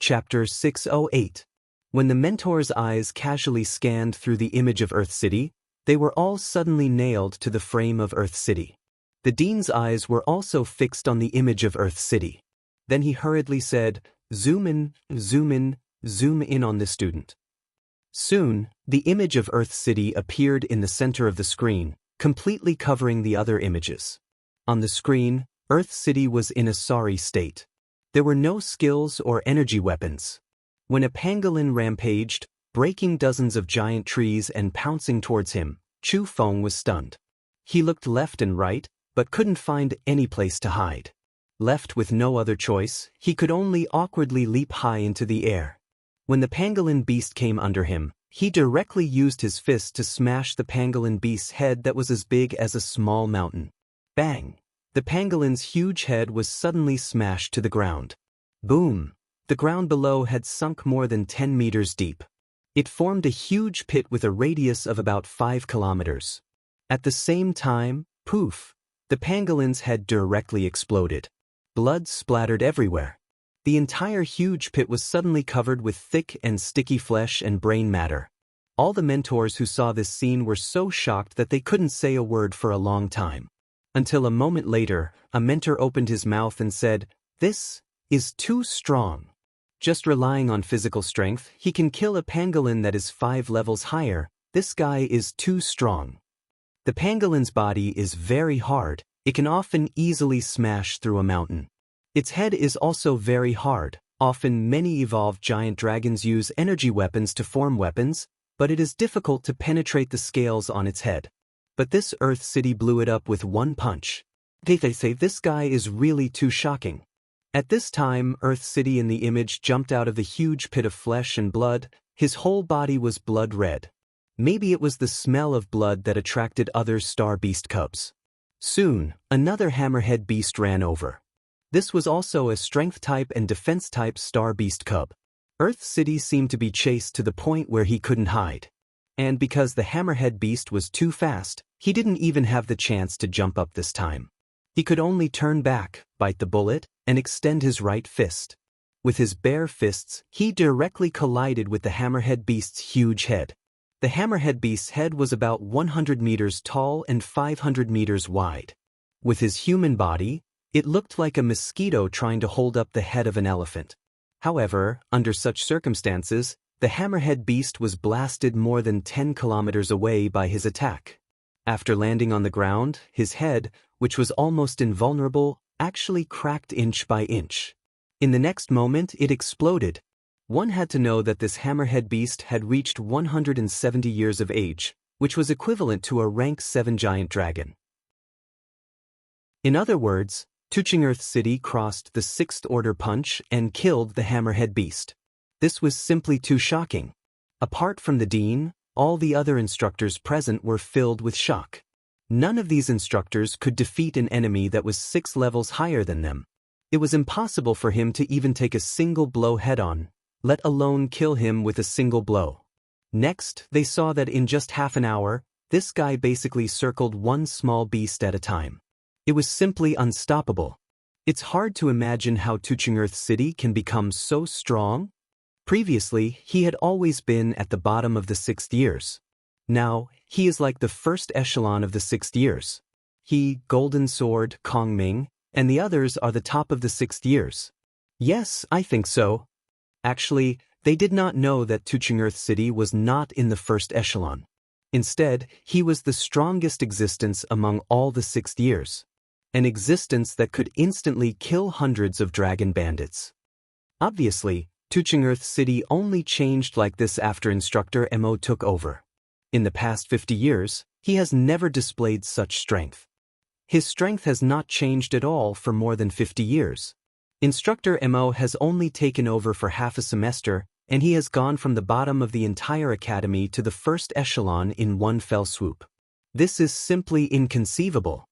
Chapter 608. When the mentor's eyes casually scanned through the image of Earth City, they were all suddenly nailed to the frame of Earth City. The dean's eyes were also fixed on the image of Earth City. Then he hurriedly said, "Zoom in, zoom in, zoom in on this student." Soon, the image of Earth City appeared in the center of the screen, completely covering the other images. On the screen, Earth City was in a sorry state. There were no skills or energy weapons. When a pangolin rampaged, breaking dozens of giant trees and pouncing towards him, Chu Feng was stunned. He looked left and right, but couldn't find any place to hide. Left with no other choice, he could only awkwardly leap high into the air. When the pangolin beast came under him, he directly used his fist to smash the pangolin beast's head that was as big as a small mountain. Bang! The pangolin's huge head was suddenly smashed to the ground. Boom! The ground below had sunk more than 10 meters deep. It formed a huge pit with a radius of about 5 kilometers. At the same time, poof! The pangolin's head directly exploded. Blood splattered everywhere. The entire huge pit was suddenly covered with thick and sticky flesh and brain matter. All the mentors who saw this scene were so shocked that they couldn't say a word for a long time. Until a moment later, a mentor opened his mouth and said, "This is too strong. Just relying on physical strength, he can kill a pangolin that is 5 levels higher. This guy is too strong." The pangolin's body is very hard. It can often easily smash through a mountain. Its head is also very hard. Often many evolved giant dragons use energy weapons to form weapons, but it is difficult to penetrate the scales on its head. But this Earth City blew it up with one punch. They say this guy is really too shocking. At this time, Earth City in the image jumped out of the huge pit of flesh and blood. His whole body was blood red. Maybe it was the smell of blood that attracted other star beast cubs. Soon, another hammerhead beast ran over. This was also a strength type and defense type star beast cub. Earth City seemed to be chased to the point where he couldn't hide. And because the hammerhead beast was too fast, he didn't even have the chance to jump up this time. He could only turn back, bite the bullet, and extend his right fist. With his bare fists, he directly collided with the hammerhead beast's huge head. The hammerhead beast's head was about 100 meters tall and 500 meters wide. With his human body, it looked like a mosquito trying to hold up the head of an elephant. However, under such circumstances, the hammerhead beast was blasted more than 10 kilometers away by his attack. After landing on the ground, his head, which was almost invulnerable, actually cracked inch by inch. In the next moment, it exploded. One had to know that this hammerhead beast had reached 170 years of age, which was equivalent to a rank 7 giant dragon. In other words, Earth City crossed the 6th order punch and killed the hammerhead beast. This was simply too shocking. Apart from the dean, all the other instructors present were filled with shock. None of these instructors could defeat an enemy that was 6 levels higher than them. It was impossible for him to even take a single blow head-on, let alone kill him with a single blow. Next, they saw that in just half an hour, this guy basically circled one small beast at a time. It was simply unstoppable. It's hard to imagine how Earth City can become so strong. Previously, he had always been at the bottom of the 6th years. Now, he is like the first echelon of the 6th years. He, Golden Sword, Kong Ming, and the others are the top of the 6th years. Yes, I think so. Actually, they did not know that Earth City was not in the first echelon. Instead, he was the strongest existence among all the 6th years. An existence that could instantly kill hundreds of dragon bandits. Obviously, Earth City only changed like this after Instructor Mo took over. In the past 50 years, he has never displayed such strength. His strength has not changed at all for more than 50 years. Instructor Mo has only taken over for half a semester, and he has gone from the bottom of the entire academy to the first echelon in one fell swoop. This is simply inconceivable.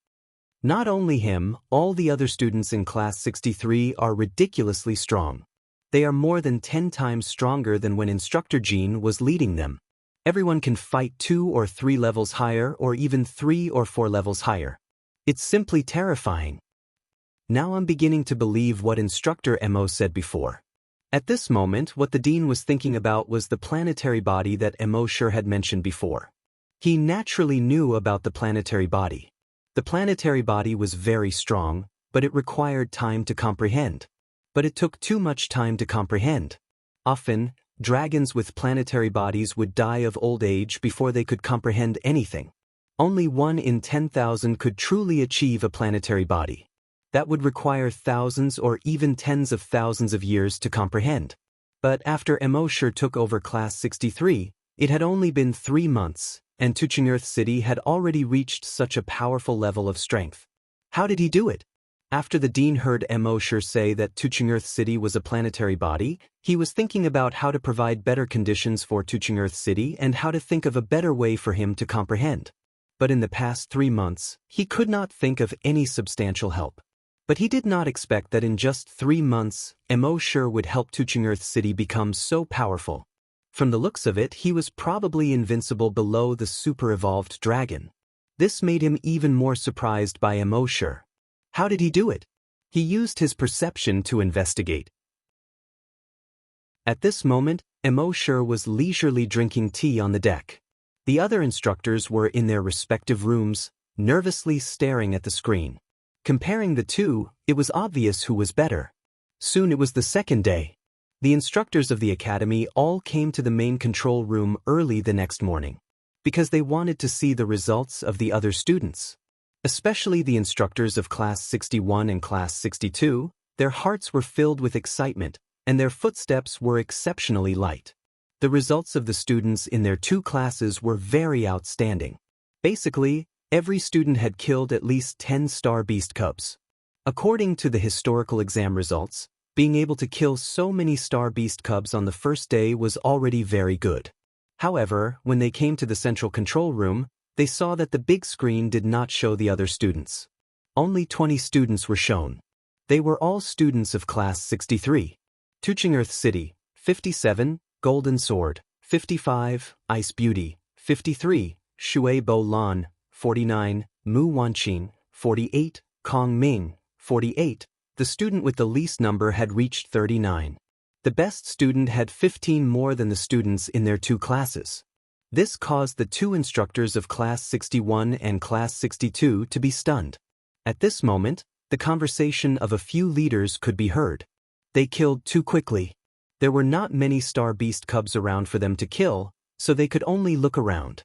Not only him, all the other students in Class 63 are ridiculously strong. They are more than 10 times stronger than when Instructor Jean was leading them. Everyone can fight 2 or 3 levels higher or even 3 or 4 levels higher. It's simply terrifying. Now I'm beginning to believe what Instructor Mo said before. At this moment, what the dean was thinking about was the planetary body that Immortal had mentioned before. He naturally knew about the planetary body. The planetary body was very strong, but it required time to comprehend. But it took too much time to comprehend. Often, dragons with planetary bodies would die of old age before they could comprehend anything. Only 1 in 10,000 could truly achieve a planetary body. That would require thousands or even tens of thousands of years to comprehend. But after Immortal took over Class 63, it had only been 3 months, and Earth City had already reached such a powerful level of strength. How did he do it? After the dean heard Immortal say that Earth City was a planetary body, he was thinking about how to provide better conditions for Earth City and how to think of a better way for him to comprehend. But in the past 3 months, he could not think of any substantial help. But he did not expect that in just 3 months, Immortal would help Earth City become so powerful. From the looks of it, he was probably invincible below the super-evolved dragon. This made him even more surprised by Immortal. How did he do it? He used his perception to investigate. At this moment, Immortal was leisurely drinking tea on the deck. The other instructors were in their respective rooms, nervously staring at the screen. Comparing the two, it was obvious who was better. Soon it was the second day. The instructors of the academy all came to the main control room early the next morning, because they wanted to see the results of the other students. Especially the instructors of Class 61 and Class 62, their hearts were filled with excitement, and their footsteps were exceptionally light. The results of the students in their 2 classes were very outstanding. Basically, every student had killed at least 10 star beast cubs. According to the historical exam results, being able to kill so many star beast cubs on the first day was already very good. However, when they came to the central control room, they saw that the big screen did not show the other students. Only 20 students were shown. They were all students of Class 63. Earth City, 57, Golden Sword, 55, Ice Beauty, 53, Shui Bo Lan, 49, Mu Wanqing, 48, Kong Ming, 48. The student with the least number had reached 39. The best student had 15 more than the students in their 2 classes. This caused the 2 instructors of Class 61 and Class 62 to be stunned. At this moment, the conversation of a few leaders could be heard. They killed too quickly. There were not many star beast cubs around for them to kill, so they could only look around.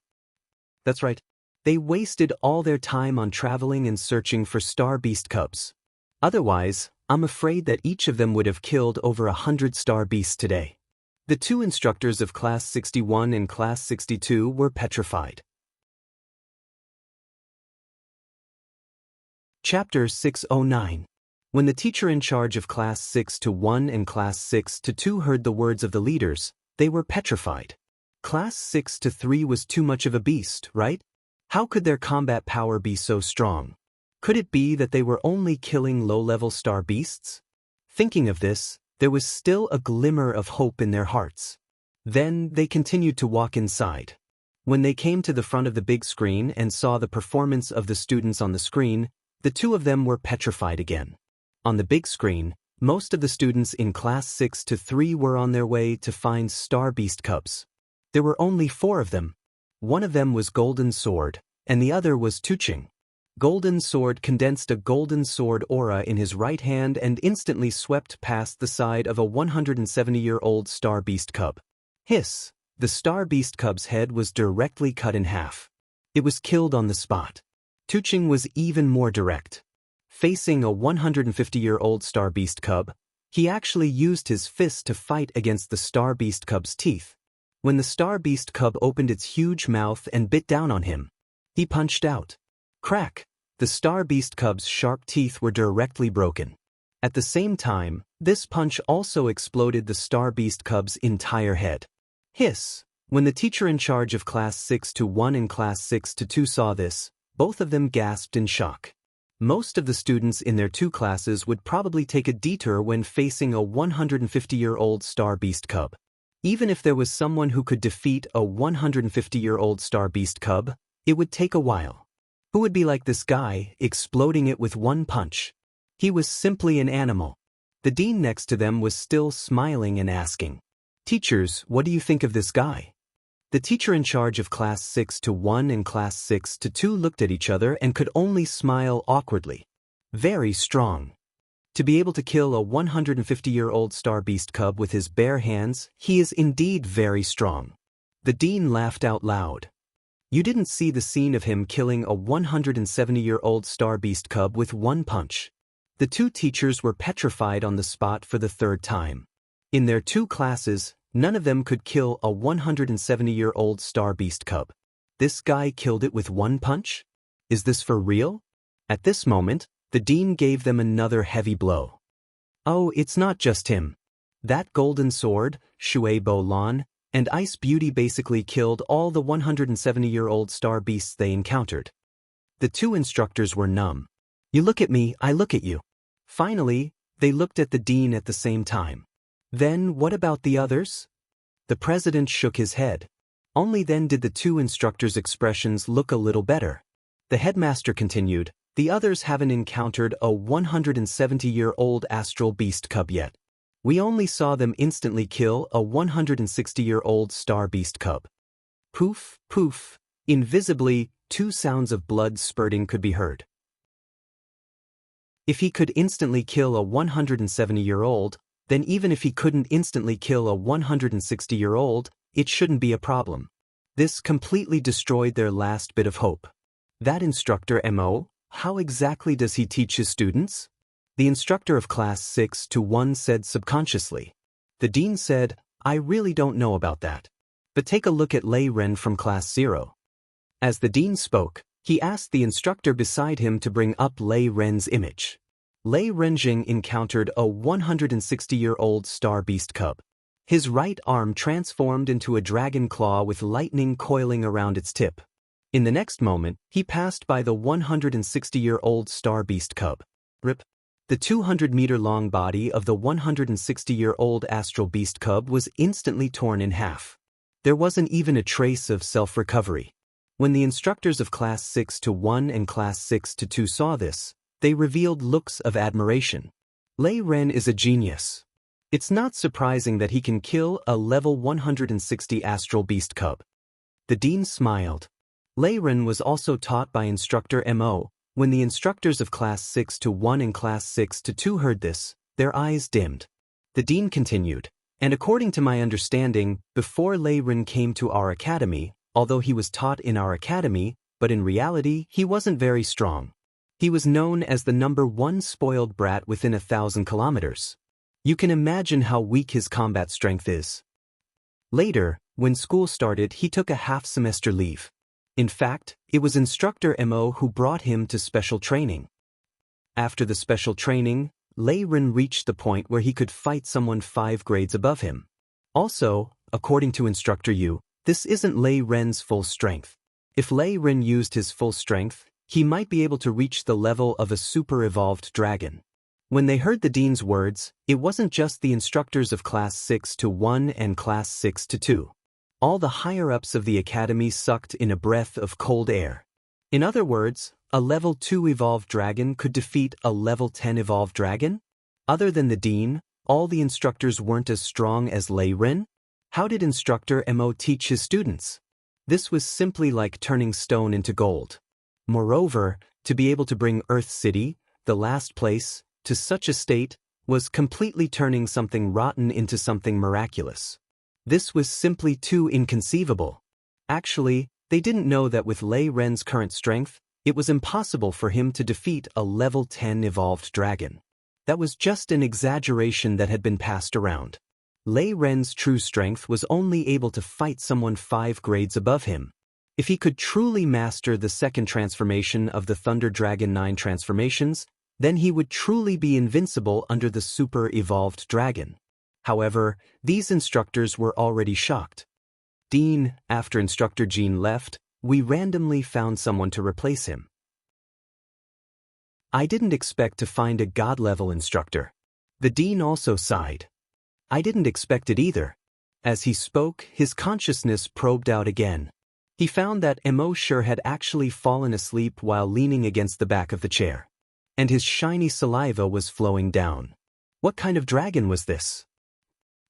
That's right. They wasted all their time on traveling and searching for star beast cubs. Otherwise, I'm afraid that each of them would have killed over 100 star beasts today. The 2 instructors of Class 61 and Class 62 were petrified. Chapter 609. When the teacher in charge of Class 6-1 and Class 6-2 heard the words of the leaders, they were petrified. Class 6-3 was too much of a beast, right? How could their combat power be so strong? Could it be that they were only killing low-level star beasts? Thinking of this, there was still a glimmer of hope in their hearts. Then they continued to walk inside. When they came to the front of the big screen and saw the performance of the students on the screen, the 2 of them were petrified again. On the big screen, most of the students in Class 6-3 were on their way to find star beast cubs. There were only 4 of them. One of them was Golden Sword, and the other was Tuqing. Golden Sword condensed a golden sword aura in his right hand and instantly swept past the side of a 170-year-old star beast cub. Hiss! The star beast cub's head was directly cut in half. It was killed on the spot. Tuqing was even more direct. Facing a 150-year-old star beast cub, he actually used his fist to fight against the star beast cub's teeth. When the star beast cub opened its huge mouth and bit down on him, he punched out. Crack! The star beast cub's sharp teeth were directly broken. At the same time, this punch also exploded the star beast cub's entire head. Hiss! When the teacher in charge of Class 6-1 and Class 6-2 saw this, both of them gasped in shock. Most of the students in their 2 classes would probably take a detour when facing a 150-year-old star beast cub. Even if there was someone who could defeat a 150-year-old star beast cub, it would take a while. Who would be like this guy, exploding it with one punch? He was simply an animal. The dean next to them was still smiling and asking, "Teachers, what do you think of this guy?" The teacher in charge of Class 6-1 and Class 6-2 looked at each other and could only smile awkwardly. Very strong. To be able to kill a 150-year-old star beast cub with his bare hands, he is indeed very strong. The dean laughed out loud. You didn't see the scene of him killing a 170-year-old star beast cub with one punch. The two teachers were petrified on the spot for the third time. In their two classes, none of them could kill a 170-year-old star beast cub. This guy killed it with one punch? Is this for real? At this moment, the dean gave them another heavy blow. Oh, it's not just him. That golden sword, Shui Bo Lan, and Ice Beauty basically killed all the 170-year-old star beasts they encountered. The two instructors were numb. You look at me, I look at you. Finally, they looked at the dean at the same time. Then what about the others? The president shook his head. Only then did the two instructors' expressions look a little better. The headmaster continued, the others haven't encountered a 170-year-old astral beast cub yet. We only saw them instantly kill a 160-year-old star beast cub. Poof, poof, invisibly, two sounds of blood spurting could be heard. If he could instantly kill a 170-year-old, then even if he couldn't instantly kill a 160-year-old, it shouldn't be a problem. This completely destroyed their last bit of hope. That instructor Mo, how exactly does he teach his students? The instructor of Class 6-1 said subconsciously. The dean said, I really don't know about that. But take a look at Lei Ren from Class 0. As the dean spoke, he asked the instructor beside him to bring up Lei Ren's image. Lei Renjing encountered a 160-year-old star beast cub. His right arm transformed into a dragon claw with lightning coiling around its tip. In the next moment, he passed by the 160-year-old star beast cub. Rip. The 200-meter-long body of the 160-year-old astral beast cub was instantly torn in half. There wasn't even a trace of self-recovery. When the instructors of Class 6-1 and Class 6-2 saw this, they revealed looks of admiration. Lei Ren is a genius. It's not surprising that he can kill a level 160 astral beast cub. The dean smiled. Lei Ren was also taught by instructor Mo. When the instructors of Class 6-1 and Class 6-2 heard this, their eyes dimmed. The dean continued, and according to my understanding, before Lei Ren came to our academy, although he was taught in our academy, but in reality, he wasn't very strong. He was known as the #1 spoiled brat within 1,000 kilometers. You can imagine how weak his combat strength is. Later, when school started, he took a half-semester leave. In fact, it was instructor Mo who brought him to special training. After the special training, Lei Ren reached the point where he could fight someone 5 grades above him. Also, according to instructor Yu, this isn't Lei Ren's full strength. If Lei Ren used his full strength, he might be able to reach the level of a super-evolved dragon. When they heard the dean's words, it wasn't just the instructors of Class 6-1 and Class 6-2. All the higher-ups of the academy sucked in a breath of cold air. In other words, a level 2 evolved dragon could defeat a level 10 evolved dragon? Other than the dean, all the instructors weren't as strong as Lei Ren? How did instructor Mo teach his students? This was simply like turning stone into gold. Moreover, to be able to bring Earth City, the last place, to such a state, was completely turning something rotten into something miraculous. This was simply too inconceivable. Actually, they didn't know that with Lei Ren's current strength, it was impossible for him to defeat a level 10 evolved dragon. That was just an exaggeration that had been passed around. Lei Ren's true strength was only able to fight someone 5 grades above him. If he could truly master the second transformation of the Thunder Dragon 9 transformations, then he would truly be invincible under the super-evolved dragon. However, these instructors were already shocked. Dean, after instructor Jean left, we randomly found someone to replace him. I didn't expect to find a god-level instructor. The dean also sighed. I didn't expect it either. As he spoke, his consciousness probed out again. He found that Mo Sure had actually fallen asleep while leaning against the back of the chair. And his shiny saliva was flowing down. What kind of dragon was this?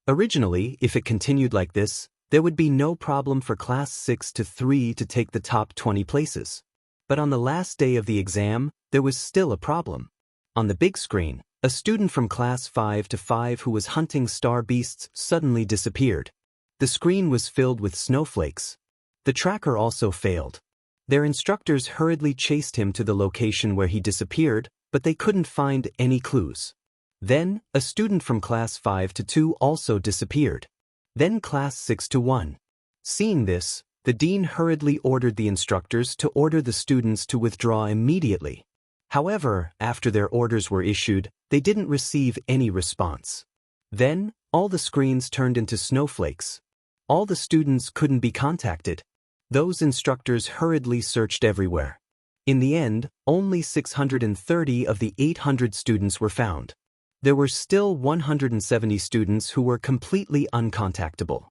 Originally, if it continued like this, there would be no problem for Class 6 to 3 to take the top 20 places. But on the last day of the exam, there was still a problem. On the big screen, a student from Class 5 to 5 who was hunting star beasts suddenly disappeared. The screen was filled with snowflakes. The tracker also failed. Their instructors hurriedly chased him to the location where he disappeared, but they couldn't find any clues. Then, a student from Class 5 to 2 also disappeared. Then Class 6 to 1. Seeing this, the dean hurriedly ordered the instructors to order the students to withdraw immediately. However, after their orders were issued, they didn't receive any response. Then, all the screens turned into snowflakes. All the students couldn't be contacted. Those instructors hurriedly searched everywhere. In the end, only 630 of the 800 students were found. There were still 170 students who were completely uncontactable.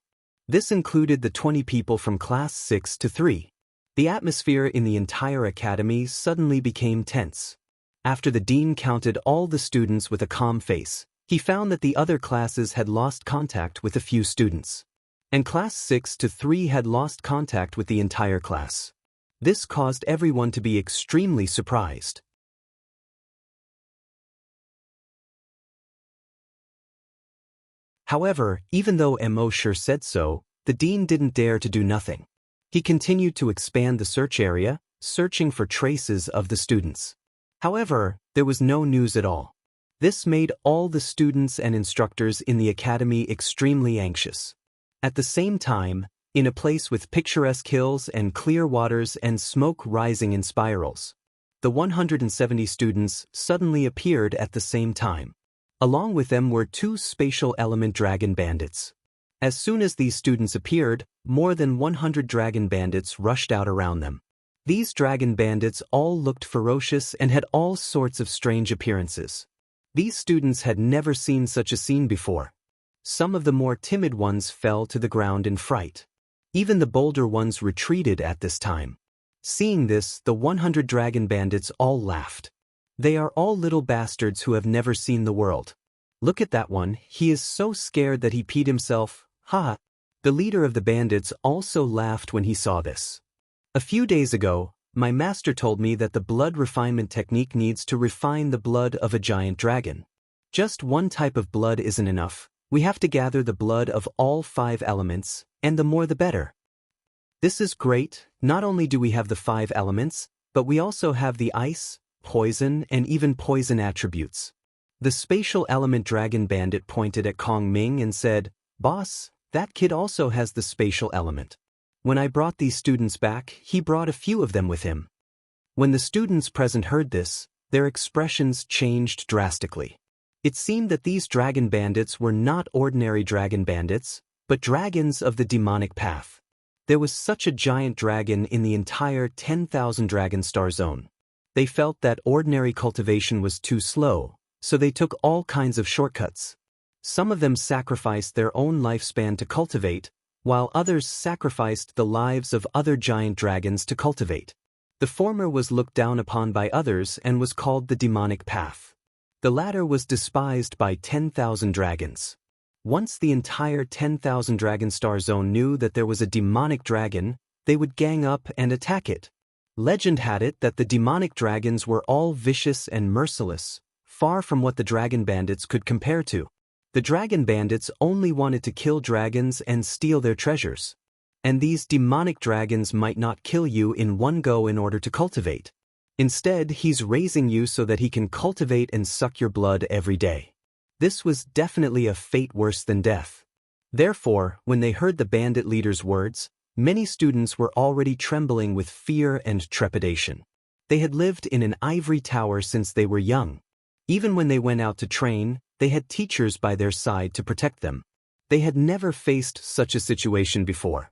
This included the 20 people from Class 6 to 3. The atmosphere in the entire academy suddenly became tense. After the dean counted all the students with a calm face, he found that the other classes had lost contact with a few students. And Class 6 to 3 had lost contact with the entire class. This caused everyone to be extremely surprised. However, even though Mo sure said so, the dean didn't dare to do nothing. He continued to expand the search area, searching for traces of the students. However, there was no news at all. This made all the students and instructors in the academy extremely anxious. At the same time, in a place with picturesque hills and clear waters and smoke rising in spirals, the 170 students suddenly appeared at the same time. Along with them were 2 spatial element dragon bandits. As soon as these students appeared, more than 100 dragon bandits rushed out around them. These dragon bandits all looked ferocious and had all sorts of strange appearances. These students had never seen such a scene before. Some of the more timid ones fell to the ground in fright. Even the bolder ones retreated at this time. Seeing this, the 100 dragon bandits all laughed. They are all little bastards who have never seen the world. Look at that one, he is so scared that he peed himself, ha! The leader of the bandits also laughed when he saw this. A few days ago, my master told me that the blood refinement technique needs to refine the blood of a giant dragon. Just one type of blood isn't enough. We have to gather the blood of all 5 elements, and the more the better. This is great. Not only do we have the 5 elements, but we also have the ice, poison, and even poison attributes. The spatial element dragon bandit pointed at Kong Ming and said, "Boss, that kid also has the spatial element." When I brought these students back, he brought a few of them with him. When the students present heard this, their expressions changed drastically. It seemed that these dragon bandits were not ordinary dragon bandits, but dragons of the demonic path. There was such a giant dragon in the entire 10,000 dragon star zone. They felt that ordinary cultivation was too slow, so they took all kinds of shortcuts. Some of them sacrificed their own lifespan to cultivate, while others sacrificed the lives of other giant dragons to cultivate. The former was looked down upon by others and was called the demonic path. The latter was despised by 10,000 dragons. Once the entire 10,000 dragon star zone knew that there was a demonic dragon, they would gang up and attack it. Legend had it that the demonic dragons were all vicious and merciless, far from what the dragon bandits could compare to. The dragon bandits only wanted to kill dragons and steal their treasures. And these demonic dragons might not kill you in one go in order to cultivate. Instead, he's raising you so that he can cultivate and suck your blood every day. This was definitely a fate worse than death. Therefore, when they heard the bandit leader's words, many students were already trembling with fear and trepidation. They had lived in an ivory tower since they were young. Even when they went out to train, they had teachers by their side to protect them. They had never faced such a situation before.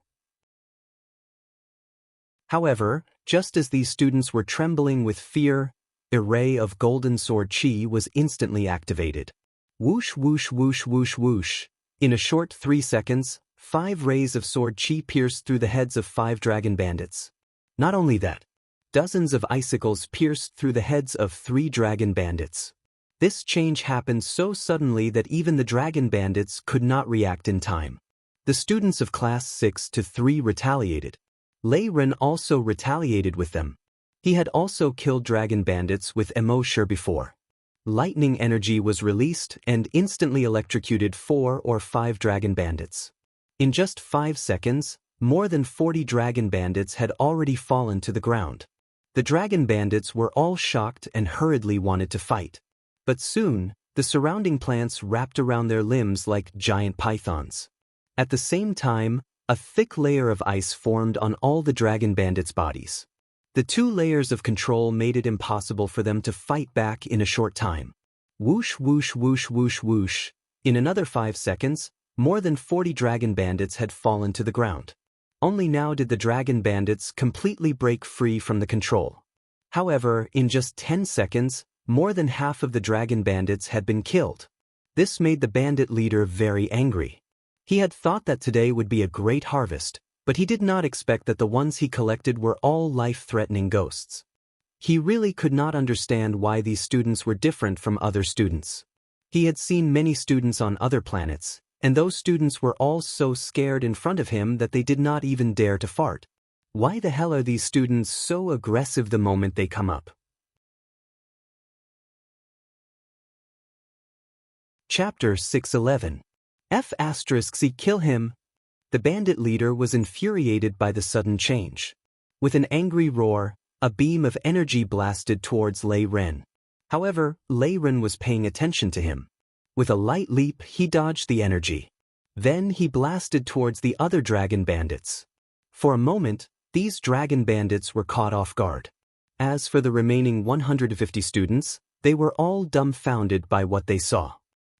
However, just as these students were trembling with fear, a ray of golden sword chi was instantly activated. Whoosh whoosh whoosh whoosh whoosh. In a short 3 seconds, 5 rays of sword chi pierced through the heads of 5 dragon bandits. Not only that, dozens of icicles pierced through the heads of 3 dragon bandits. This change happened so suddenly that even the dragon bandits could not react in time. The students of class 6 to 3 retaliated. Lei Ren also retaliated with them. He had also killed dragon bandits with Immortal before. Lightning energy was released and instantly electrocuted 4 or 5 dragon bandits. In just 5 seconds, more than 40 dragon bandits had already fallen to the ground. The dragon bandits were all shocked and hurriedly wanted to fight. But soon, the surrounding plants wrapped around their limbs like giant pythons. At the same time, a thick layer of ice formed on all the dragon bandits' bodies. The 2 layers of control made it impossible for them to fight back in a short time. Whoosh whoosh whoosh whoosh whoosh. In another 5 seconds, more than 40 dragon bandits had fallen to the ground. Only now did the dragon bandits completely break free from the control. However, in just 10 seconds, more than half of the dragon bandits had been killed. This made the bandit leader very angry. He had thought that today would be a great harvest, but he did not expect that the ones he collected were all life-threatening ghosts. He really could not understand why these students were different from other students. He had seen many students on other planets, and those students were all so scared in front of him that they did not even dare to fart. Why the hell are these students so aggressive the moment they come up? Chapter 611. F***y kill him. The bandit leader was infuriated by the sudden change. With an angry roar, a beam of energy blasted towards Lei Ren. However, Lei Ren was paying attention to him. With a light leap, he dodged the energy. Then he blasted towards the other dragon bandits. For a moment, these dragon bandits were caught off guard. As for the remaining 150 students, they were all dumbfounded by what they saw.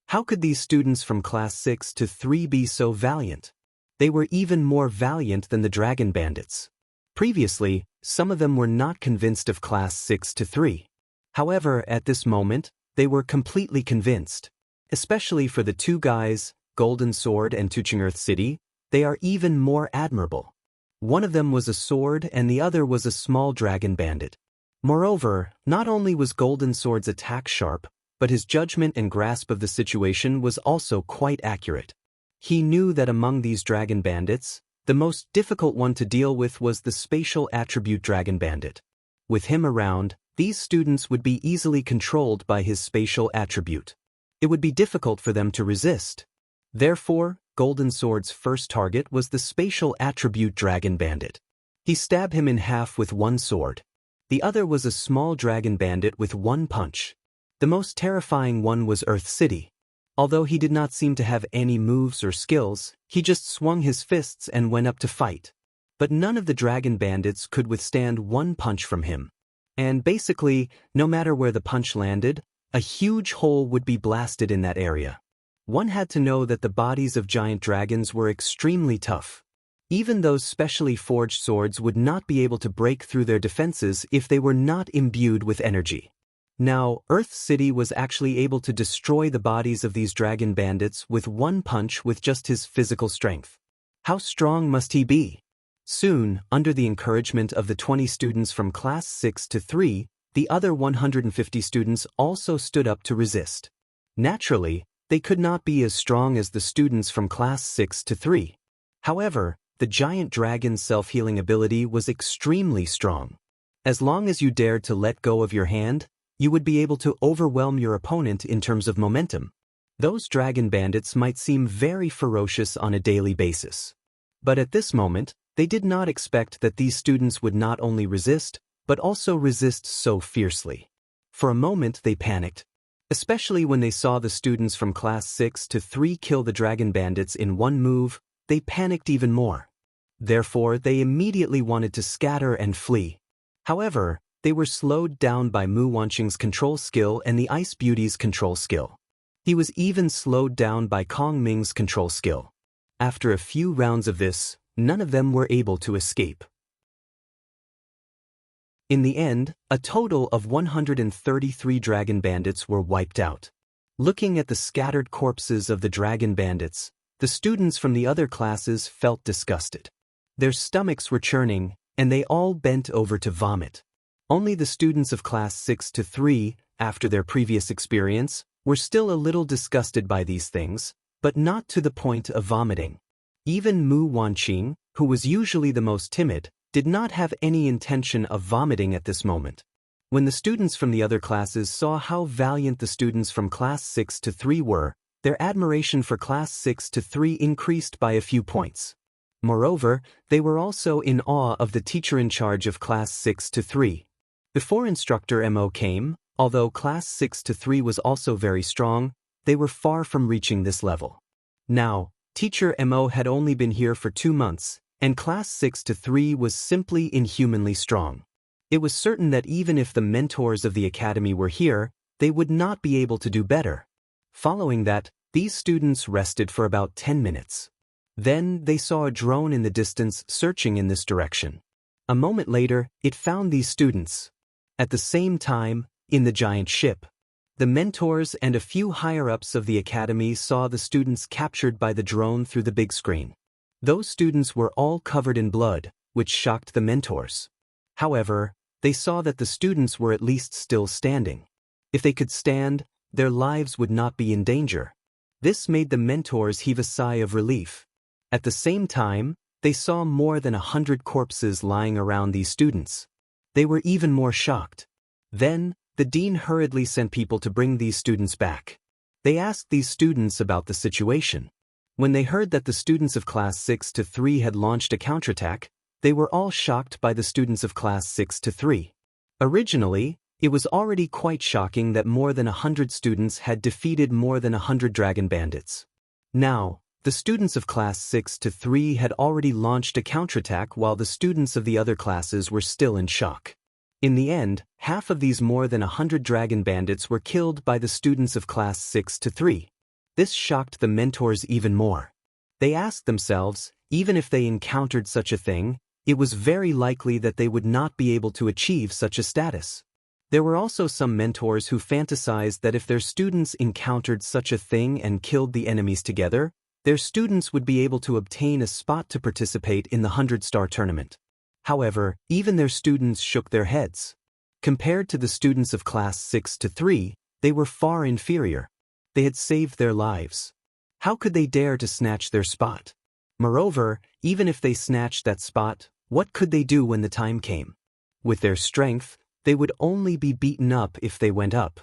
How could these students from class 6 to 3 be so valiant? They were even more valiant than the dragon bandits. Previously, some of them were not convinced of class 6 to 3. However, at this moment, they were completely convinced. Especially for the 2 guys, Golden Sword and Tuching Earth City, they are even more admirable. One of them was a sword and the other was a small dragon bandit. Moreover, not only was Golden Sword's attack sharp, but his judgment and grasp of the situation was also quite accurate. He knew that among these dragon bandits, the most difficult one to deal with was the spatial attribute dragon bandit. With him around, these students would be easily controlled by his spatial attribute. It would be difficult for them to resist. Therefore, Golden Sword's first target was the spatial attribute dragon bandit. He stabbed him in half with one sword. The other was a small dragon bandit with one punch. The most terrifying one was Earth City. Although he did not seem to have any moves or skills, he just swung his fists and went up to fight. But none of the dragon bandits could withstand one punch from him. And basically, no matter where the punch landed, a huge hole would be blasted in that area. One had to know that the bodies of giant dragons were extremely tough. Even those specially forged swords would not be able to break through their defenses if they were not imbued with energy. Now, Earth City was actually able to destroy the bodies of these dragon bandits with one punch with just his physical strength. How strong must he be? Soon, under the encouragement of the 20 students from class 6 to 3, the other 150 students also stood up to resist. Naturally, they could not be as strong as the students from class 6 to 3. However, the giant dragon's self-healing ability was extremely strong. As long as you dared to let go of your hand, you would be able to overwhelm your opponent in terms of momentum. Those dragon bandits might seem very ferocious on a daily basis. But at this moment, they did not expect that these students would not only resist, but also resist so fiercely. For a moment they panicked, especially when they saw the students from class 6 to 3 kill the dragon bandits in one move. They panicked even more. Therefore, they immediately wanted to scatter and flee. However, they were slowed down by Mu Wanqing's control skill and the Ice Beauty's control skill. He was even slowed down by Kong Ming's control skill. After a few rounds of this, none of them were able to escape. In the end, a total of 133 dragon bandits were wiped out. Looking at the scattered corpses of the dragon bandits, the students from the other classes felt disgusted. Their stomachs were churning, and they all bent over to vomit. Only the students of class 6 to 3, after their previous experience, were still a little disgusted by these things, but not to the point of vomiting. Even Mu Wanqing, who was usually the most timid, did not have any intention of vomiting at this moment. When the students from the other classes saw how valiant the students from class 6 to 3 were, their admiration for class 6 to 3 increased by a few points. Moreover, they were also in awe of the teacher in charge of class 6 to 3. Before instructor Mo came, although class 6 to 3 was also very strong, they were far from reaching this level. Now, teacher Mo had only been here for 2 months, and class 6 to 3 was simply inhumanly strong. It was certain that even if the mentors of the academy were here, they would not be able to do better. Following that, these students rested for about 10 minutes. Then they saw a drone in the distance searching in this direction. A moment later, it found these students. At the same time, in the giant ship, the mentors and a few higher-ups of the academy saw the students captured by the drone through the big screen. Those students were all covered in blood, which shocked the mentors. However, they saw that the students were at least still standing. If they could stand, their lives would not be in danger. This made the mentors heave a sigh of relief. At the same time, they saw more than 100 corpses lying around these students. They were even more shocked. Then, the dean hurriedly sent people to bring these students back. They asked these students about the situation. When they heard that the students of class 6 to 3 had launched a counterattack, they were all shocked by the students of class 6 to 3. Originally, it was already quite shocking that more than 100 students had defeated more than 100 dragon bandits. Now, the students of class 6 to 3 had already launched a counterattack while the students of the other classes were still in shock. In the end, half of these more than 100 dragon bandits were killed by the students of class 6 to 3. This shocked the mentors even more. They asked themselves, even if they encountered such a thing, it was very likely that they would not be able to achieve such a status. There were also some mentors who fantasized that if their students encountered such a thing and killed the enemies together, their students would be able to obtain a spot to participate in the 100-star tournament. However, even their students shook their heads. Compared to the students of class 6 to 3, they were far inferior. They had saved their lives. How could they dare to snatch their spot? Moreover, even if they snatched that spot, what could they do when the time came? With their strength, they would only be beaten up if they went up.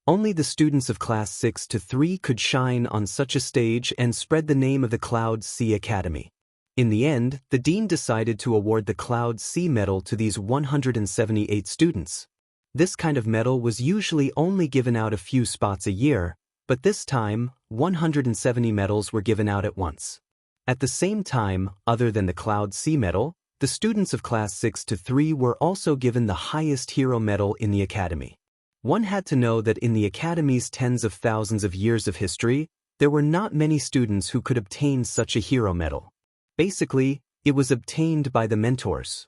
Only the students of class 6 to 3 could shine on such a stage and spread the name of the Cloud Sea Academy. In the end, the dean decided to award the Cloud Sea Medal to these 178 students. This kind of medal was usually only given out a few spots a year, but this time, 170 medals were given out at once. At the same time, other than the Cloud Sea Medal, the students of class 6 to 3 were also given the highest hero medal in the academy. One had to know that in the academy's tens of thousands of years of history, there were not many students who could obtain such a hero medal. Basically, it was obtained by the mentors.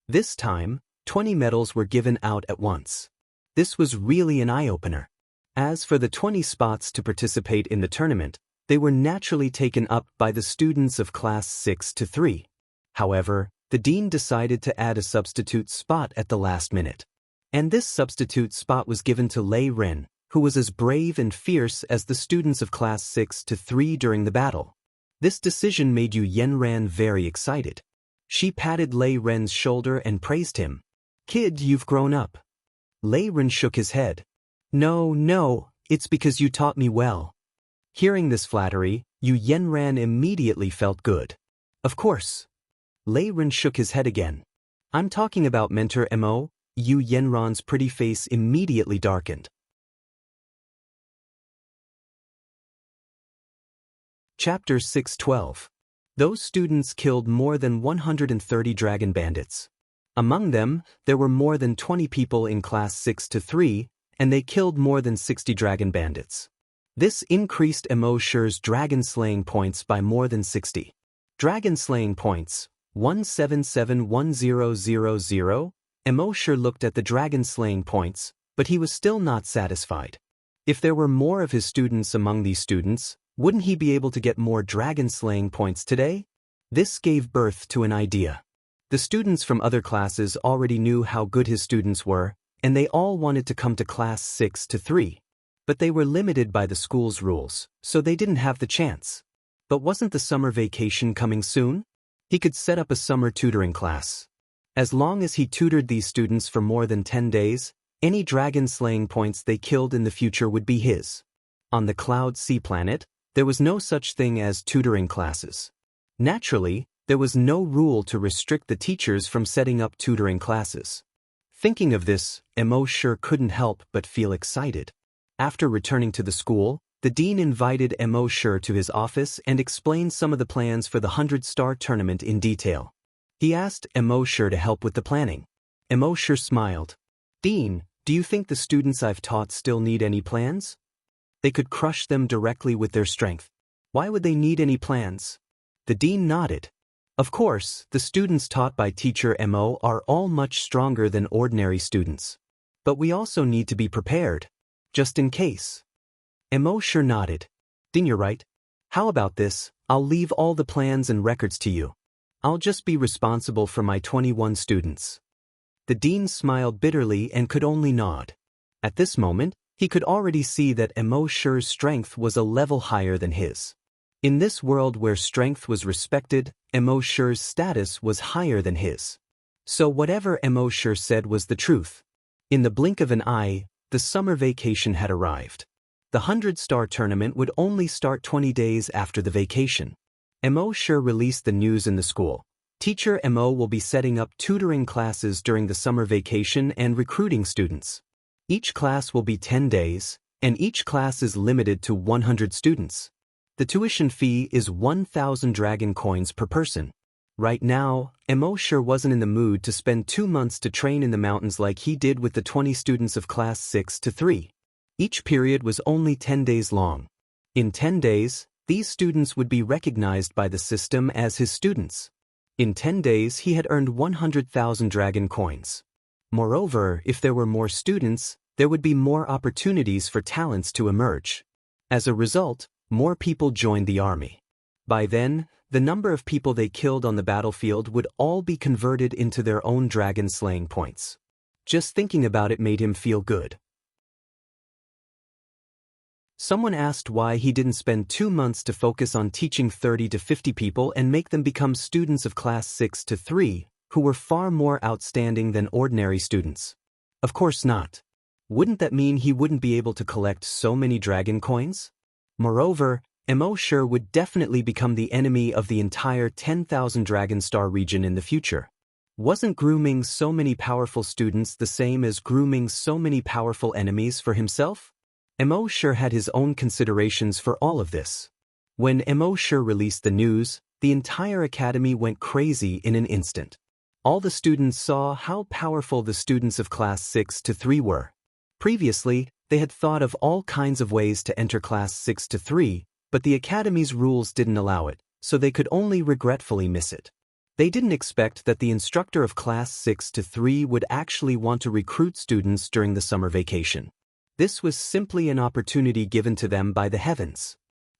This time, 20 medals were given out at once. This was really an eye-opener. As for the 20 spots to participate in the tournament, they were naturally taken up by the students of class 6 to 3. However, the dean decided to add a substitute spot at the last minute. And this substitute spot was given to Lei Ren, who was as brave and fierce as the students of class 6 to 3 during the battle. This decision made Yu Yanran very excited. She patted Lei Ren's shoulder and praised him. "Kid, you've grown up." Lei Ren shook his head. No, it's because you taught me well." Hearing this flattery, Yu Yanran immediately felt good. "Of course." Lei Ren shook his head again. "I'm talking about Mentor Mo." Yu Yanran's pretty face immediately darkened. Chapter 612. Those students killed more than 130 dragon bandits. Among them, there were more than 20 people in class 6 to 3, and they killed more than 60 dragon bandits. This increased Mo Shi's dragon slaying points by more than 60. Dragon slaying points, 1771000. Mo Shi looked at the dragon slaying points, but he was still not satisfied. If there were more of his students among these students, wouldn't he be able to get more dragon slaying points today? This gave birth to an idea. The students from other classes already knew how good his students were, and they all wanted to come to class 6 to 3. But they were limited by the school's rules, so they didn't have the chance. But wasn't the summer vacation coming soon? He could set up a summer tutoring class. As long as he tutored these students for more than 10 days, any dragon slaying points they killed in the future would be his. On the Cloud Sea planet, there was no such thing as tutoring classes. Naturally, there was no rule to restrict the teachers from setting up tutoring classes. Thinking of this, Mo sure couldn't help but feel excited. After returning to the school, the dean invited Mo sure to his office and explained some of the plans for the 100-star tournament in detail. He asked Mo sure to help with the planning. Mo sure smiled. "Dean, do you think the students I've taught still need any plans? They could crush them directly with their strength. Why would they need any plans?" The dean nodded. Of course, the students taught by teacher Mo are all much stronger than ordinary students. But we also need to be prepared, just in case. Mo sure nodded. "Dean, you're right. How about this? I'll leave all the plans and records to you. I'll just be responsible for my 21 students." The dean smiled bitterly and could only nod. At this moment, he could already see that Mo sure's strength was a level higher than his. In this world where strength was respected, Mo sure's status was higher than his. So whatever Mo sure said was the truth. In the blink of an eye, the summer vacation had arrived. The 100-star tournament would only start 20 days after the vacation. Mo sure released the news in the school. Teacher Mo will be setting up tutoring classes during the summer vacation and recruiting students. Each class will be 10 days, and each class is limited to 100 students. The tuition fee is 1,000 dragon coins per person. Right now, Mo sure wasn't in the mood to spend 2 months to train in the mountains like he did with the 20 students of class 6 to 3. Each period was only 10 days long. In 10 days, these students would be recognized by the system as his students. In 10 days he had earned 100,000 dragon coins. Moreover, if there were more students, there would be more opportunities for talents to emerge. As a result, more people joined the army. By then, the number of people they killed on the battlefield would all be converted into their own dragon slaying points. Just thinking about it made him feel good. Someone asked why he didn't spend 2 months to focus on teaching 30 to 50 people and make them become students of class 6 to 3, who were far more outstanding than ordinary students. Of course not. Wouldn't that mean he wouldn't be able to collect so many dragon coins? Moreover, Mo sure would definitely become the enemy of the entire 10,000 Dragon Star region in the future. Wasn't grooming so many powerful students the same as grooming so many powerful enemies for himself? Mo sure had his own considerations for all of this. When Mo sure released the news, the entire academy went crazy in an instant. All the students saw how powerful the students of class 6 to 3 were. Previously, they had thought of all kinds of ways to enter class 6 to 3, but the academy's rules didn't allow it, so they could only regretfully miss it. They didn't expect that the instructor of class 6 to 3 would actually want to recruit students during the summer vacation. This was simply an opportunity given to them by the heavens.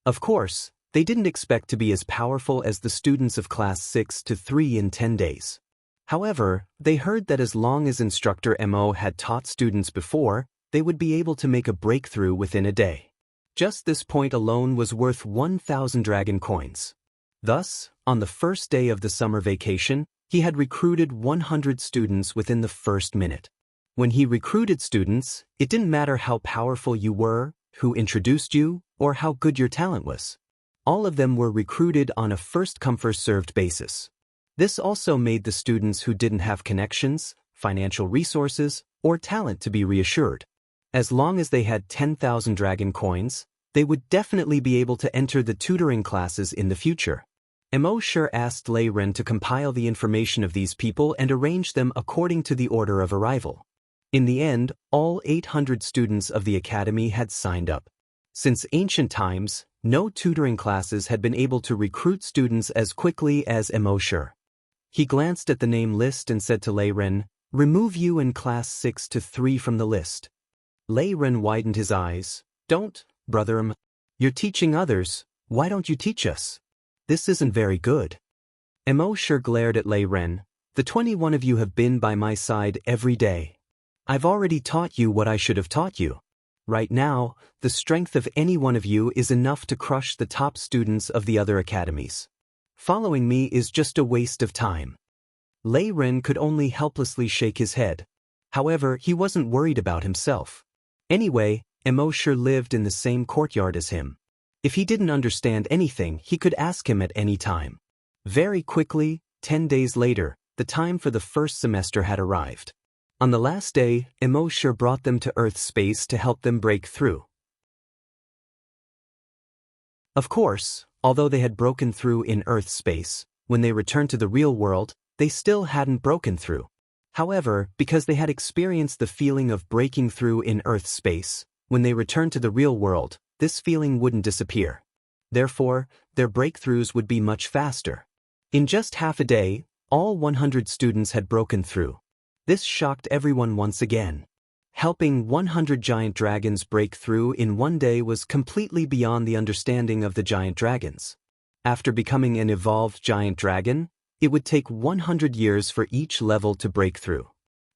Of course, they didn't expect to be as powerful as the students of class 6 to 3 in 10 days. However, they heard that as long as Instructor Mo had taught students before, they would be able to make a breakthrough within a day. Just this point alone was worth 1,000 dragon coins. Thus, on the first day of the summer vacation, he had recruited 100 students within the first minute. When he recruited students, it didn't matter how powerful you were, who introduced you, or how good your talent was. All of them were recruited on a first-come first-served basis. This also made the students who didn't have connections, financial resources, or talent to be reassured. As long as they had 10,000 dragon coins, they would definitely be able to enter the tutoring classes in the future. Mo sure asked Lei Ren to compile the information of these people and arrange them according to the order of arrival. In the end, all 800 students of the academy had signed up. Since ancient times, no tutoring classes had been able to recruit students as quickly as Mo sure. He glanced at the name list and said to Lei Ren, "Remove you in class 6 to 3 from the list." Lei Ren widened his eyes. "Don't, brother. You're teaching others. Why don't you teach us? This isn't very good." Mo sure glared at Lei Ren. "The 21 of you have been by my side every day. I've already taught you what I should have taught you. Right now, the strength of any one of you is enough to crush the top students of the other academies. Following me is just a waste of time. Lei Ren could only helplessly shake his head. However, he wasn't worried about himself. Anyway, Emo sure lived in the same courtyard as him. If he didn't understand anything, he could ask him at any time. Very quickly, 10 days later, the time for the first semester had arrived. On the last day, Emo sure brought them to Earth space to help them break through. Of course, although they had broken through in Earth space, when they returned to the real world, they still hadn't broken through. However, because they had experienced the feeling of breaking through in Earth space, when they returned to the real world, this feeling wouldn't disappear. Therefore, their breakthroughs would be much faster. In just half a day, all 100 students had broken through. This shocked everyone once again. Helping 100 giant dragons break through in one day was completely beyond the understanding of the giant dragons. After becoming an evolved giant dragon, it would take 100 years for each level to break through.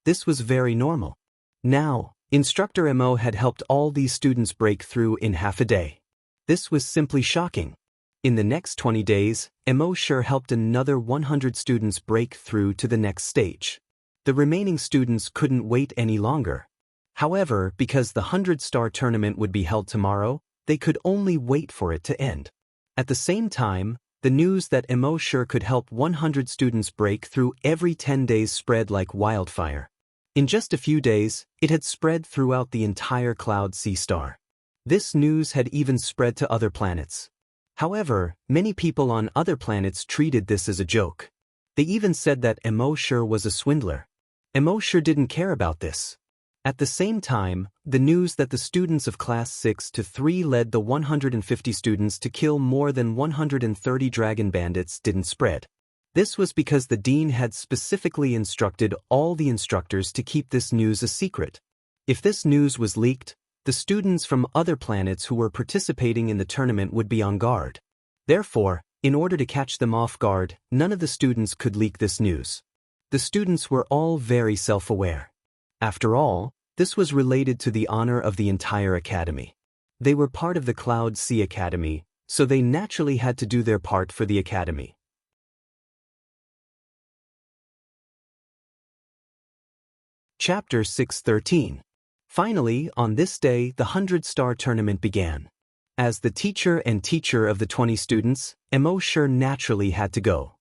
This was very normal. Now, Instructor Emo had helped all these students break through in half a day. This was simply shocking. In the next 20 days, Emo sure helped another 100 students break through to the next stage. The remaining students couldn't wait any longer. However, because the 100-star tournament would be held tomorrow, they could only wait for it to end. At the same time, the news that Emo sure could help 100 students break through every 10 days spread like wildfire. In just a few days, it had spread throughout the entire Cloud Sea Star. This news had even spread to other planets. However, many people on other planets treated this as a joke. They even said that Emo sure was a swindler. Emo sure didn't care about this. At the same time, the news that the students of Class 6 to 3 led the 150 students to kill more than 130 dragon bandits didn't spread. This was because the dean had specifically instructed all the instructors to keep this news a secret. If this news was leaked, the students from other planets who were participating in the tournament would be on guard. Therefore, in order to catch them off guard, none of the students could leak this news. The students were all very self-aware. After all, this was related to the honor of the entire academy. They were part of the Cloud Sea Academy, so they naturally had to do their part for the academy. Chapter 613. Finally, on this day, the 100-star tournament began. As the teacher and teacher of the 20 students, Emo sure naturally had to go.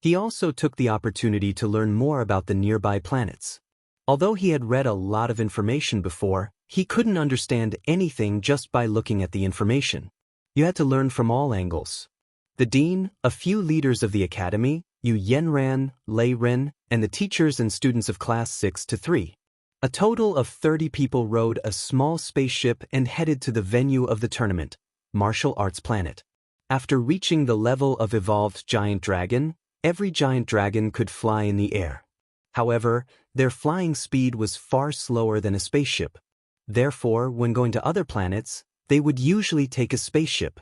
He also took the opportunity to learn more about the nearby planets. Although he had read a lot of information before, he couldn't understand anything just by looking at the information. You had to learn from all angles. The dean, a few leaders of the academy, Yu Yenran, Lei Ren, and the teachers and students of Class 6 to 3. A total of 30 people rode a small spaceship and headed to the venue of the tournament, Martial Arts Planet. After reaching the level of evolved giant dragon, every giant dragon could fly in the air. However, their flying speed was far slower than a spaceship. Therefore, when going to other planets, they would usually take a spaceship.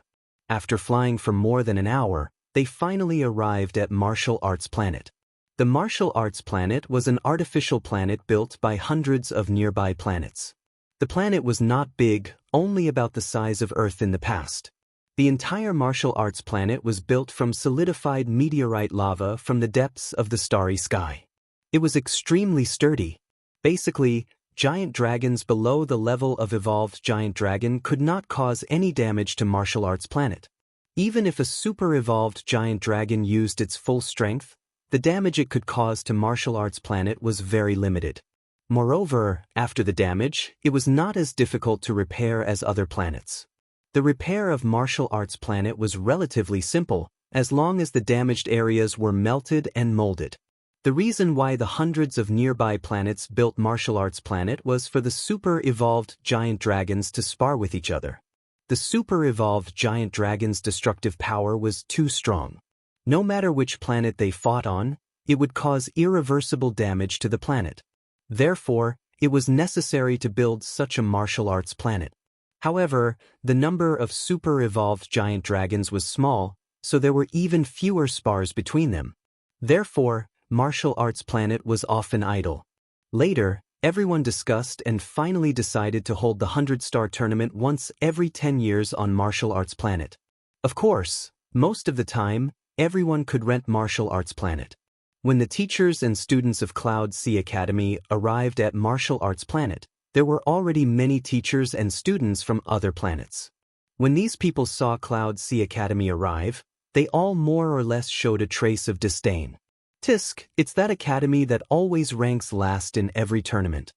After flying for more than an hour, they finally arrived at Martial Arts Planet. The Martial Arts Planet was an artificial planet built by hundreds of nearby planets. The planet was not big, only about the size of Earth in the past. The entire Martial Arts Planet was built from solidified meteorite lava from the depths of the starry sky. It was extremely sturdy. Basically, giant dragons below the level of evolved giant dragon could not cause any damage to Martial Arts Planet. Even if a super-evolved giant dragon used its full strength, the damage it could cause to Martial Arts Planet was very limited. Moreover, after the damage, it was not as difficult to repair as other planets. The repair of Martial Arts Planet was relatively simple, as long as the damaged areas were melted and molded. The reason why the hundreds of nearby planets built Martial Arts Planet was for the super-evolved giant dragons to spar with each other. The super-evolved giant dragon's destructive power was too strong. No matter which planet they fought on, it would cause irreversible damage to the planet. Therefore, it was necessary to build such a Martial Arts Planet. However, the number of super-evolved giant dragons was small, so there were even fewer spars between them. Therefore, Martial Arts Planet was often idle. Later, Everyone discussed and finally decided to hold the 100-star tournament once every 10 years on Martial Arts Planet. Of course, most of the time, everyone could rent Martial Arts Planet. When the teachers and students of Cloud Sea Academy arrived at Martial Arts Planet, there were already many teachers and students from other planets. When these people saw Cloud Sea Academy arrive, they all more or less showed a trace of disdain. Tisk, it's that academy that always ranks last in every tournament.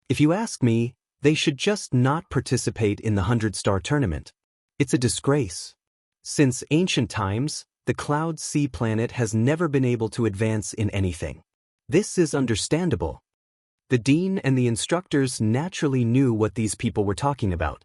If you ask me, they should just not participate in the 100-star tournament. It's a disgrace. Since ancient times, the Cloud Sea planet has never been able to advance in anything. This is understandable. The dean and the instructors naturally knew what these people were talking about.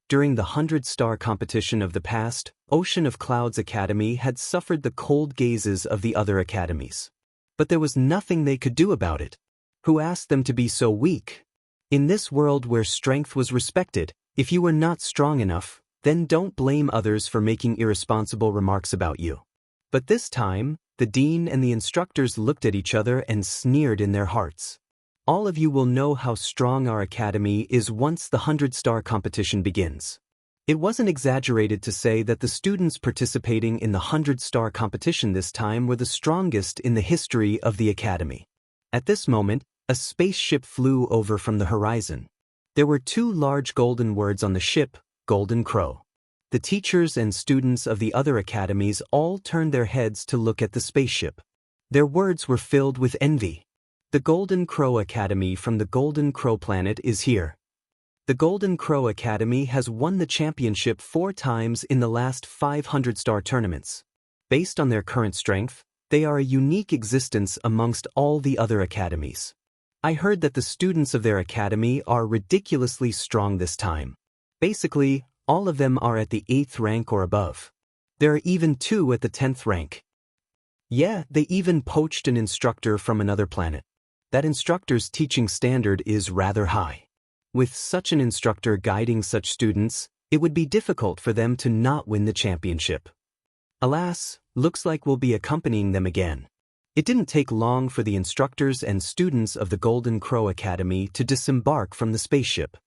During the 100-star competition of the past, Ocean of Clouds Academy had suffered the cold gazes of the other academies. But there was nothing they could do about it. Who asked them to be so weak? In this world where strength was respected, if you were not strong enough, then don't blame others for making irresponsible remarks about you. But this time, the dean and the instructors looked at each other and sneered in their hearts. All of you will know how strong our academy is once the 100-star competition begins. It wasn't exaggerated to say that the students participating in the 100-star competition this time were the strongest in the history of the academy. At this moment, a spaceship flew over from the horizon. There were two large golden words on the ship, Golden Crow. The teachers and students of the other academies all turned their heads to look at the spaceship. Their words were filled with envy. The Golden Crow Academy from the Golden Crow planet is here. The Golden Crow Academy has won the championship 4 times in the last 500-star tournaments. Based on their current strength, they are a unique existence amongst all the other academies. I heard that the students of their academy are ridiculously strong this time. Basically, all of them are at the 8th rank or above. There are even 2 at the 10th rank. Yeah, they even poached an instructor from another planet. That instructor's teaching standard is rather high. With such an instructor guiding such students, it would be difficult for them to not win the championship. Alas, looks like we'll be accompanying them again. It didn't take long for the instructors and students of the Golden Crow Academy to disembark from the spaceship.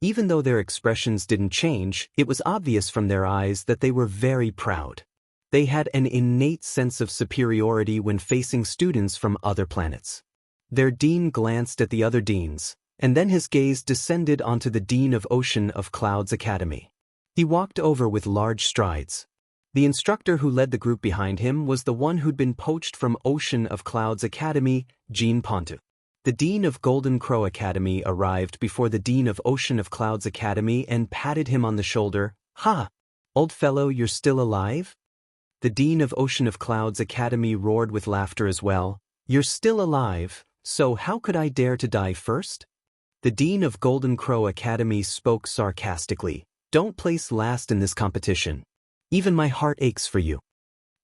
Even though their expressions didn't change, it was obvious from their eyes that they were very proud. They had an innate sense of superiority when facing students from other planets. Their dean glanced at the other deans, and then his gaze descended onto the dean of Ocean of Clouds Academy. He walked over with large strides. The instructor who led the group behind him was the one who'd been poached from Ocean of Clouds Academy, Jean Pontu. The dean of Golden Crow Academy arrived before the dean of Ocean of Clouds Academy and patted him on the shoulder. "Ha! Old fellow, you're still alive?" The dean of Ocean of Clouds Academy roared with laughter as well. "You're still alive, so how could I dare to die first?" The dean of Golden Crow Academy spoke sarcastically. "Don't place last in this competition. Even my heart aches for you."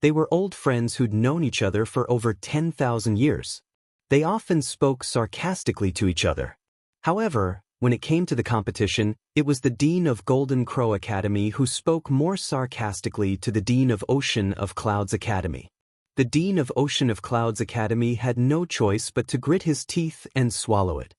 They were old friends who'd known each other for over 10,000 years. They often spoke sarcastically to each other. However, when it came to the competition, it was the dean of Golden Crow Academy who spoke more sarcastically to the dean of Ocean of Clouds Academy. The dean of Ocean of Clouds Academy had no choice but to grit his teeth and swallow it.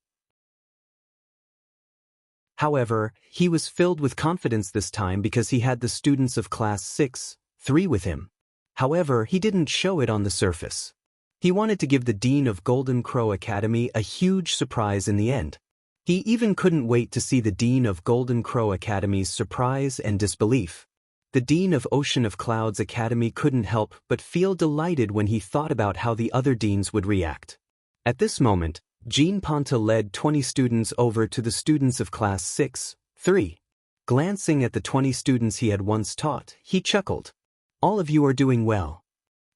However, he was filled with confidence this time because he had the students of Class 6-3 with him. However, he didn't show it on the surface. He wanted to give the dean of Golden Crow Academy a huge surprise in the end. He even couldn't wait to see the dean of Golden Crow Academy's surprise and disbelief. The dean of Ocean of Clouds Academy couldn't help but feel delighted when he thought about how the other deans would react. At this moment, Jean Ponta led 20 students over to the students of Class 6-3. Glancing at the 20 students he had once taught, he chuckled. "All of you are doing well."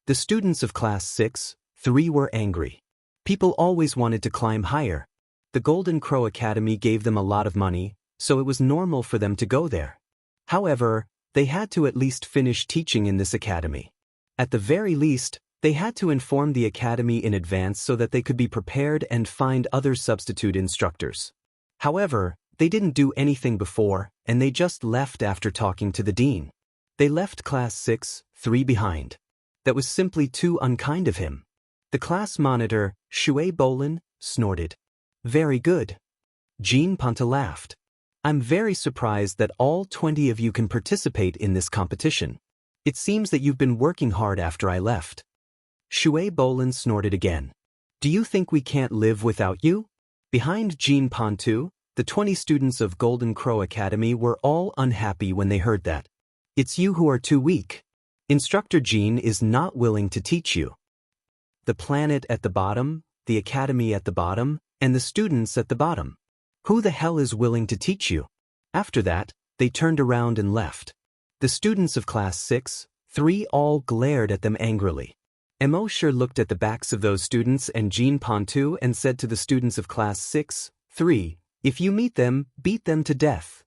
The students of Class 6-3 were angry. People always wanted to climb higher. The Golden Crow Academy gave them a lot of money, so it was normal for them to go there. However, they had to at least finish teaching in this academy. At the very least, they had to inform the academy in advance so that they could be prepared and find other substitute instructors. However, they didn't do anything before, and they just left after talking to the dean. They left Class 6-3 behind. That was simply too unkind of him. The class monitor, Shui Bolin, snorted. Very good. Jean Ponta laughed. I'm very surprised that all 20 of you can participate in this competition. It seems that you've been working hard after I left. Shui Bolin snorted again. Do you think we can't live without you? Behind Jean Pontu, the 20 students of Golden Crow Academy were all unhappy when they heard that. It's you who are too weak. Instructor Jean is not willing to teach you. The planet at the bottom, the academy at the bottom, and the students at the bottom. Who the hell is willing to teach you? After that, they turned around and left. The students of class 6-3 all glared at them angrily. Mo sure looked at the backs of those students and Jean Pontu and said to the students of class 6-3, if you meet them, beat them to death.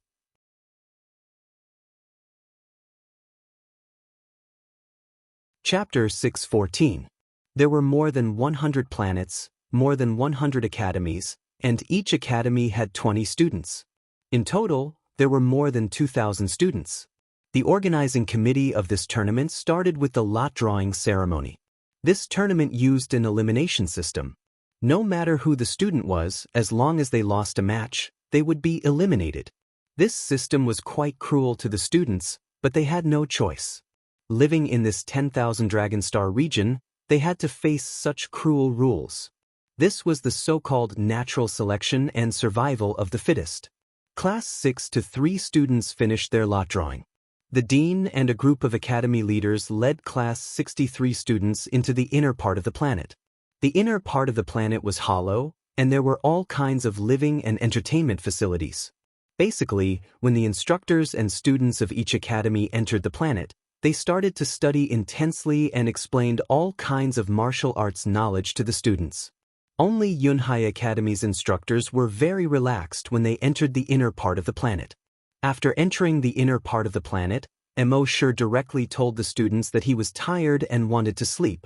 Chapter 614. There were more than 100 planets, more than 100 academies, and each academy had 20 students. In total, there were more than 2,000 students. The organizing committee of this tournament started with the lot drawing ceremony. This tournament used an elimination system. No matter who the student was, as long as they lost a match, they would be eliminated. This system was quite cruel to the students, but they had no choice. Living in this 10,000 Dragon Star region, they had to face such cruel rules. This was the so-called natural selection and survival of the fittest. Class 6-3 students finished their lot drawing. The dean and a group of academy leaders led class 63 students into the inner part of the planet. The inner part of the planet was hollow, and there were all kinds of living and entertainment facilities. Basically, when the instructors and students of each academy entered the planet, they started to study intensely and explained all kinds of martial arts knowledge to the students. Only Yunhai Academy's instructors were very relaxed when they entered the inner part of the planet. After entering the inner part of the planet, Mo sure directly told the students that he was tired and wanted to sleep.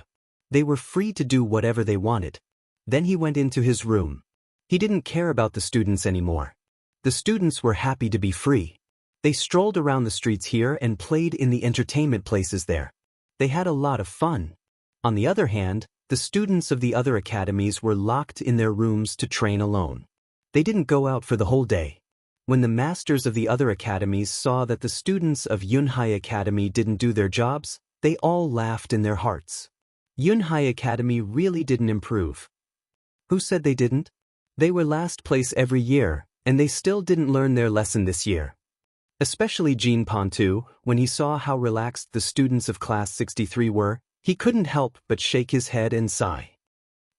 They were free to do whatever they wanted. Then he went into his room. He didn't care about the students anymore. The students were happy to be free. They strolled around the streets here and played in the entertainment places there. They had a lot of fun. On the other hand, the students of the other academies were locked in their rooms to train alone. They didn't go out for the whole day. When the masters of the other academies saw that the students of Yunhai Academy didn't do their jobs, they all laughed in their hearts. Yunhai Academy really didn't improve. Who said they didn't? They were last place every year, and they still didn't learn their lesson this year. Especially Jean Pontu, when he saw how relaxed the students of class 63 were, he couldn't help but shake his head and sigh.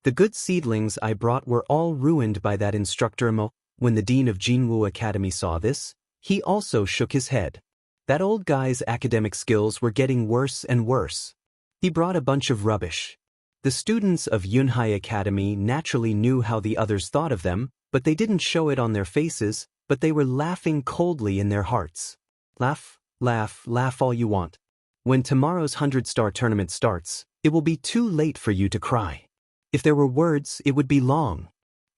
The good seedlings I brought were all ruined by that instructor Mo. When the dean of Jinwu Academy saw this, he also shook his head. That old guy's academic skills were getting worse and worse. He brought a bunch of rubbish. The students of Yunhai Academy naturally knew how the others thought of them, but they didn't show it on their faces, but they were laughing coldly in their hearts. Laugh, laugh, laugh all you want. When tomorrow's 100-star tournament starts, it will be too late for you to cry. If there were words, it would be long.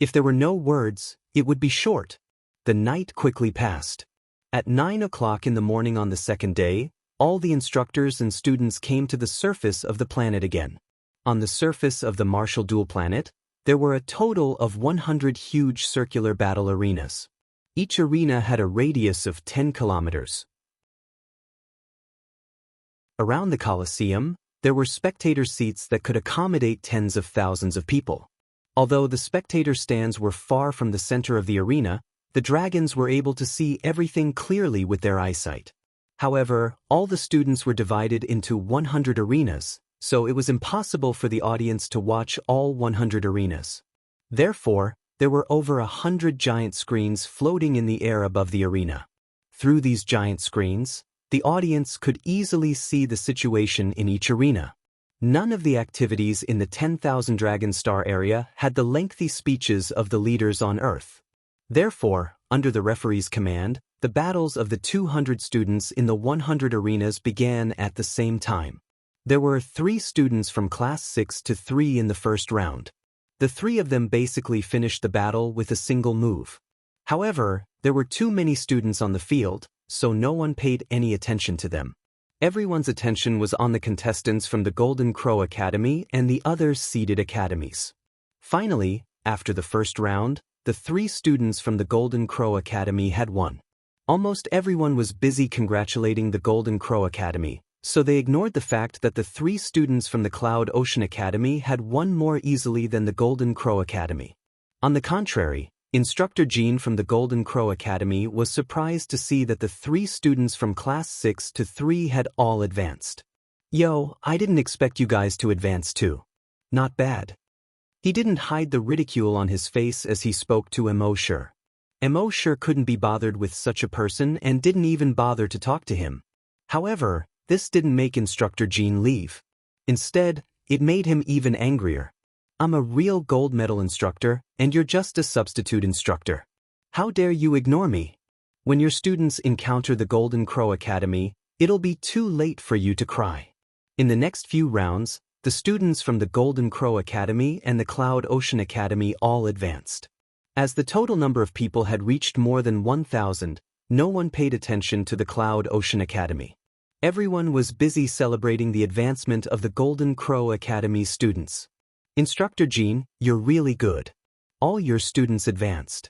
If there were no words, it would be short. The night quickly passed. At 9 o'clock in the morning on the second day, all the instructors and students came to the surface of the planet again. On the surface of the martial duel planet, there were a total of 100 huge circular battle arenas. Each arena had a radius of 10 kilometers. Around the Colosseum, there were spectator seats that could accommodate tens of thousands of people. Although the spectator stands were far from the center of the arena, the dragons were able to see everything clearly with their eyesight. However, all the students were divided into 100 arenas, so it was impossible for the audience to watch all 100 arenas. Therefore, there were over 100 giant screens floating in the air above the arena. Through these giant screens, the audience could easily see the situation in each arena. None of the activities in the 10,000 Dragon Star area had the lengthy speeches of the leaders on Earth. Therefore, under the referee's command, the battles of the 200 students in the 100 arenas began at the same time. There were 3 students from class 6-3 in the first round. The 3 of them basically finished the battle with a single move. However, there were too many students on the field, so no one paid any attention to them. Everyone's attention was on the contestants from the Golden Crow Academy and the other seeded academies. Finally, after the first round, the 3 students from the Golden Crow Academy had won. Almost everyone was busy congratulating the Golden Crow Academy, so they ignored the fact that the 3 students from the Cloud Ocean Academy had won more easily than the Golden Crow Academy. On the contrary, Instructor Jean from the Golden Crow Academy was surprised to see that the 3 students from Class 6 to 3 had all advanced. "Yo, I didn't expect you guys to advance too. Not bad." He didn't hide the ridicule on his face as he spoke to Immortal. Immortal couldn't be bothered with such a person and didn't even bother to talk to him. However, this didn't make Instructor Jean leave. Instead, it made him even angrier. "I'm a real gold medal instructor, and you're just a substitute instructor. How dare you ignore me? When your students encounter the Golden Crow Academy, it'll be too late for you to cry." In the next few rounds, the students from the Golden Crow Academy and the Cloud Ocean Academy all advanced. As the total number of people had reached more than 1,000, no one paid attention to the Cloud Ocean Academy. Everyone was busy celebrating the advancement of the Golden Crow Academy students. "Instructor Jean, you're really good. All your students advanced.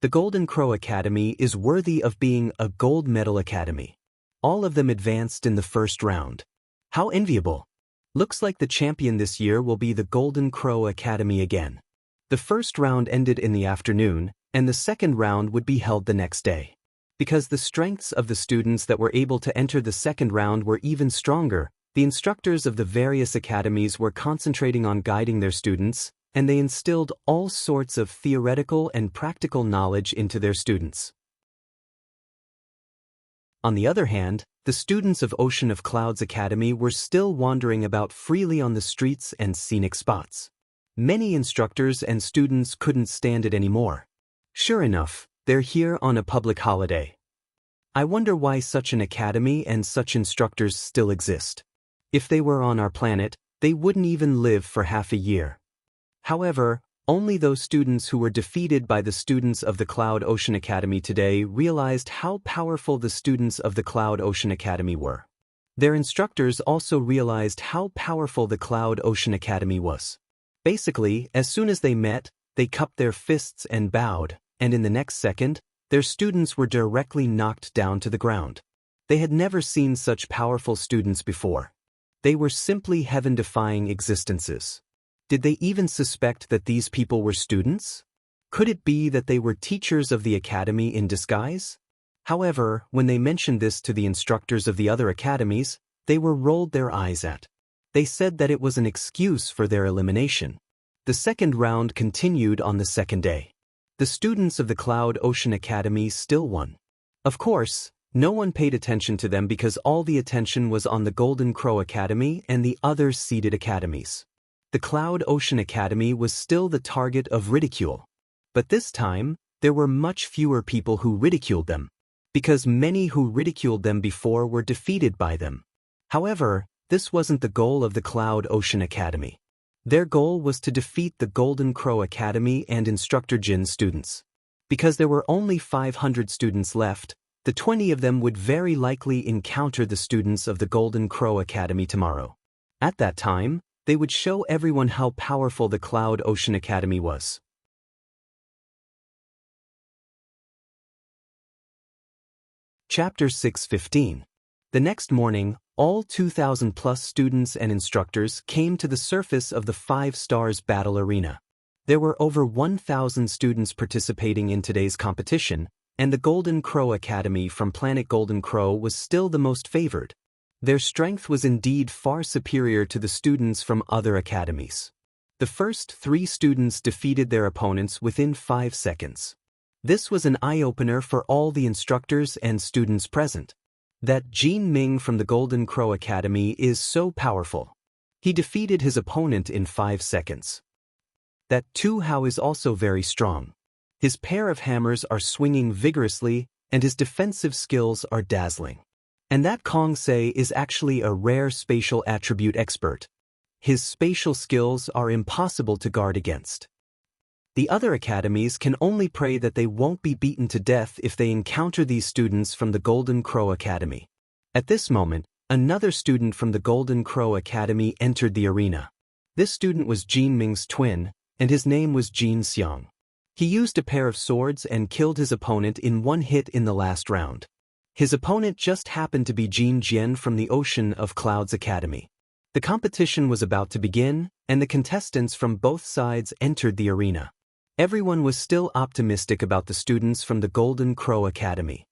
The Golden Crow Academy is worthy of being a gold medal academy. All of them advanced in the first round. How enviable. Looks like the champion this year will be the Golden Crow Academy again." The first round ended in the afternoon, and the second round would be held the next day. Because the strengths of the students that were able to enter the second round were even stronger, the instructors of the various academies were concentrating on guiding their students, and they instilled all sorts of theoretical and practical knowledge into their students. On the other hand, the students of Ocean of Clouds Academy were still wandering about freely on the streets and scenic spots. Many instructors and students couldn't stand it anymore. Sure enough, they're here on a public holiday. I wonder why such an academy and such instructors still exist. If they were on our planet, they wouldn't even live for half a year. However, only those students who were defeated by the students of the Cloud Ocean Academy today realized how powerful the students of the Cloud Ocean Academy were. Their instructors also realized how powerful the Cloud Ocean Academy was. Basically, as soon as they met, they cupped their fists and bowed, and in the next second, their students were directly knocked down to the ground. They had never seen such powerful students before. They were simply heaven-defying existences. Did they even suspect that these people were students? Could it be that they were teachers of the academy in disguise? However, when they mentioned this to the instructors of the other academies, they were rolled their eyes at. They said that it was an excuse for their elimination. The second round continued on the second day. The students of the Cloud Ocean Academy still won. Of course, no one paid attention to them because all the attention was on the Golden Crow Academy and the other seeded academies. The Cloud Ocean Academy was still the target of ridicule. But this time, there were much fewer people who ridiculed them, because many who ridiculed them before were defeated by them. However, this wasn't the goal of the Cloud Ocean Academy. Their goal was to defeat the Golden Crow Academy and Instructor Jin's students. Because there were only 500 students left, the 20 of them would very likely encounter the students of the Golden Crow Academy tomorrow. At that time, they would show everyone how powerful the Cloud Ocean Academy was. Chapter 6:15. The next morning, all 2,000-plus students and instructors came to the surface of the 5 Stars Battle Arena. There were over 1,000 students participating in today's competition, and the Golden Crow Academy from Planet Golden Crow was still the most favored. Their strength was indeed far superior to the students from other academies. The first 3 students defeated their opponents within 5 seconds. This was an eye-opener for all the instructors and students present. That Jin Ming from the Golden Crow Academy is so powerful. He defeated his opponent in 5 seconds. That Tu Hao is also very strong. His pair of hammers are swinging vigorously, and his defensive skills are dazzling. And that Kong Se is actually a rare spatial attribute expert. His spatial skills are impossible to guard against. The other academies can only pray that they won't be beaten to death if they encounter these students from the Golden Crow Academy. At this moment, Another student from the Golden Crow Academy entered the arena. This student was Jin Ming's twin, and his name was Jin Xiang. He used a pair of swords and killed his opponent in one hit in the last round. His opponent just happened to be Jin Jian from the Ocean of Clouds Academy. The competition was about to begin, and the contestants from both sides entered the arena. Everyone was still optimistic about the students from the Golden Crow Academy.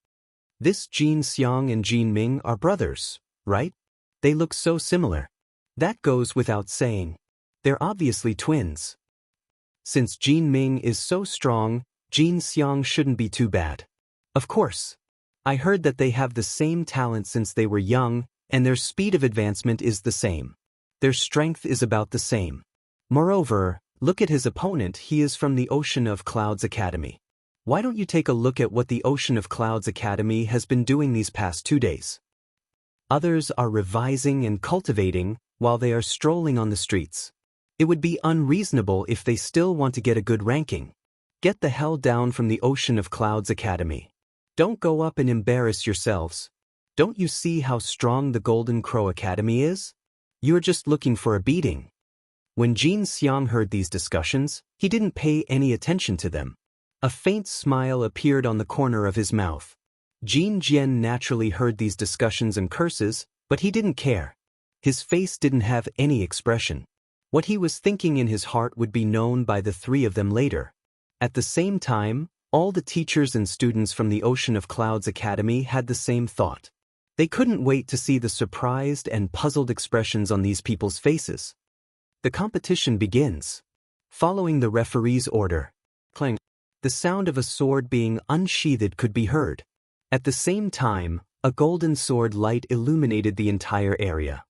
This Jin Xiang and Jin Ming are brothers, right? They look so similar. That goes without saying. They're obviously twins. Since Jin Ming is so strong, Jin Xiang shouldn't be too bad. Of course. I heard that they have the same talent since they were young, and their speed of advancement is the same. Their strength is about the same. Moreover, look at his opponent, he is from the Ocean of Clouds Academy. Why don't you take a look at what the Ocean of Clouds Academy has been doing these past 2 days? Others are revising and cultivating while they are strolling on the streets. It would be unreasonable if they still want to get a good ranking. Get the hell down from the Ocean of Clouds Academy. Don't go up and embarrass yourselves. Don't you see how strong the Golden Crow Academy is? You're just looking for a beating. When Jin Xiang heard these discussions, he didn't pay any attention to them. A faint smile appeared on the corner of his mouth. Jin Jian naturally heard these discussions and curses, but he didn't care. His face didn't have any expression. What he was thinking in his heart would be known by the three of them later. At the same time, all the teachers and students from the Ocean of Clouds Academy had the same thought. They couldn't wait to see the surprised and puzzled expressions on these people's faces. The competition begins. Following the referee's order, clang, the sound of a sword being unsheathed could be heard. At the same time, a golden sword light illuminated the entire area.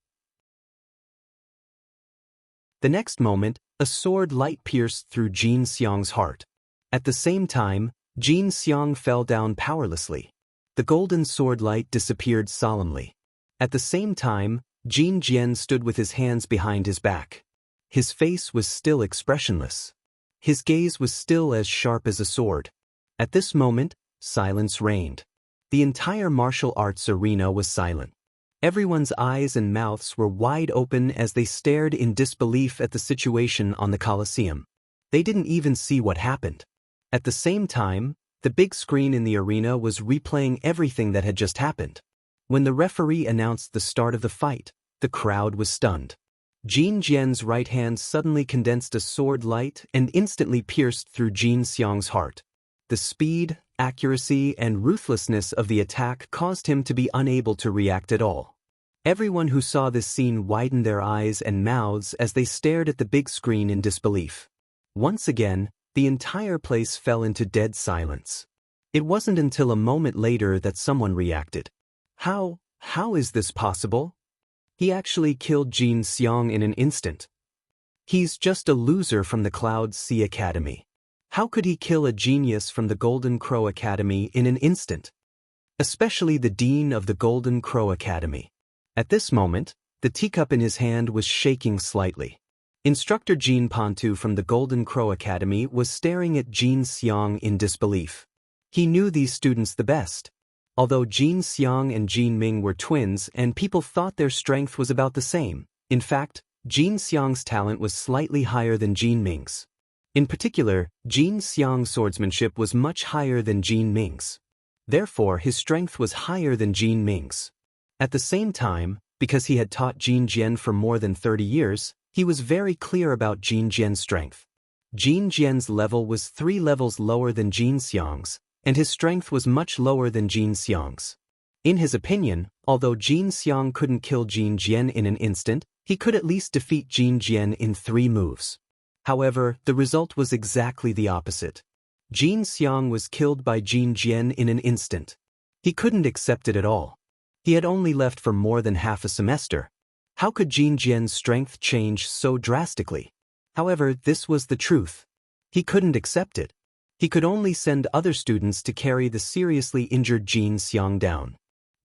The next moment, a sword light pierced through Jin Xiang's heart. At the same time, Jin Xiang fell down powerlessly. The golden sword light disappeared solemnly. At the same time, Jin Jian stood with his hands behind his back. His face was still expressionless. His gaze was still as sharp as a sword. At this moment, silence reigned. The entire martial arts arena was silent. Everyone's eyes and mouths were wide open as they stared in disbelief at the situation on the Colosseum. They didn't even see what happened. At the same time, the big screen in the arena was replaying everything that had just happened. When the referee announced the start of the fight, the crowd was stunned. Jin Jian's right hand suddenly condensed a sword light and instantly pierced through Jin Xiang's heart. The speed, accuracy, and ruthlessness of the attack caused him to be unable to react at all. Everyone who saw this scene widened their eyes and mouths as they stared at the big screen in disbelief. Once again, the entire place fell into dead silence. It wasn't until a moment later that someone reacted. How is this possible? He actually killed Jin Xiang in an instant. He's just a loser from the Cloud Sea Academy. How could he kill a genius from the Golden Crow Academy in an instant? Especially the dean of the Golden Crow Academy. At this moment, the teacup in his hand was shaking slightly. Instructor Jin Pantu from the Golden Crow Academy was staring at Jin Xiang in disbelief. He knew these students the best. Although Jin Xiang and Jin Ming were twins and people thought their strength was about the same, in fact, Jin Xiang's talent was slightly higher than Jin Ming's. In particular, Jin Xiang's swordsmanship was much higher than Jin Ming's. Therefore, his strength was higher than Jin Ming's. At the same time, because he had taught Jin Jian for more than 30 years, he was very clear about Jin Jian's strength. Jin Jian's level was 3 levels lower than Jin Xiang's, and his strength was much lower than Jin Xiang's. In his opinion, although Jin Xiang couldn't kill Jin Jian in an instant, he could at least defeat Jin Jian in 3 moves. However, the result was exactly the opposite. Jin Xiang was killed by Jin Jian in an instant. He couldn't accept it at all. He had only left for more than half a semester. How could Jin Jian's strength change so drastically? However, this was the truth. He couldn't accept it. He could only send other students to carry the seriously injured Jin Xiang down.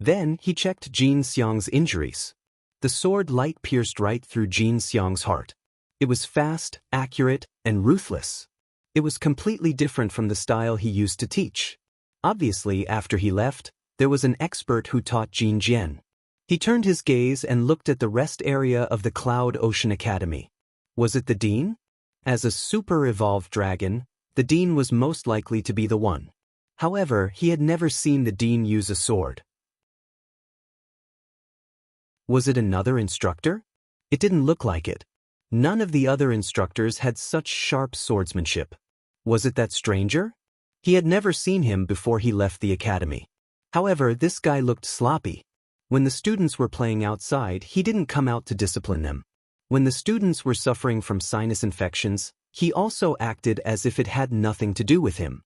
Then he checked Jin Xiang's injuries. The sword light pierced right through Jin Xiang's heart. It was fast, accurate, and ruthless. It was completely different from the style he used to teach. Obviously, after he left, there was an expert who taught Jin Jian. He turned his gaze and looked at the rest area of the Cloud Ocean Academy. Was it the Dean? As a super-evolved dragon, the Dean was most likely to be the one. However, he had never seen the Dean use a sword. Was it another instructor? It didn't look like it. None of the other instructors had such sharp swordsmanship. Was it that stranger? He had never seen him before he left the academy. However, this guy looked sloppy. When the students were playing outside, he didn't come out to discipline them. When the students were suffering from sinus infections, he also acted as if it had nothing to do with him.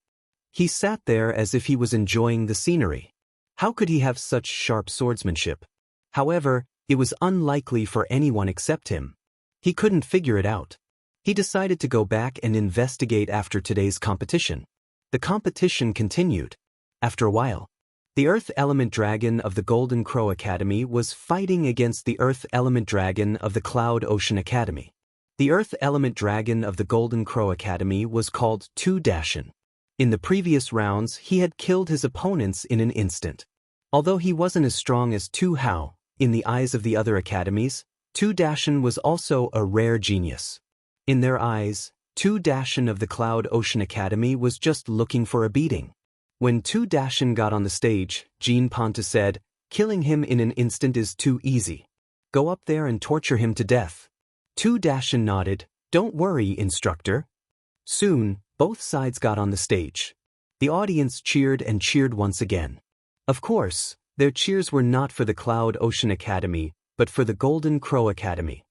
He sat there as if he was enjoying the scenery. How could he have such sharp swordsmanship? However, it was unlikely for anyone except him. He couldn't figure it out. He decided to go back and investigate after today's competition. The competition continued. After a while, the Earth Element Dragon of the Golden Crow Academy was fighting against the Earth Element Dragon of the Cloud Ocean Academy. The Earth Element Dragon of the Golden Crow Academy was called Daoist. In the previous rounds, he had killed his opponents in an instant. Although he wasn't as strong as Tu Hao, in the eyes of the other academies, Daoist was also a rare genius. In their eyes, Daoist of the Cloud Ocean Academy was just looking for a beating. When Daoist got on the stage, Jean Ponta said, "Killing him in an instant is too easy. Go up there and torture him to death." Daoist nodded, "Don't worry, instructor." Soon, both sides got on the stage. The audience cheered and cheered once again. Of course, their cheers were not for the Cloud Ocean Academy, but for the Golden Crow Academy.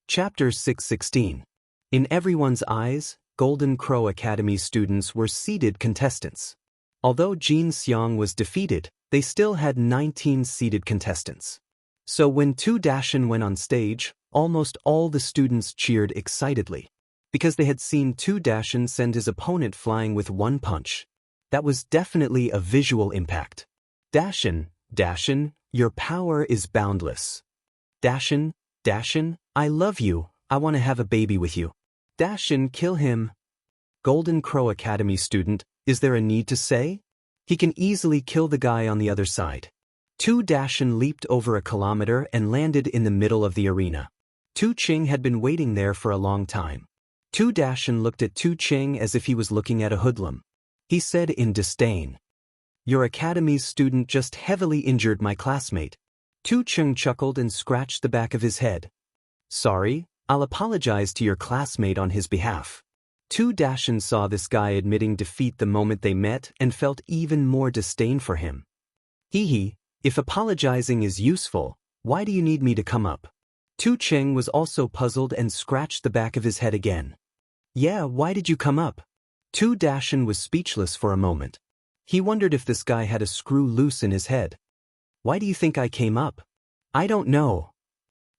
Chapter 616. In everyone's eyes, Golden Crow Academy students were seeded contestants. Although Jin Xiang was defeated, they still had 19 seeded contestants. So when Daoist went on stage, almost all the students cheered excitedly, because they had seen Daoist send his opponent flying with one punch. That was definitely a visual impact. Daoist, your power is boundless. Daoist, I love you, I want to have a baby with you. Daoist, kill him. Golden Crow Academy student, is there a need to say? He can easily kill the guy on the other side. Daoist leaped over a kilometer and landed in the middle of the arena. Tu Ching had been waiting there for a long time. Daoist looked at Tu Ching as if he was looking at a hoodlum. He said in disdain, "Your academy's student just heavily injured my classmate." Tu Ching chuckled and scratched the back of his head. "Sorry, I'll apologize to your classmate on his behalf." Daoist saw this guy admitting defeat the moment they met and felt even more disdain for him. Hee, if apologizing is useful, why do you need me to come up? Tu Ching was also puzzled and scratched the back of his head again. Yeah, why did you come up? Daoist was speechless for a moment. He wondered if this guy had a screw loose in his head. Why do you think I came up? I don't know.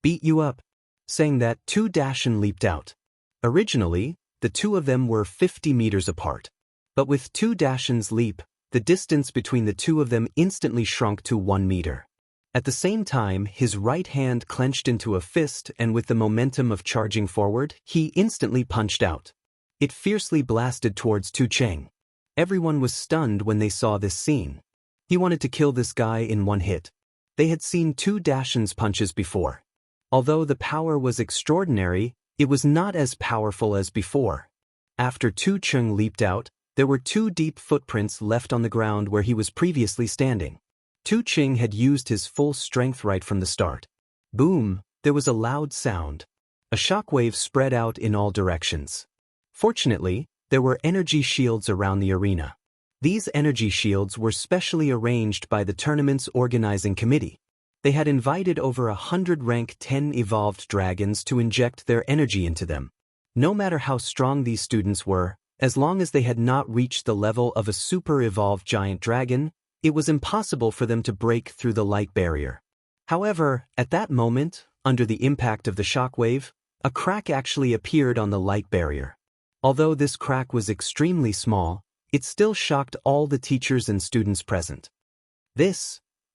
Beat you up. Saying that, Daoist leaped out. Originally, the two of them were 50 meters apart. But with Daoist's leap, the distance between the two of them instantly shrunk to 1 meter. At the same time, his right hand clenched into a fist and with the momentum of charging forward, he instantly punched out. It fiercely blasted towards Tu Ching. Everyone was stunned when they saw this scene. He wanted to kill this guy in one hit. They had seen Daoist's punches before. Although the power was extraordinary, it was not as powerful as before. After Tu Ching leaped out, there were 2 deep footprints left on the ground where he was previously standing. Tu Ching had used his full strength right from the start. Boom, there was a loud sound. A shockwave spread out in all directions. Fortunately, there were energy shields around the arena. These energy shields were specially arranged by the tournament's organizing committee. They had invited over 100 rank 10 evolved dragons to inject their energy into them. No matter how strong these students were, as long as they had not reached the level of a super-evolved giant dragon, it was impossible for them to break through the light barrier. However, at that moment, under the impact of the shockwave, a crack actually appeared on the light barrier. Although this crack was extremely small, it still shocked all the teachers and students present.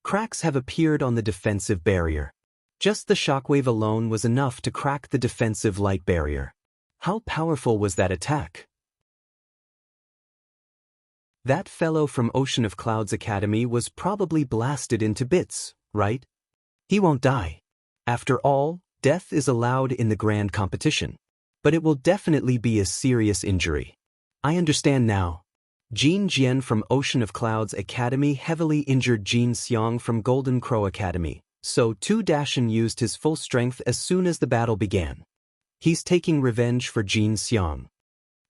Cracks have appeared on the defensive barrier. Just the shockwave alone was enough to crack the defensive light barrier. How powerful was that attack? That fellow from Ocean of Clouds Academy was probably blasted into bits, right? He won't die. After all, death is allowed in the grand competition. But it will definitely be a serious injury. I understand now. Jin Jian from Ocean of Clouds Academy heavily injured Jin Xiang from Golden Crow Academy, so Tu Dashan used his full strength as soon as the battle began. He's taking revenge for Jin Xiang.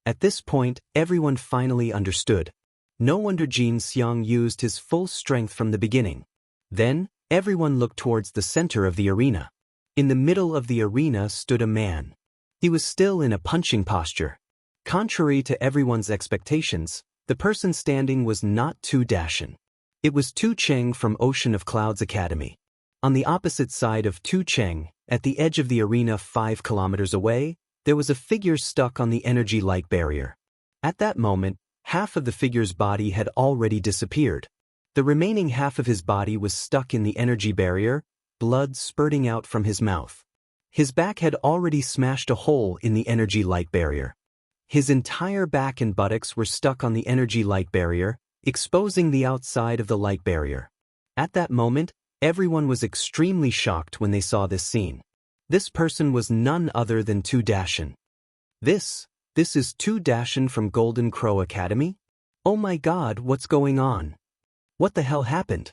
At this point, everyone finally understood. No wonder Jin Xiang used his full strength from the beginning. Then, everyone looked towards the center of the arena. In the middle of the arena stood a man. He was still in a punching posture. Contrary to everyone's expectations, the person standing was not Tu Dashan. It was Tu Cheng from Ocean of Clouds Academy. On the opposite side of Tu Cheng, at the edge of the arena 5 kilometers away, there was a figure stuck on the energy light barrier. At that moment, half of the figure's body had already disappeared. The remaining half of his body was stuck in the energy barrier, blood spurting out from his mouth. His back had already smashed a hole in the energy light barrier. His entire back and buttocks were stuck on the energy light barrier, exposing the outside of the light barrier. At that moment, everyone was extremely shocked when they saw this scene. This person was none other than Tu Dashan. This is Tu Dashan from Golden Crow Academy? Oh my God, what's going on? What the hell happened?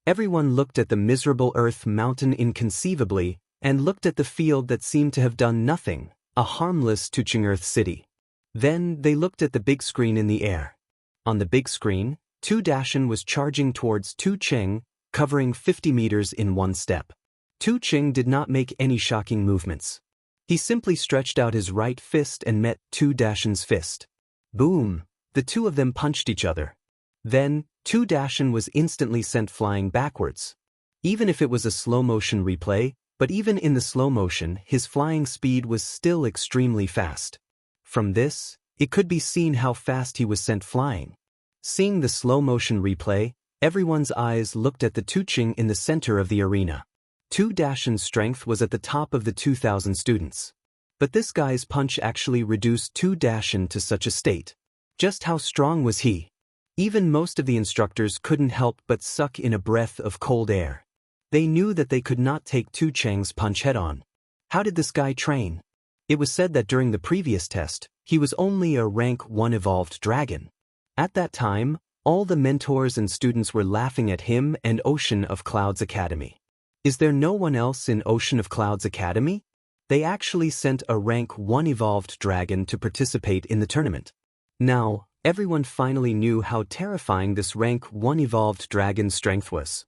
Everyone looked at the miserable earth mountain inconceivably, and looked at the field that seemed to have done nothing, a harmless Tucheng Earth city. Then they looked at the big screen in the air. On the big screen, Tu Dashan was charging towards Tu Cheng, covering 50 meters in one step. Tu Cheng did not make any shocking movements. He simply stretched out his right fist and met Tu Dashan's fist. Boom! The two of them punched each other. Then, Tu Dashan was instantly sent flying backwards. Even if it was a slow-motion replay, but even in the slow motion, his flying speed was still extremely fast. From this, it could be seen how fast he was sent flying. Seeing the slow-motion replay, everyone's eyes looked at the Tucheng in the center of the arena. Tu Dashan's strength was at the top of the 2,000 students. But this guy's punch actually reduced Tu Dashan to such a state. Just how strong was he? Even most of the instructors couldn't help but suck in a breath of cold air. They knew that they could not take Tu Cheng's punch head-on. How did this guy train? It was said that during the previous test, he was only a rank 1 evolved dragon. At that time, all the mentors and students were laughing at him and Ocean of Clouds Academy. Is there no one else in Ocean of Clouds Academy? They actually sent a rank 1 evolved dragon to participate in the tournament. Now, everyone finally knew how terrifying this rank 1 evolved dragon's strength was.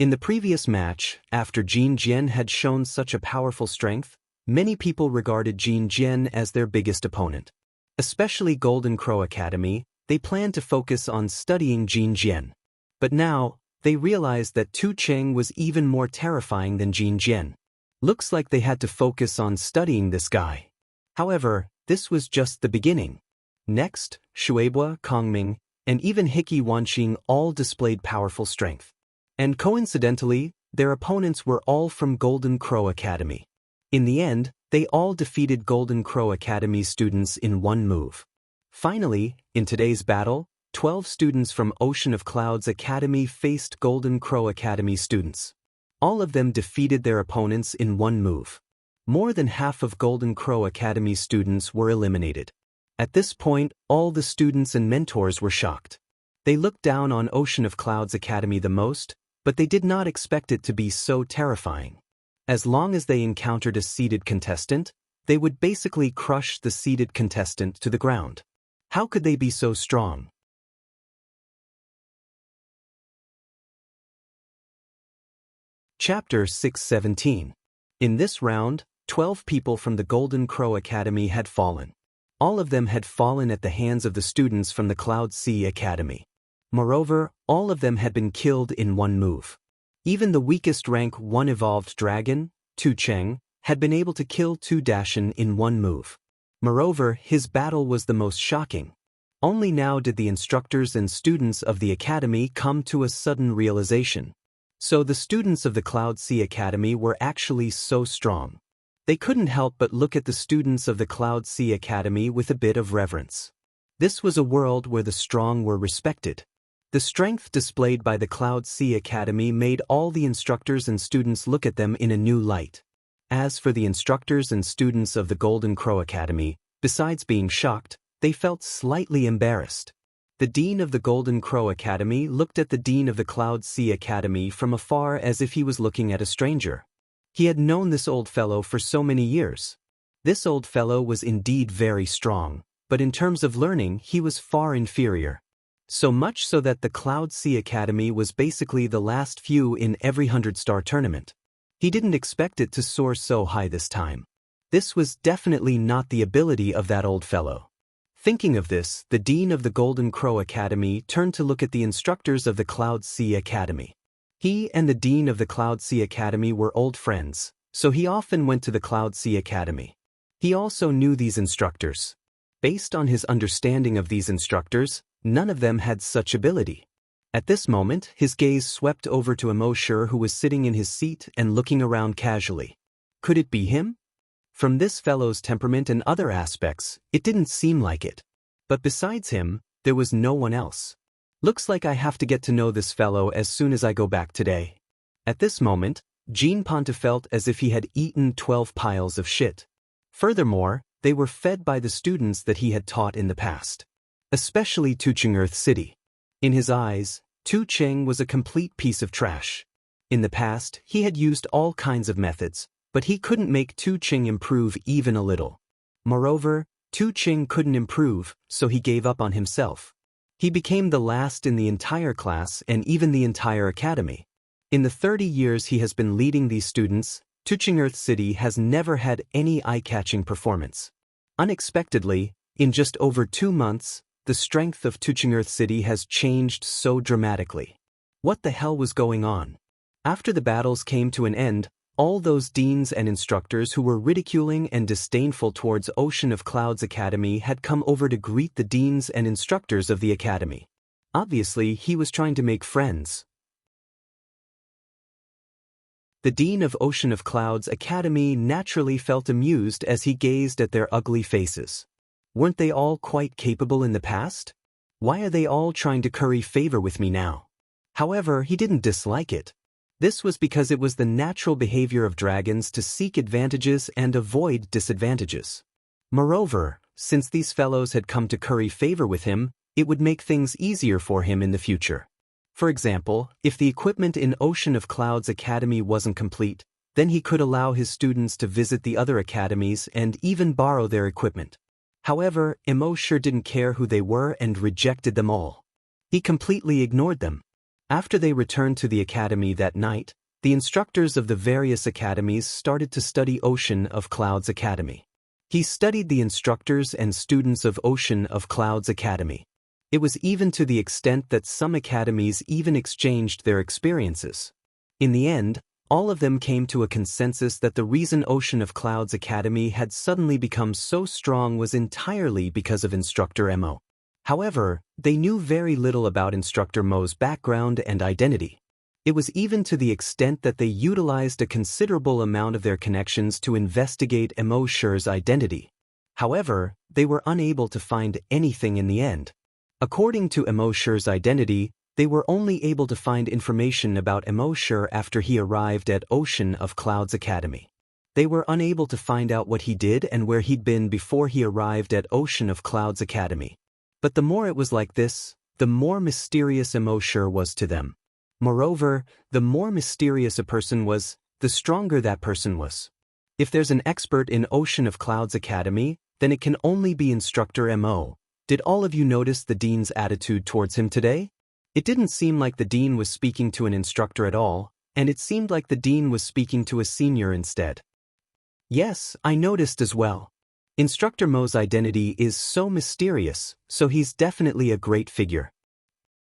In the previous match, after Jin Jian had shown such a powerful strength, many people regarded Jin Jian as their biggest opponent. Especially Golden Crow Academy, they planned to focus on studying Jin Jian. But now, they realized that Tu Cheng was even more terrifying than Jin Jian. Looks like they had to focus on studying this guy. However, this was just the beginning. Next, Shueibua, Kongming, and even Hickey Wanqing all displayed powerful strength. And coincidentally, their opponents were all from Golden Crow Academy. In the end, they all defeated Golden Crow Academy students in one move. Finally, in today's battle, 12 students from Ocean of Clouds Academy faced Golden Crow Academy students. All of them defeated their opponents in one move. More than half of Golden Crow Academy students were eliminated. At this point, all the students and mentors were shocked. They looked down on Ocean of Clouds Academy the most, but they did not expect it to be so terrifying. As long as they encountered a seeded contestant, they would basically crush the seeded contestant to the ground. How could they be so strong? Chapter 617. In this round, 12 people from the Golden Crow Academy had fallen. All of them had fallen at the hands of the students from the Cloud Sea Academy. Moreover, all of them had been killed in one move. Even the weakest rank 1 evolved dragon, Tu Cheng, had been able to kill Tu Dashan in one move. Moreover, his battle was the most shocking. Only now did the instructors and students of the academy come to a sudden realization. So the students of the Cloud Sea Academy were actually so strong. They couldn't help but look at the students of the Cloud Sea Academy with a bit of reverence. This was a world where the strong were respected. The strength displayed by the Cloud Sea Academy made all the instructors and students look at them in a new light. As for the instructors and students of the Golden Crow Academy, besides being shocked, they felt slightly embarrassed. The Dean of the Golden Crow Academy looked at the Dean of the Cloud Sea Academy from afar as if he was looking at a stranger. He had known this old fellow for so many years. This old fellow was indeed very strong, but in terms of learning he was far inferior. So much so that the Cloud Sea Academy was basically the last few in every 100-star tournament. He didn't expect it to soar so high this time. This was definitely not the ability of that old fellow. Thinking of this, the Dean of the Golden Crow Academy turned to look at the instructors of the Cloud Sea Academy. He and the Dean of the Cloud Sea Academy were old friends, so he often went to the Cloud Sea Academy. He also knew these instructors. Based on his understanding of these instructors, none of them had such ability. At this moment, his gaze swept over to Immortal, who was sitting in his seat and looking around casually. Could it be him? From this fellow's temperament and other aspects, it didn't seem like it. But besides him, there was no one else. Looks like I have to get to know this fellow as soon as I go back today. At this moment, Jean Ponte felt as if he had eaten 12 piles of shit. Furthermore, they were fed by the students that he had taught in the past. Especially Tucheng Earth City. In his eyes, Tucheng was a complete piece of trash. In the past, he had used all kinds of methods, but he couldn't make Tucheng improve even a little. Moreover, Tucheng couldn't improve, so he gave up on himself. He became the last in the entire class and even the entire academy. In the 30 years he has been leading these students, Tucheng Earth City has never had any eye-catching performance. Unexpectedly, in just over 2 months, the strength of Tucheng Earth City has changed so dramatically. What the hell was going on? After the battles came to an end, all those deans and instructors who were ridiculing and disdainful towards Ocean of Clouds Academy had come over to greet the deans and instructors of the academy. Obviously, he was trying to make friends. The Dean of Ocean of Clouds Academy naturally felt amused as he gazed at their ugly faces. Weren't they all quite capable in the past? Why are they all trying to curry favor with me now? However, he didn't dislike it. This was because it was the natural behavior of dragons to seek advantages and avoid disadvantages. Moreover, since these fellows had come to curry favor with him, it would make things easier for him in the future. For example, if the equipment in Ocean of Clouds Academy wasn't complete, then he could allow his students to visit the other academies and even borrow their equipment. However, Immortal didn't care who they were and rejected them all. He completely ignored them. After they returned to the academy that night, the instructors of the various academies started to study Ocean of Clouds Academy. He studied the instructors and students of Ocean of Clouds Academy. It was even to the extent that some academies even exchanged their experiences. In the end, all of them came to a consensus that the reason Ocean of Clouds Academy had suddenly become so strong was entirely because of Instructor Mo. However, they knew very little about Instructor Mo's background and identity. It was even to the extent that they utilized a considerable amount of their connections to investigate Immortal's identity. However, they were unable to find anything in the end. According to Immortal's identity, they were only able to find information about Immortal after he arrived at Ocean of Clouds Academy. They were unable to find out what he did and where he'd been before he arrived at Ocean of Clouds Academy. But the more it was like this, the more mysterious Immortal was to them. Moreover, the more mysterious a person was, the stronger that person was. If there's an expert in Ocean of Clouds Academy, then it can only be Instructor Mo. Did all of you notice the dean's attitude towards him today? It didn't seem like the dean was speaking to an instructor at all, and it seemed like the dean was speaking to a senior instead. Yes, I noticed as well. Instructor Mo's identity is so mysterious, so he's definitely a great figure.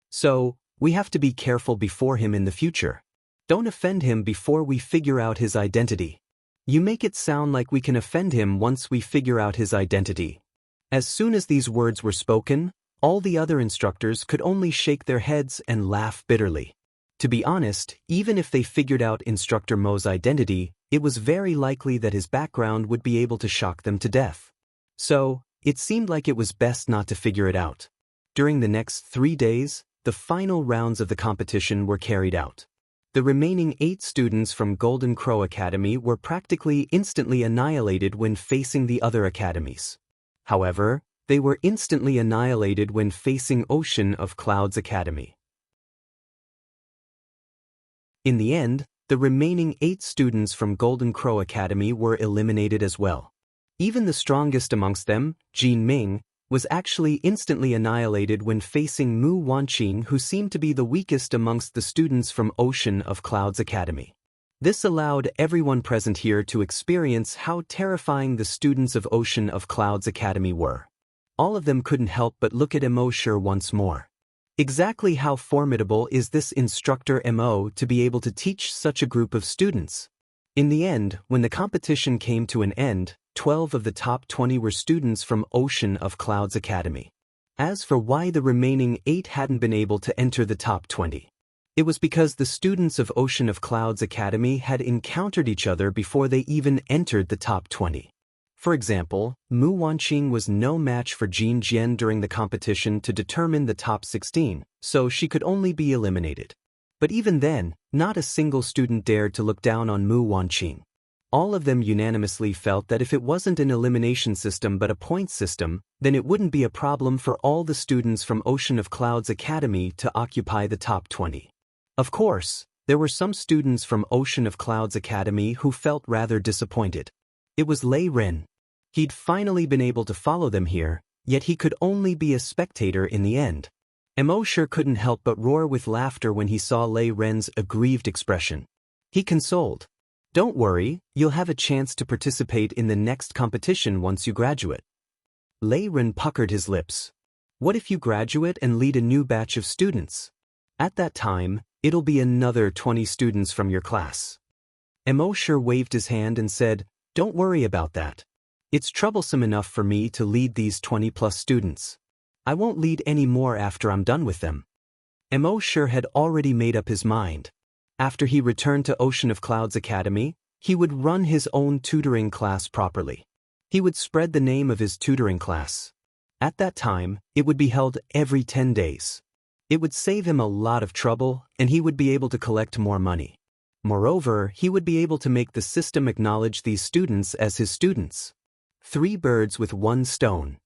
So, we have to be careful before him in the future. Don't offend him before we figure out his identity. You make it sound like we can offend him once we figure out his identity. As soon as these words were spoken, all the other instructors could only shake their heads and laugh bitterly. To be honest, even if they figured out Instructor Mo's identity, it was very likely that his background would be able to shock them to death. So, it seemed like it was best not to figure it out. During the next 3 days, the final rounds of the competition were carried out. The remaining 8 students from Golden Crow Academy were practically instantly annihilated when facing the other academies. However, they were instantly annihilated when facing Ocean of Clouds Academy. In the end, the remaining 8 students from Golden Crow Academy were eliminated as well. Even the strongest amongst them, Jin Ming, was actually instantly annihilated when facing Mu Wanqing, who seemed to be the weakest amongst the students from Ocean of Clouds Academy. This allowed everyone present here to experience how terrifying the students of Ocean of Clouds Academy were. All of them couldn't help but look at Mo Shi once more. Exactly how formidable is this instructor Mo to be able to teach such a group of students? In the end, when the competition came to an end, 12 of the top 20 were students from Ocean of Clouds Academy. As for why the remaining 8 hadn't been able to enter the top 20, it was because the students of Ocean of Clouds Academy had encountered each other before they even entered the top 20. For example, Mu Wanqing was no match for Jin Jian during the competition to determine the top 16, so she could only be eliminated. But even then, not a single student dared to look down on Mu Wanqing. All of them unanimously felt that if it wasn't an elimination system but a point system, then it wouldn't be a problem for all the students from Ocean of Clouds Academy to occupy the top 20. Of course, there were some students from Ocean of Clouds Academy who felt rather disappointed. It was Lei Ren. He'd finally been able to follow them here, yet he could only be a spectator in the end. Mo Shi couldn't help but roar with laughter when he saw Lei Ren's aggrieved expression. He consoled. "Don't worry, you'll have a chance to participate in the next competition once you graduate." Lei Ren puckered his lips. "What if you graduate and lead a new batch of students? At that time, it'll be another 20 students from your class." Mo Shi waved his hand and said, "Don't worry about that. It's troublesome enough for me to lead these 20+ students. I won't lead any more after I'm done with them." Mo Shi had already made up his mind. After he returned to Ocean of Clouds Academy, he would run his own tutoring class properly. He would spread the name of his tutoring class. At that time, it would be held every 10 days. It would save him a lot of trouble, and he would be able to collect more money. Moreover, he would be able to make the system acknowledge these students as his students. 3 birds with 1 stone.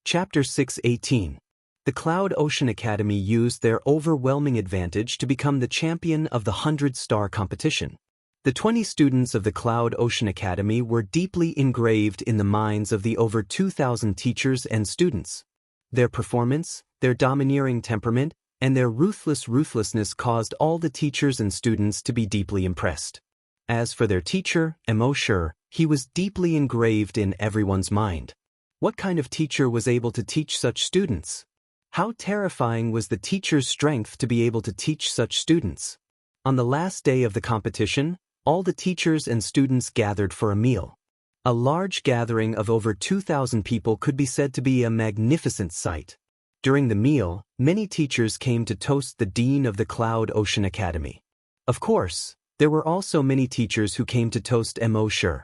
Chapter 6:18. The Cloud Ocean Academy used their overwhelming advantage to become the champion of the 100-star competition. The 20 students of the Cloud Ocean Academy were deeply engraved in the minds of the over 2,000 teachers and students. Their performance, their domineering temperament, and their ruthlessness caused all the teachers and students to be deeply impressed. As for their teacher, Mo Shi, he was deeply engraved in everyone's mind. What kind of teacher was able to teach such students? How terrifying was the teacher's strength to be able to teach such students? On the last day of the competition, all the teachers and students gathered for a meal. A large gathering of over 2,000 people could be said to be a magnificent sight. During the meal, many teachers came to toast the Dean of the Cloud Ocean Academy. Of course, there were also many teachers who came to toast Mo Shi.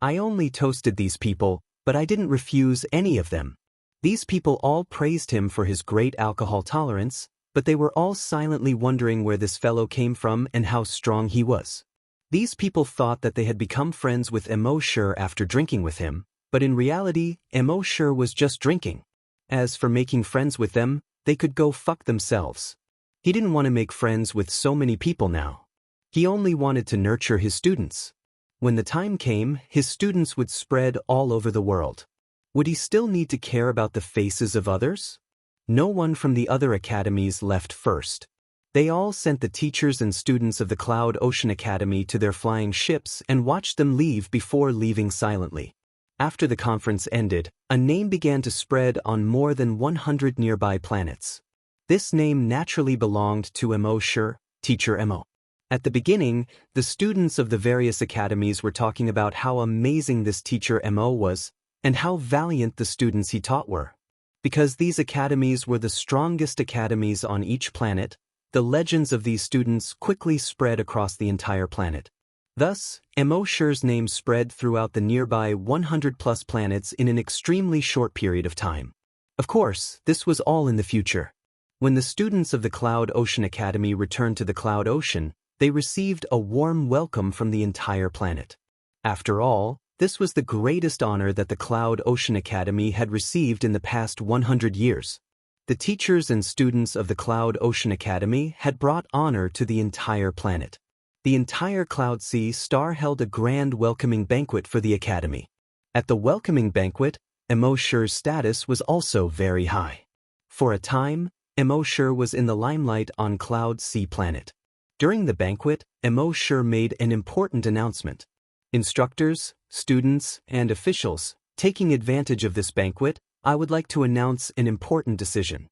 I only toasted these people, but I didn't refuse any of them. These people all praised him for his great alcohol tolerance, but they were all silently wondering where this fellow came from and how strong he was. These people thought that they had become friends with Mo Shi after drinking with him, but in reality, Mo Shi was just drinking. As for making friends with them, they could go fuck themselves. He didn't want to make friends with so many people now. He only wanted to nurture his students. When the time came, his students would spread all over the world. Would he still need to care about the faces of others? No one from the other academies left first. They all sent the teachers and students of the Cloud Ocean Academy to their flying ships and watched them leave before leaving silently. After the conference ended, a name began to spread on more than 100 nearby planets. This name naturally belonged to Mo Shi, Teacher Mo. At the beginning, the students of the various academies were talking about how amazing this teacher Mo was, and how valiant the students he taught were. Because these academies were the strongest academies on each planet, the legends of these students quickly spread across the entire planet. Thus, Imoshir's name spread throughout the nearby 100-plus planets in an extremely short period of time. Of course, this was all in the future. When the students of the Cloud Ocean Academy returned to the Cloud Ocean, they received a warm welcome from the entire planet. After all, this was the greatest honor that the Cloud Ocean Academy had received in the past 100 years. The teachers and students of the Cloud Ocean Academy had brought honor to the entire planet. The entire Cloud Sea Star held a grand welcoming banquet for the Academy. At the welcoming banquet, Imoshir's status was also very high. For a time, Imoshir was in the limelight on Cloud Sea Planet. During the banquet, Imoshir made an important announcement. Instructors, students, and officials, taking advantage of this banquet, I would like to announce an important decision.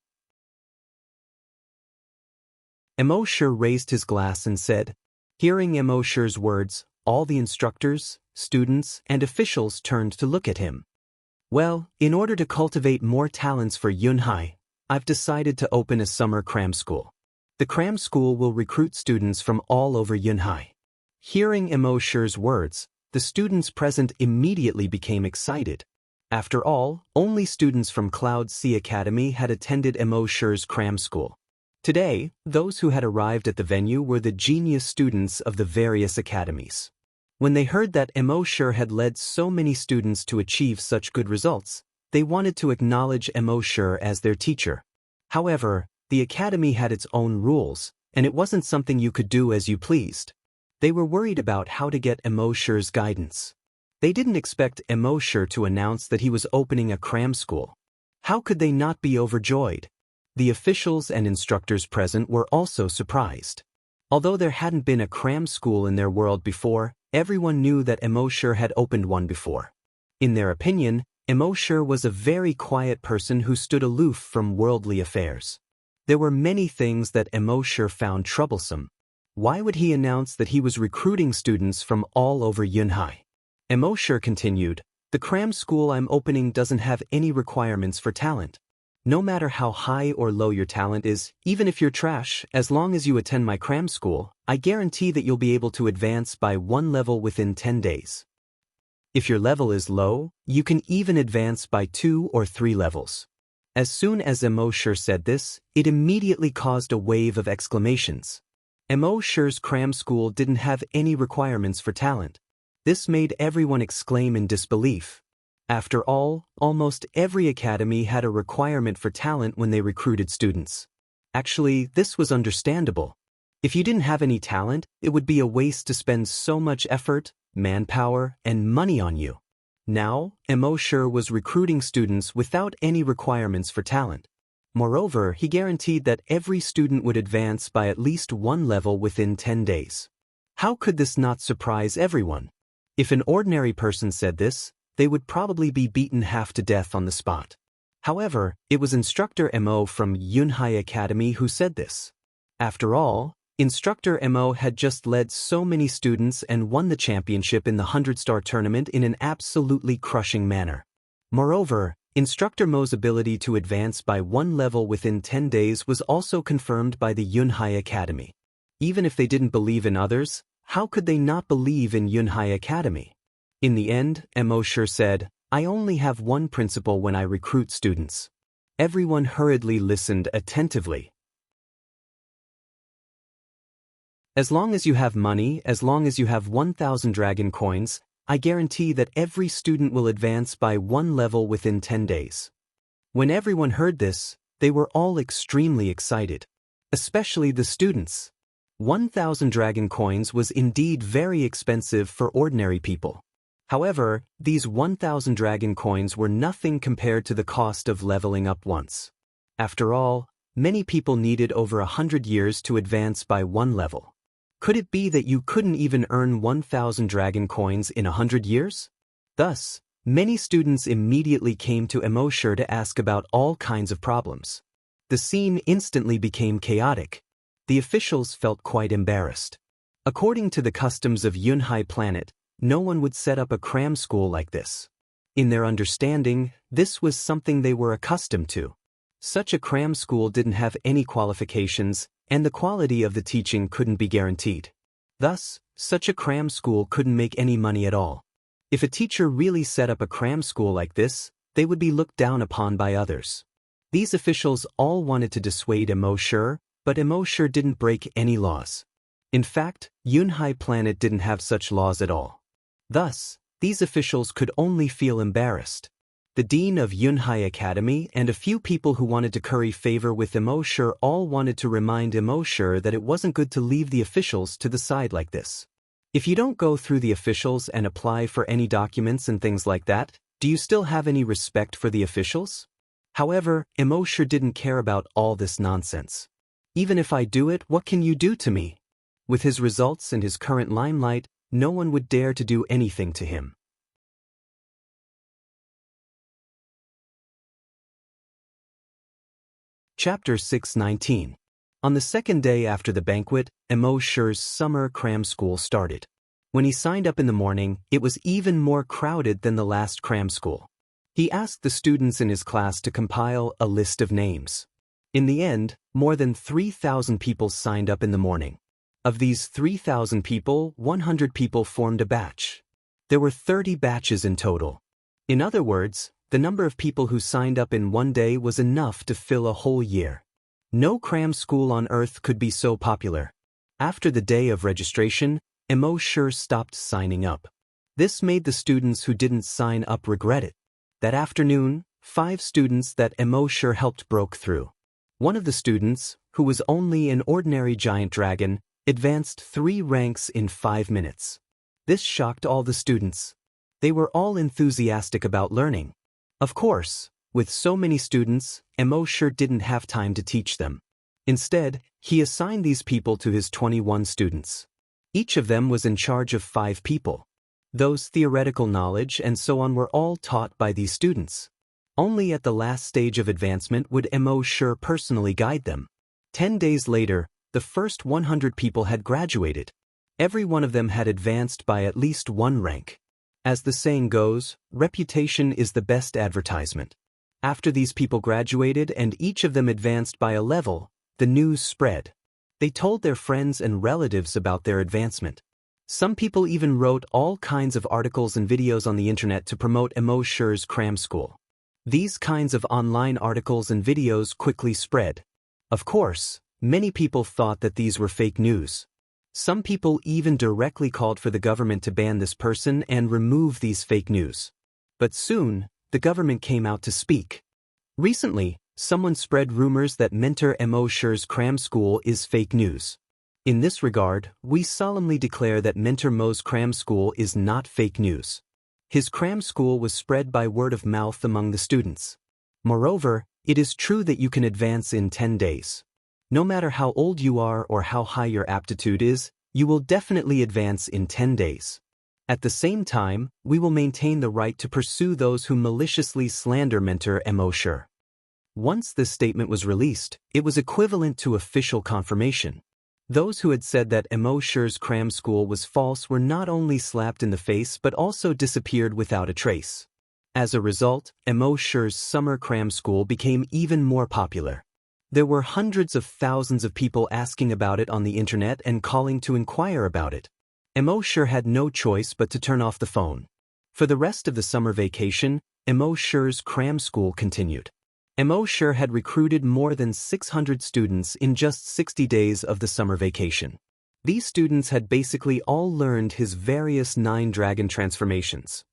Imoshir raised his glass and said. Hearing Imoshir's words, all the instructors, students, and officials turned to look at him. Well, in order to cultivate more talents for Yunhai, I've decided to open a summer cram school. The cram school will recruit students from all over Yunhai. Hearing Imoshir's words, the students present immediately became excited. After all, only students from Cloud Sea Academy had attended Imoshir's cram school. Today, those who had arrived at the venue were the genius students of the various academies. When they heard that Imoshir had led so many students to achieve such good results, they wanted to acknowledge Imoshir as their teacher. However, the academy had its own rules, and it wasn't something you could do as you pleased. They were worried about how to get Imoshir's guidance. They didn't expect Imoshir to announce that he was opening a cram school. How could they not be overjoyed? The officials and instructors present were also surprised. Although there hadn't been a cram school in their world before, everyone knew that Imoshir had opened one before. In their opinion, Imoshir was a very quiet person who stood aloof from worldly affairs. There were many things that Imoshir found troublesome. Why would he announce that he was recruiting students from all over Yunhai? Imoshir continued, the cram school I'm opening doesn't have any requirements for talent. No matter how high or low your talent is, even if you're trash, as long as you attend my cram school, I guarantee that you'll be able to advance by one level within 10 days. If your level is low, you can even advance by 2 or 3 levels. As soon as Imoshir said this, it immediately caused a wave of exclamations. Imoshir's cram school didn't have any requirements for talent. This made everyone exclaim in disbelief. After all, almost every academy had a requirement for talent when they recruited students. Actually, this was understandable. If you didn't have any talent, it would be a waste to spend so much effort, manpower, and money on you. Now, Imoshir was recruiting students without any requirements for talent. Moreover, he guaranteed that every student would advance by at least one level within 10 days. How could this not surprise everyone? If an ordinary person said this, they would probably be beaten half to death on the spot. However, it was Instructor Mo from Yunhai Academy who said this. After all, Instructor Mo had just led so many students and won the championship in the 100-star tournament in an absolutely crushing manner. Moreover, Instructor Mo's ability to advance by one level within 10 days was also confirmed by the Yunhai Academy. Even if they didn't believe in others, how could they not believe in Yunhai Academy? In the end, Imoshir said, I only have one principle when I recruit students. Everyone hurriedly listened attentively. As long as you have money, as long as you have 1,000 dragon coins, I guarantee that every student will advance by one level within 10 days. When everyone heard this, they were all extremely excited. Especially the students. 1,000 dragon coins was indeed very expensive for ordinary people. However, these 1,000 dragon coins were nothing compared to the cost of leveling up once. After all, many people needed over 100 years to advance by one level. Could it be that you couldn't even earn 1,000 dragon coins in 100 years? Thus, many students immediately came to Imoshir to ask about all kinds of problems. The scene instantly became chaotic. The officials felt quite embarrassed. According to the customs of Yunhai Planet, no one would set up a cram school like this. In their understanding, this was something they were accustomed to. Such a cram school didn't have any qualifications, and the quality of the teaching couldn't be guaranteed. Thus, such a cram school couldn't make any money at all. If a teacher really set up a cram school like this, they would be looked down upon by others. These officials all wanted to dissuade Immortal, but Immortal didn't break any laws. In fact, Yunhai Planet didn't have such laws at all. Thus, these officials could only feel embarrassed. The dean of Yunhai Academy and a few people who wanted to curry favor with Immortal all wanted to remind Immortal that it wasn't good to leave the officials to the side like this. If you don't go through the officials and apply for any documents and things like that, do you still have any respect for the officials? However, Immortal didn't care about all this nonsense. Even if I do it, what can you do to me? With his results and his current limelight, no one would dare to do anything to him. Chapter 619. On the second day after the banquet, Immortal's summer cram school started. When he signed up in the morning, it was even more crowded than the last cram school. He asked the students in his class to compile a list of names. In the end, more than 3,000 people signed up in the morning. Of these 3,000 people, 100 people formed a batch. There were 30 batches in total. In other words, the number of people who signed up in one day was enough to fill a whole year. No cram school on Earth could be so popular. After the day of registration, Immortal stopped signing up. This made the students who didn't sign up regret it. That afternoon, 5 students that Immortal helped broke through. One of the students, who was only an ordinary giant dragon, advanced 3 ranks in 5 minutes. This shocked all the students. They were all enthusiastic about learning. Of course, with so many students, Immortal didn't have time to teach them. Instead, he assigned these people to his 21 students. Each of them was in charge of 5 people. Those theoretical knowledge and so on were all taught by these students. Only at the last stage of advancement would Immortal personally guide them. 10 days later, the first 100 people had graduated. Every one of them had advanced by at least 1 rank. As the saying goes, reputation is the best advertisement. After these people graduated and each of them advanced by a level, the news spread. They told their friends and relatives about their advancement. Some people even wrote all kinds of articles and videos on the internet to promote Immortal's cram school. These kinds of online articles and videos quickly spread. Of course, many people thought that these were fake news. Some people even directly called for the government to ban this person and remove these fake news. But soon, the government came out to speak. Recently, someone spread rumors that Mentor Immortal's cram school is fake news. In this regard, we solemnly declare that Mentor Mo's cram school is not fake news. His cram school was spread by word of mouth among the students. Moreover, it is true that you can advance in 10 days. No matter how old you are or how high your aptitude is, you will definitely advance in 10 days. At the same time, we will maintain the right to pursue those who maliciously slander Mentor Immortal. Once this statement was released, it was equivalent to official confirmation. Those who had said that Immortal's cram school was false were not only slapped in the face but also disappeared without a trace. As a result, Immortal's summer cram school became even more popular. There were hundreds of thousands of people asking about it on the internet and calling to inquire about it. Immortal had no choice but to turn off the phone. For the rest of the summer vacation, Immortal's cram school continued. Immortal had recruited more than 600 students in just 60 days of the summer vacation. These students had basically all learned his various 9 dragon transformations.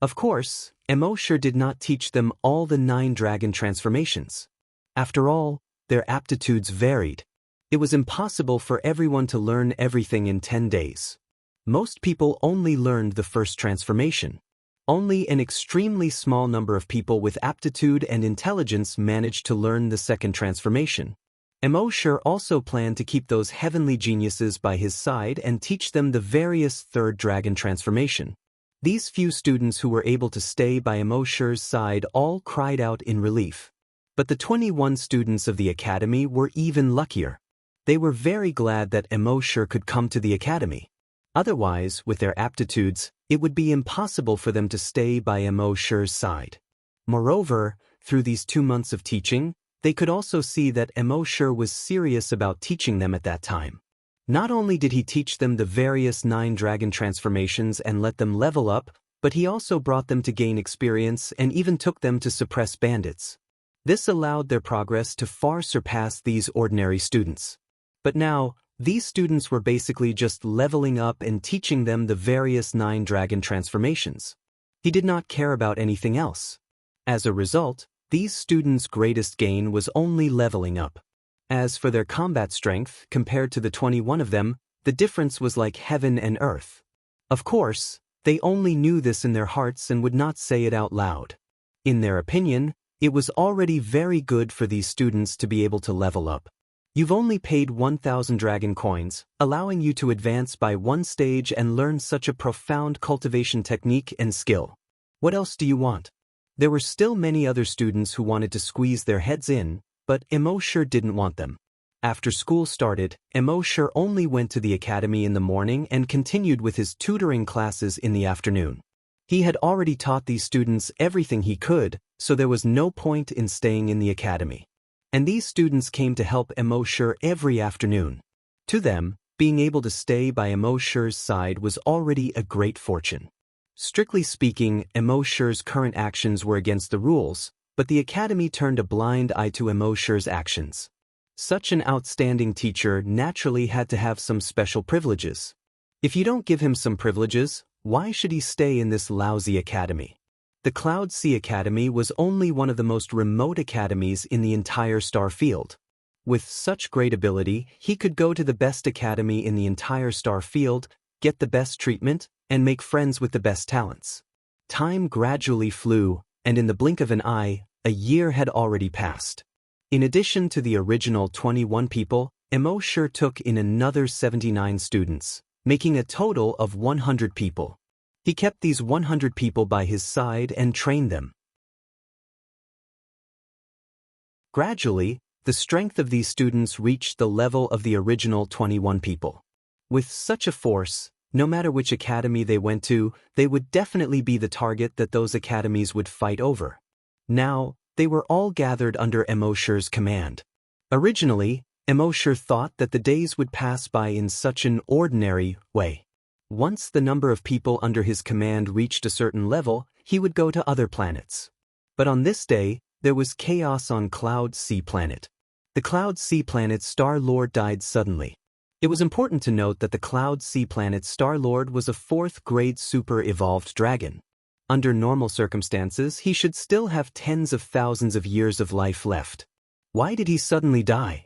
Of course, Immortal did not teach them all the 9 dragon transformations. After all, their aptitudes varied. It was impossible for everyone to learn everything in 10 days. Most people only learned the first transformation. Only an extremely small number of people with aptitude and intelligence managed to learn the second transformation. Immortal also planned to keep those heavenly geniuses by his side and teach them the various 3rd dragon transformation. These few students who were able to stay by Immortal's side all cried out in relief. But the 21 students of the academy were even luckier. They were very glad that Immortal could come to the academy. Otherwise, with their aptitudes, it would be impossible for them to stay by Immortal's side. Moreover, through these 2 months of teaching, They could also see that Immortal was serious about teaching them at that time. Not only did he teach them the various 9 dragon transformations and let them level up, but he also brought them to gain experience and even took them to suppress bandits. This allowed their progress to far surpass these ordinary students. But now, these students were basically just leveling up and teaching them the various 9 dragon transformations. He did not care about anything else. As a result, these students' greatest gain was only leveling up. As for their combat strength, compared to the 21 of them, the difference was like heaven and earth. Of course, they only knew this in their hearts and would not say it out loud. In their opinion, it was already very good for these students to be able to level up. You've only paid 1,000 dragon coins, allowing you to advance by 1 stage and learn such a profound cultivation technique and skill. What else do you want? There were still many other students who wanted to squeeze their heads in, but Immortal didn't want them. After school started, Immortal only went to the academy in the morning and continued with his tutoring classes in the afternoon. He had already taught these students everything he could, so there was no point in staying in the academy. And these students came to help Immortal every afternoon. To them, being able to stay by Immortal's side was already a great fortune. Strictly speaking, Immortal's current actions were against the rules, but the academy turned a blind eye to Immortal's actions. Such an outstanding teacher naturally had to have some special privileges. If you don't give him some privileges, why should he stay in this lousy academy? The Cloud Sea Academy was only one of the most remote academies in the entire star field. With such great ability, he could go to the best academy in the entire star field, get the best treatment, and make friends with the best talents. Time gradually flew, and in the blink of an eye, a year had already passed. In addition to the original 21 people, Immortal took in another 79 students, making a total of 100 people. He kept these 100 people by his side and trained them. Gradually, the strength of these students reached the level of the original 21 people. With such a force, no matter which academy they went to, they would definitely be the target that those academies would fight over. Now, they were all gathered under Immortal's command. Originally, Immortal thought that the days would pass by in such an ordinary way. Once the number of people under his command reached a certain level, he would go to other planets. But on this day, there was chaos on Cloud Sea Planet. The Cloud Sea Planet Star-Lord died suddenly. It was important to note that the Cloud Sea Planet Star-Lord was a 4th-grade super-evolved dragon. Under normal circumstances, he should still have tens of thousands of years of life left. Why did he suddenly die?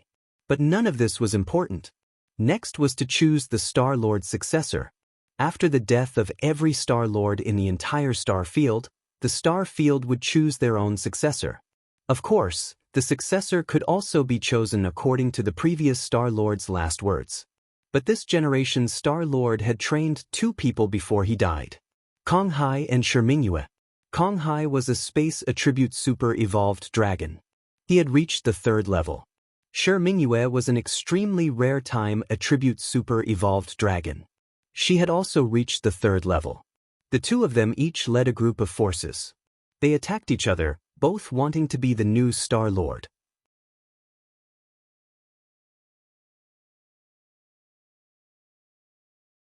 But none of this was important. Next was to choose the Star-Lord's successor. After the death of every Star-Lord in the entire star field, the star field would choose their own successor. Of course, the successor could also be chosen according to the previous Star-Lord's last words. But this generation's Star-Lord had trained 2 people before he died. Kong Hai and Xianxia. Kong Hai was a space attribute super-evolved dragon. He had reached the 3rd level. Xianxia was an extremely rare time attribute super-evolved dragon. She had also reached the 3rd level. The 2 of them each led a group of forces. They attacked each other, both wanting to be the new Star-Lord.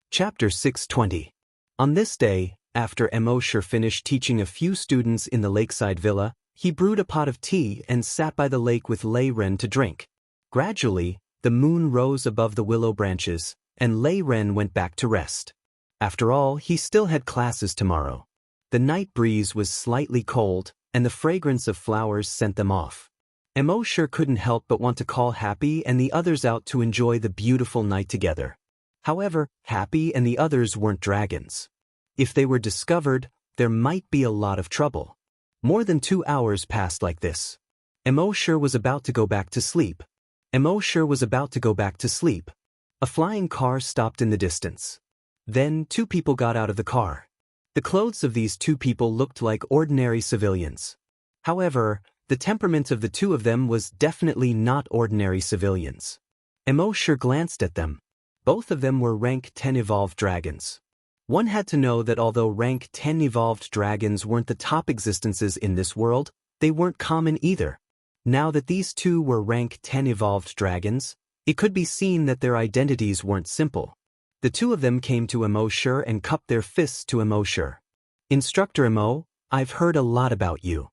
Chapter 620. On this day, after Immortal finished teaching a few students in the lakeside villa, he brewed a pot of tea and sat by the lake with Lei Ren to drink. Gradually, the moon rose above the willow branches, and Lei Ren went back to rest. After all, he still had classes tomorrow. The night breeze was slightly cold, and the fragrance of flowers sent them off. Immortal couldn't help but want to call Happy and the others out to enjoy the beautiful night together. However, Happy and the others weren't dragons. If they were discovered, there might be a lot of trouble. More than 2 hours passed like this. Immortal was about to go back to sleep. A flying car stopped in the distance. Then 2 people got out of the car. The clothes of these 2 people looked like ordinary civilians. However, the temperament of the 2 of them was definitely not ordinary civilians. Immortal glanced at them. Both of them were rank 10 evolved dragons. One had to know that although rank 10 evolved dragons weren't the top existences in this world, they weren't common either. Now that these two were rank 10 evolved dragons, it could be seen that their identities weren't simple. The two of them came to Immortal and cupped their fists to Immortal. Instructor Immortal, I've heard a lot about you.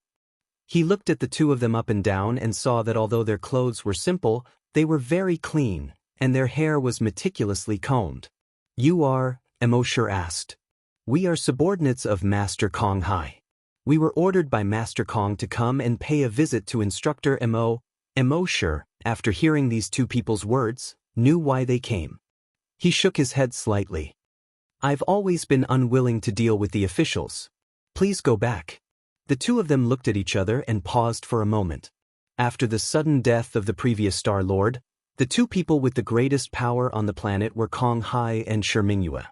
He looked at the two of them up and down and saw that although their clothes were simple, they were very clean, and their hair was meticulously combed. You are? Immortal asked. We are subordinates of Master Kong Hai. We were ordered by Master Kong to come and pay a visit to Instructor Immortal. Immortal, after hearing these two people's words, knew why they came. He shook his head slightly. I've always been unwilling to deal with the officials. Please go back. The two of them looked at each other and paused for a moment. After the sudden death of the previous Star Lord, the two people with the greatest power on the planet were Kong Hai and Xianxia.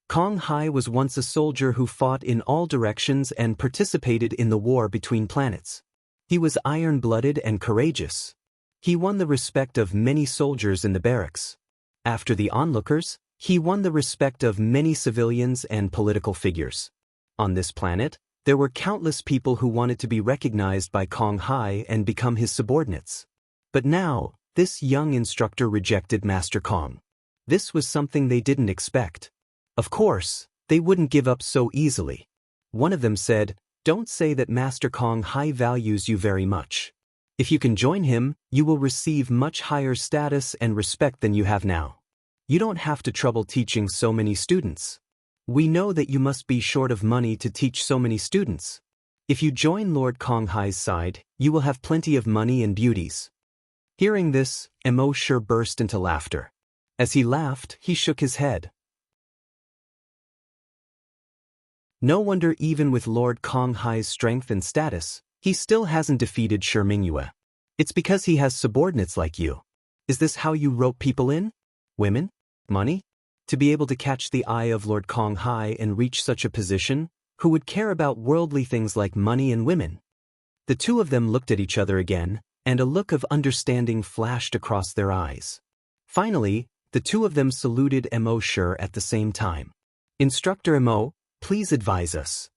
Kong Hai was once a soldier who fought in all directions and participated in the war between planets. He was iron-blooded and courageous. He won the respect of many soldiers in the barracks. After the onlookers, he won the respect of many civilians and political figures. On this planet, there were countless people who wanted to be recognized by Kong Hai and become his subordinates. But now, this young instructor rejected Master Kong. This was something they didn't expect. Of course, they wouldn't give up so easily. One of them said, "Don't say that Master Kong Hai values you very much. If you can join him, you will receive much higher status and respect than you have now. You don't have to trouble teaching so many students. We know that you must be short of money to teach so many students. If you join Lord Kong Hai's side, you will have plenty of money and beauties." Hearing this, Immortal burst into laughter. As he laughed, he shook his head. No wonder even with Lord Kong Hai's strength and status, he still hasn't defeated Xianxia. It's because he has subordinates like you. Is this how you rope people in? Women? Money? To be able to catch the eye of Lord Kong Hai and reach such a position, who would care about worldly things like money and women? The two of them looked at each other again, and a look of understanding flashed across their eyes. Finally, the two of them saluted Immortal at the same time. Instructor Immortal, please advise us.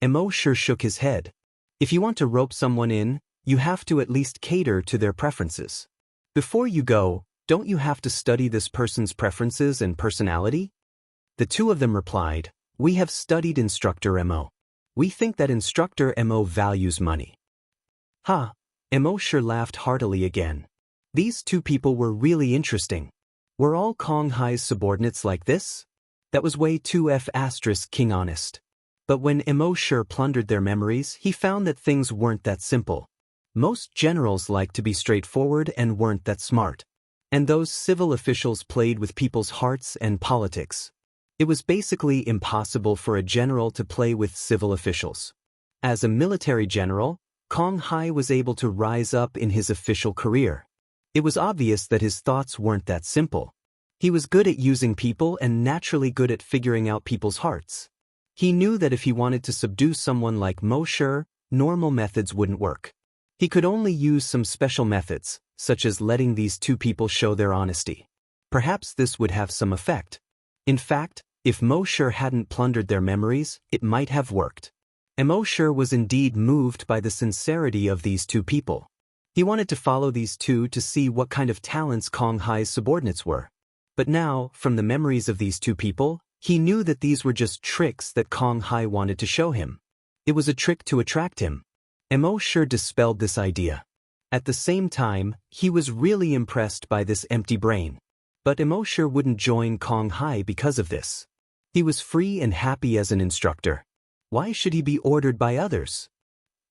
Immortal shook his head. If you want to rope someone in, you have to at least cater to their preferences. Before you go, don't you have to study this person's preferences and personality? The two of them replied, We have studied Instructor Immortal. We think that Instructor Immortal values money. Ha! Immortal laughed heartily again. These two people were really interesting. Were all Kong Hai's subordinates like this? That was way too King honest. But when Immortal plundered their memories, he found that things weren't that simple. Most generals liked to be straightforward and weren't that smart. And those civil officials played with people's hearts and politics. It was basically impossible for a general to play with civil officials. As a military general, Kong Hai was able to rise up in his official career. It was obvious that his thoughts weren't that simple. He was good at using people and naturally good at figuring out people's hearts. He knew that if he wanted to subdue someone like Immortal, normal methods wouldn't work. He could only use some special methods, such as letting these two people show their honesty. Perhaps this would have some effect. In fact, if Immortal hadn't plundered their memories, it might have worked. Immortal was indeed moved by the sincerity of these two people. He wanted to follow these two to see what kind of talents Kong Hai's subordinates were. But now, from the memories of these two people, he knew that these were just tricks that Kong Hai wanted to show him. It was a trick to attract him. Immortal dispelled this idea. At the same time, he was really impressed by this empty brain. But Immortal wouldn't join Kong Hai because of this. He was free and happy as an instructor. Why should he be ordered by others?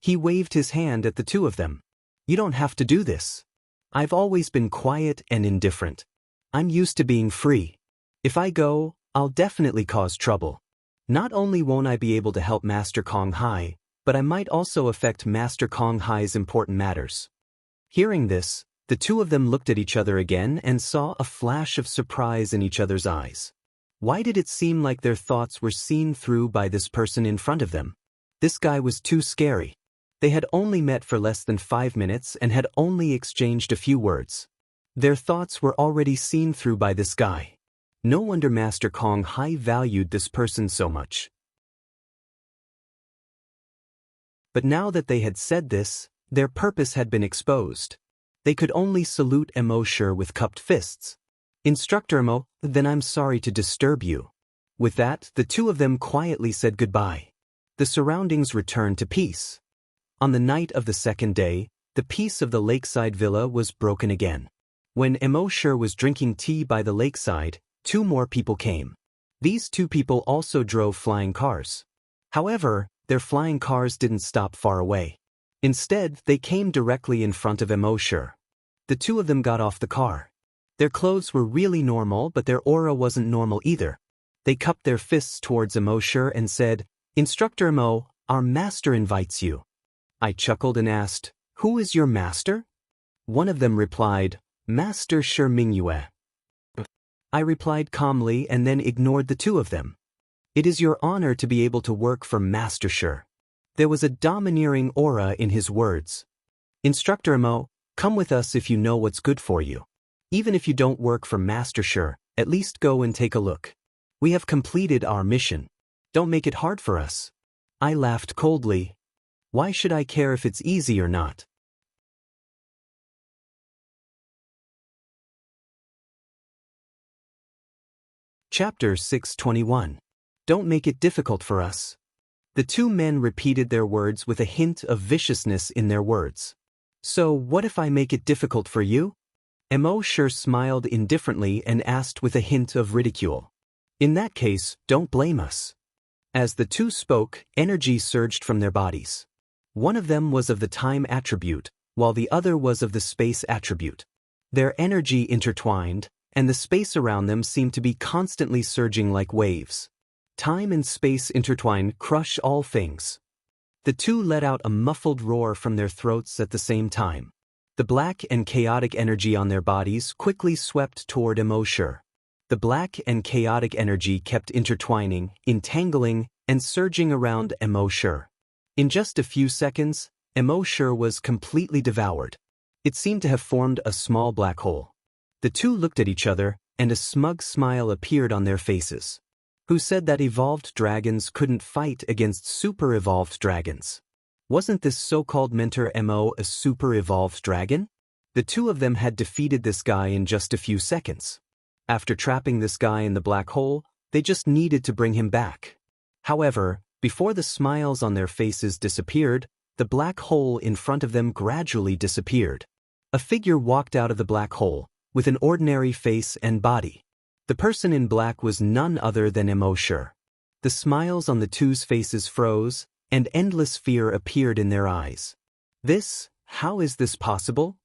He waved his hand at the two of them. You don't have to do this. I've always been quiet and indifferent. I'm used to being free. If I go, I'll definitely cause trouble. Not only won't I be able to help Master Kong Hai, but I might also affect Master Kong Hai's important matters. Hearing this, the two of them looked at each other again and saw a flash of surprise in each other's eyes. Why did it seem like their thoughts were seen through by this person in front of them? This guy was too scary. They had only met for less than 5 minutes and had only exchanged a few words. Their thoughts were already seen through by this guy. No wonder Master Kong Hai valued this person so much. But now that they had said this, Their purpose had been exposed. They could only salute Immortal with cupped fists. Instructor Immortal, then I'm sorry to disturb you. With that, the two of them quietly said goodbye. The surroundings returned to peace. On the night of the second day, the peace of the lakeside villa was broken again. When Immortal was drinking tea by the lakeside, two more people came. These two people also drove flying cars. However, their flying cars didn't stop far away. Instead, they came directly in front of Immortal. The two of them got off the car. Their clothes were really normal, but their aura wasn't normal either. They cupped their fists towards Immortal and said, "Instructor Mo, our master invites you." I chuckled and asked, "Who is your master?" One of them replied, "Master Shi Mingyue." I replied calmly and then ignored the two of them. "It is your honor to be able to work for Master Shi." There was a domineering aura in his words. "Instructor Mo, come with us if you know what's good for you. Even if you don't work for Master Shi, at least go and take a look. We have completed our mission. Don't make it hard for us." I laughed coldly. Why should I care if it's easy or not? Chapter 621. Don't make it difficult for us. The two men repeated their words with a hint of viciousness in their words. "So what if I make it difficult for you?" Immortal smiled indifferently and asked with a hint of ridicule. "In that case, don't blame us." As the two spoke, energy surged from their bodies. One of them was of the time attribute, while the other was of the space attribute. Their energy intertwined, and the space around them seemed to be constantly surging like waves. Time and space intertwined, crush all things. The two let out a muffled roar from their throats at the same time. The black and chaotic energy on their bodies quickly swept toward Immortal. The black and chaotic energy kept intertwining, entangling, and surging around Immortal. In just a few seconds, Immortal was completely devoured. It seemed to have formed a small black hole. The two looked at each other, and a smug smile appeared on their faces. Who said that evolved dragons couldn't fight against super-evolved dragons? Wasn't this so-called mentor Mo a super-evolved dragon? The two of them had defeated this guy in just a few seconds. After trapping this guy in the black hole, they just needed to bring him back. However, before the smiles on their faces disappeared, the black hole in front of them gradually disappeared. A figure walked out of the black hole, with an ordinary face and body. The person in black was none other than Immortal. The smiles on the two's faces froze, and endless fear appeared in their eyes. How is this possible?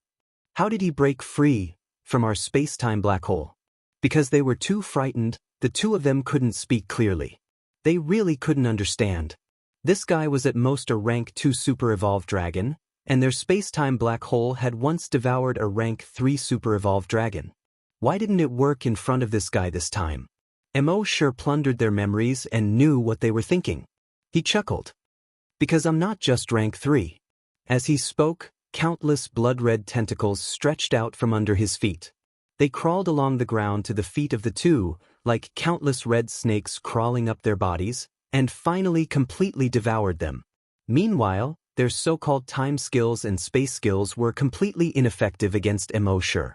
How did he break free from our space-time black hole? Because they were too frightened, the two of them couldn't speak clearly. They really couldn't understand. This guy was at most a rank 2 super-evolved dragon, and their space-time black hole had once devoured a rank 3 super-evolved dragon. Why didn't it work in front of this guy this time? Immortal plundered their memories and knew what they were thinking. He chuckled. "Because I'm not just rank 3. As he spoke, countless blood-red tentacles stretched out from under his feet. They crawled along the ground to the feet of the two, like countless red snakes crawling up their bodies, and finally completely devoured them. Meanwhile, their so-called time skills and space skills were completely ineffective against Immortal.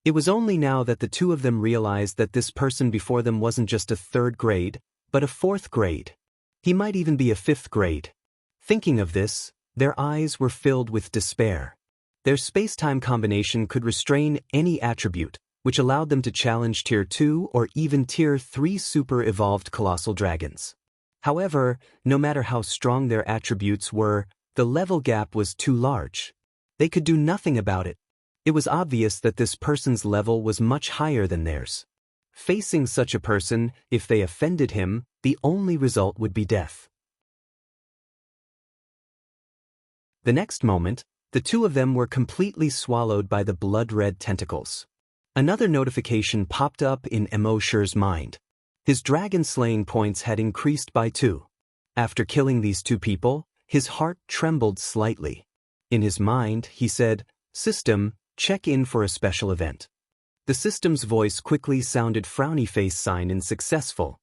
It was only now that the two of them realized that this person before them wasn't just a 3rd grade, but a 4th grade. He might even be a 5th grade. Thinking of this, their eyes were filled with despair. Their space-time combination could restrain any attribute, which allowed them to challenge Tier 2 or even Tier 3 super-evolved colossal dragons. However, no matter how strong their attributes were, the level gap was too large. They could do nothing about it. It was obvious that this person's level was much higher than theirs. Facing such a person, if they offended him, the only result would be death. The next moment, the two of them were completely swallowed by the blood-red tentacles. Another notification popped up in Immortal's mind. His dragon-slaying points had increased by 2. After killing these two people, his heart trembled slightly. In his mind, he said, "System, check in for a special event." The system's voice quickly sounded frowny face sign in successful.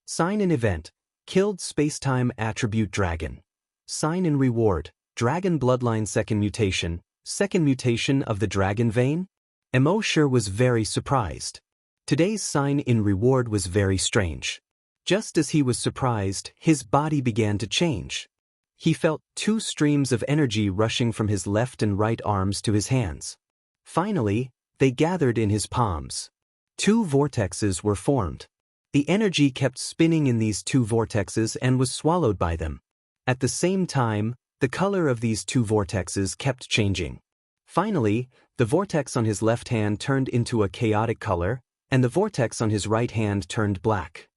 Sign in event, killed space-time attribute dragon. Sign in reward, Dragon Bloodline second mutation of the dragon vein? Emo was very surprised. Today's sign in reward was very strange. Just as he was surprised, his body began to change. He felt 2 streams of energy rushing from his left and right arms to his hands. Finally, they gathered in his palms. 2 vortexes were formed. The energy kept spinning in these 2 vortexes and was swallowed by them. At the same time, the color of these 2 vortexes kept changing. Finally, the vortex on his left hand turned into a chaotic color, and the vortex on his right hand turned black.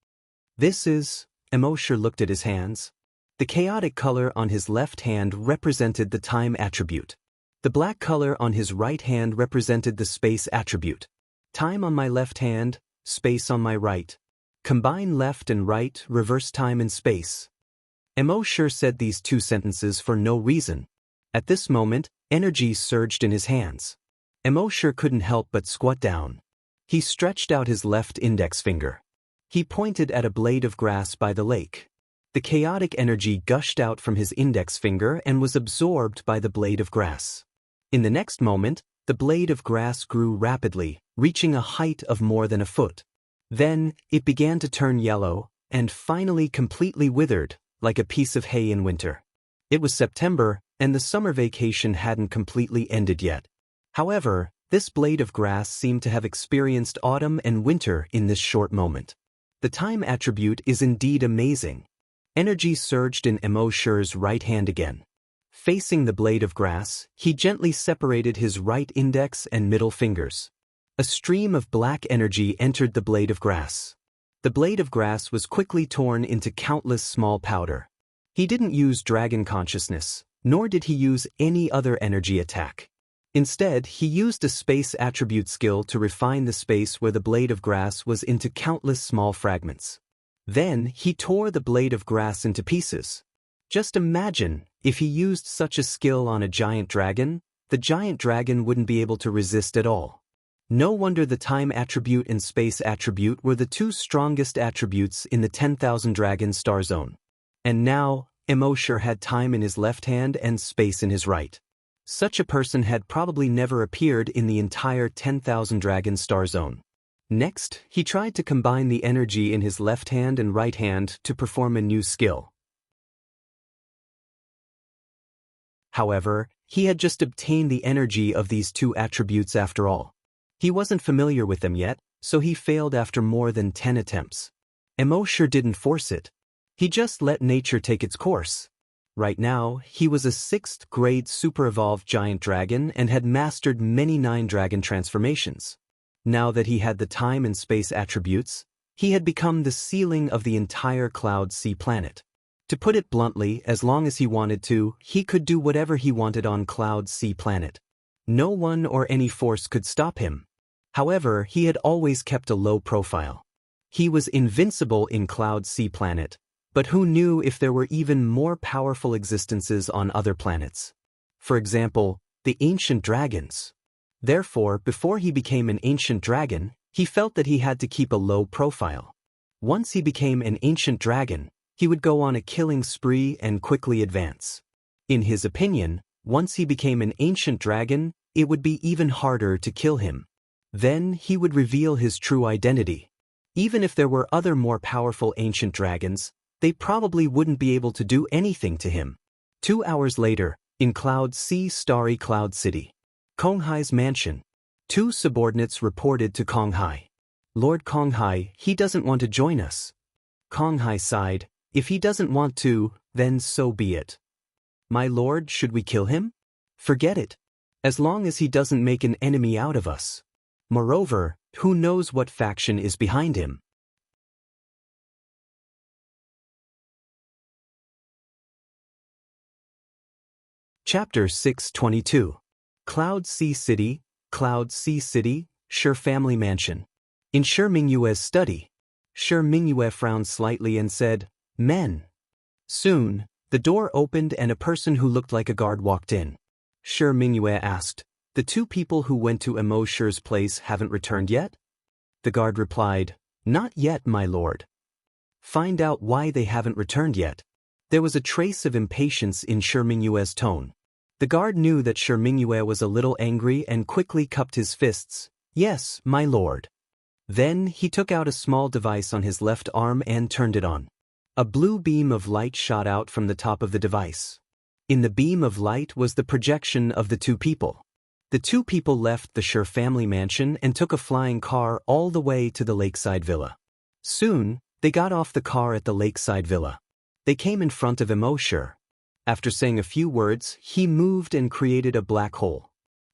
This is... Emo looked at his hands. The chaotic color on his left hand represented the time attribute. The black color on his right hand represented the space attribute. Time on my left hand, space on my right. Combine left and right, reverse time and space. Emo said these 2 sentences for no reason. At this moment, energy surged in his hands. Emo couldn't help but squat down. He stretched out his left index finger. He pointed at a blade of grass by the lake. The chaotic energy gushed out from his index finger and was absorbed by the blade of grass. In the next moment, the blade of grass grew rapidly, reaching a height of more than a foot. Then, it began to turn yellow, and finally completely withered, like a piece of hay in winter. It was September, and the summer vacation hadn't completely ended yet. However, this blade of grass seemed to have experienced autumn and winter in this short moment. The time attribute is indeed amazing. Energy surged in Emo's right hand again. Facing the blade of grass, he gently separated his right index and middle fingers. A stream of black energy entered the blade of grass. The blade of grass was quickly torn into countless small powder. He didn't use dragon consciousness, nor did he use any other energy attack. Instead, he used a space attribute skill to refine the space where the blade of grass was into countless small fragments. Then, he tore the blade of grass into pieces. Just imagine, if he used such a skill on a giant dragon, the giant dragon wouldn't be able to resist at all. No wonder the time attribute and space attribute were the 2 strongest attributes in the 10,000 Dragon Star Zone. And now, Emo had time in his left hand and space in his right. Such a person had probably never appeared in the entire 10,000 Dragon Star Zone. Next, he tried to combine the energy in his left hand and right hand to perform a new skill. However, he had just obtained the energy of these 2 attributes after all. He wasn't familiar with them yet, so he failed after more than 10 attempts. Emo didn't force it. He just let nature take its course. Right now, he was a 6th grade super-evolved giant dragon and had mastered many 9 dragon transformations. Now that he had the time and space attributes, he had become the ceiling of the entire Cloud Sea planet. To put it bluntly, as long as he wanted to, he could do whatever he wanted on Cloud Sea planet. No one or any force could stop him. However, he had always kept a low profile. He was invincible in Cloud Sea planet, but who knew if there were even more powerful existences on other planets? For example, the ancient dragons. Therefore, before he became an ancient dragon, he felt that he had to keep a low profile. Once he became an ancient dragon, he would go on a killing spree and quickly advance. In his opinion, once he became an ancient dragon, it would be even harder to kill him. Then he would reveal his true identity. Even if there were other more powerful ancient dragons, they probably wouldn't be able to do anything to him. 2 hours later, in Cloud Sea Starry Cloud City, Konghai's mansion, 2 subordinates reported to Konghai. Lord Konghai, he doesn't want to join us. Konghai sighed, if he doesn't want to, then so be it. My lord, should we kill him? Forget it. As long as he doesn't make an enemy out of us. Moreover, who knows what faction is behind him? Chapter 622. Cloud Sea City, Shi Family Mansion. In Shi Mingyue's study, Shi Mingyue frowned slightly and said, Men. Soon, the door opened and a person who looked like a guard walked in. Shi Mingyue asked, The 2 people who went to Emo Shi's place haven't returned yet? The guard replied, Not yet, my lord. Find out why they haven't returned yet. There was a trace of impatience in Shi Mingyue's tone. The guard knew that Shi Mingyue was a little angry and quickly cupped his fists. Yes, my lord. Then he took out a small device on his left arm and turned it on. A blue beam of light shot out from the top of the device. In the beam of light was the projection of the two people. The two people left the Shi family mansion and took a flying car all the way to the lakeside villa. Soon, they got off the car at the lakeside villa. They came in front of Immortal. After saying a few words, he moved and created a black hole.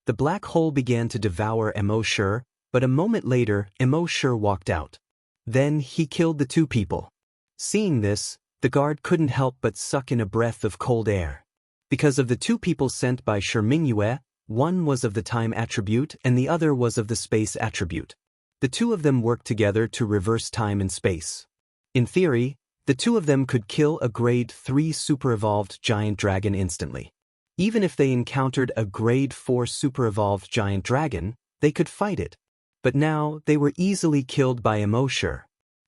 The black hole began to devour Immortal, but a moment later, Immortal walked out. Then he killed the two people. Seeing this, the guard couldn't help but suck in a breath of cold air. Because of the two people sent by Shi Mingyue, one was of the time attribute and the other was of the space attribute. The two of them worked together to reverse time and space. In theory, the two of them could kill a grade 3 super-evolved giant dragon instantly. Even if they encountered a grade 4 super-evolved giant dragon, they could fight it. But now, they were easily killed by Immortal.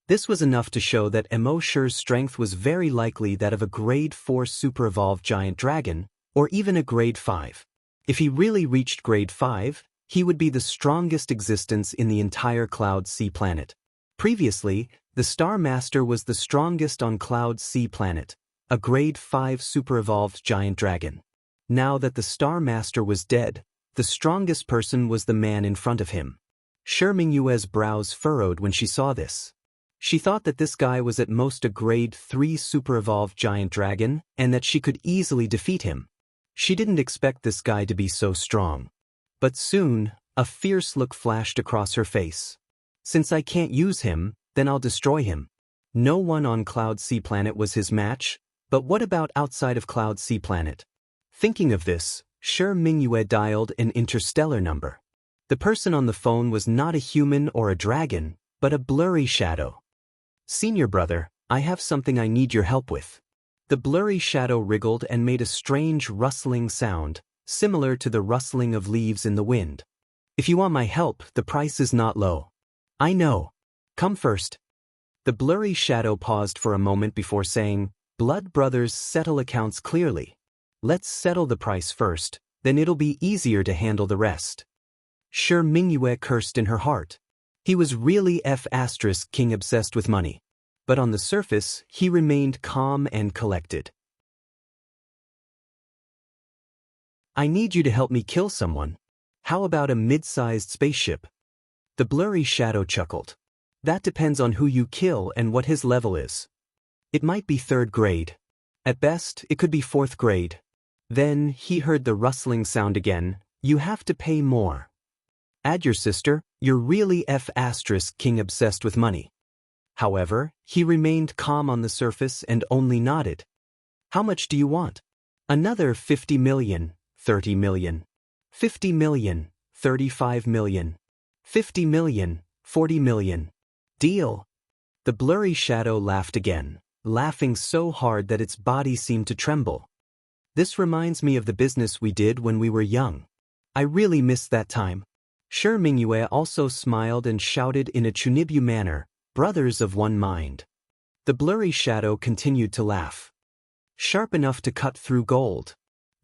This was enough to show that Immortal's strength was very likely that of a grade 4 super-evolved giant dragon, or even a grade 5. If he really reached grade 5, he would be the strongest existence in the entire Cloud Sea planet. Previously, the Star Master was the strongest on Cloud Sea planet, a grade 5 super-evolved giant dragon. Now that the Star Master was dead, the strongest person was the man in front of him. Shi Mingyue's brows furrowed when she saw this. She thought that this guy was at most a grade 3 super-evolved giant dragon and that she could easily defeat him. She didn't expect this guy to be so strong. But soon, a fierce look flashed across her face. Since I can't use him, then I'll destroy him. No one on Cloud Sea planet was his match, but what about outside of Cloud Sea planet? Thinking of this, Shi Mingyue dialed an interstellar number. The person on the phone was not a human or a dragon, but a blurry shadow. Senior brother, I have something I need your help with. The blurry shadow wriggled and made a strange rustling sound, similar to the rustling of leaves in the wind. If you want my help, the price is not low. I know. Come first. The blurry shadow paused for a moment before saying, Blood brothers settle accounts clearly. Let's settle the price first, then it'll be easier to handle the rest. Shi Mingyue cursed in her heart. He was really king obsessed with money. But on the surface, he remained calm and collected. I need you to help me kill someone. How about a mid-sized spaceship? The blurry shadow chuckled. That depends on who you kill and what his level is. It might be 3rd grade. At best, it could be 4th grade. Then he heard the rustling sound again. You have to pay more. Add your sister, you're really king obsessed with money. However, he remained calm on the surface and only nodded. How much do you want? Another 50 million, 30 million. 50 million, 35 million. 50 million, 40 million. Deal. The blurry shadow laughed again, laughing so hard that its body seemed to tremble. This reminds me of the business we did when we were young. I really miss that time. Shi Mingyue also smiled and shouted in a Chunibyu manner, Brothers of one mind. The blurry shadow continued to laugh. Sharp enough to cut through gold.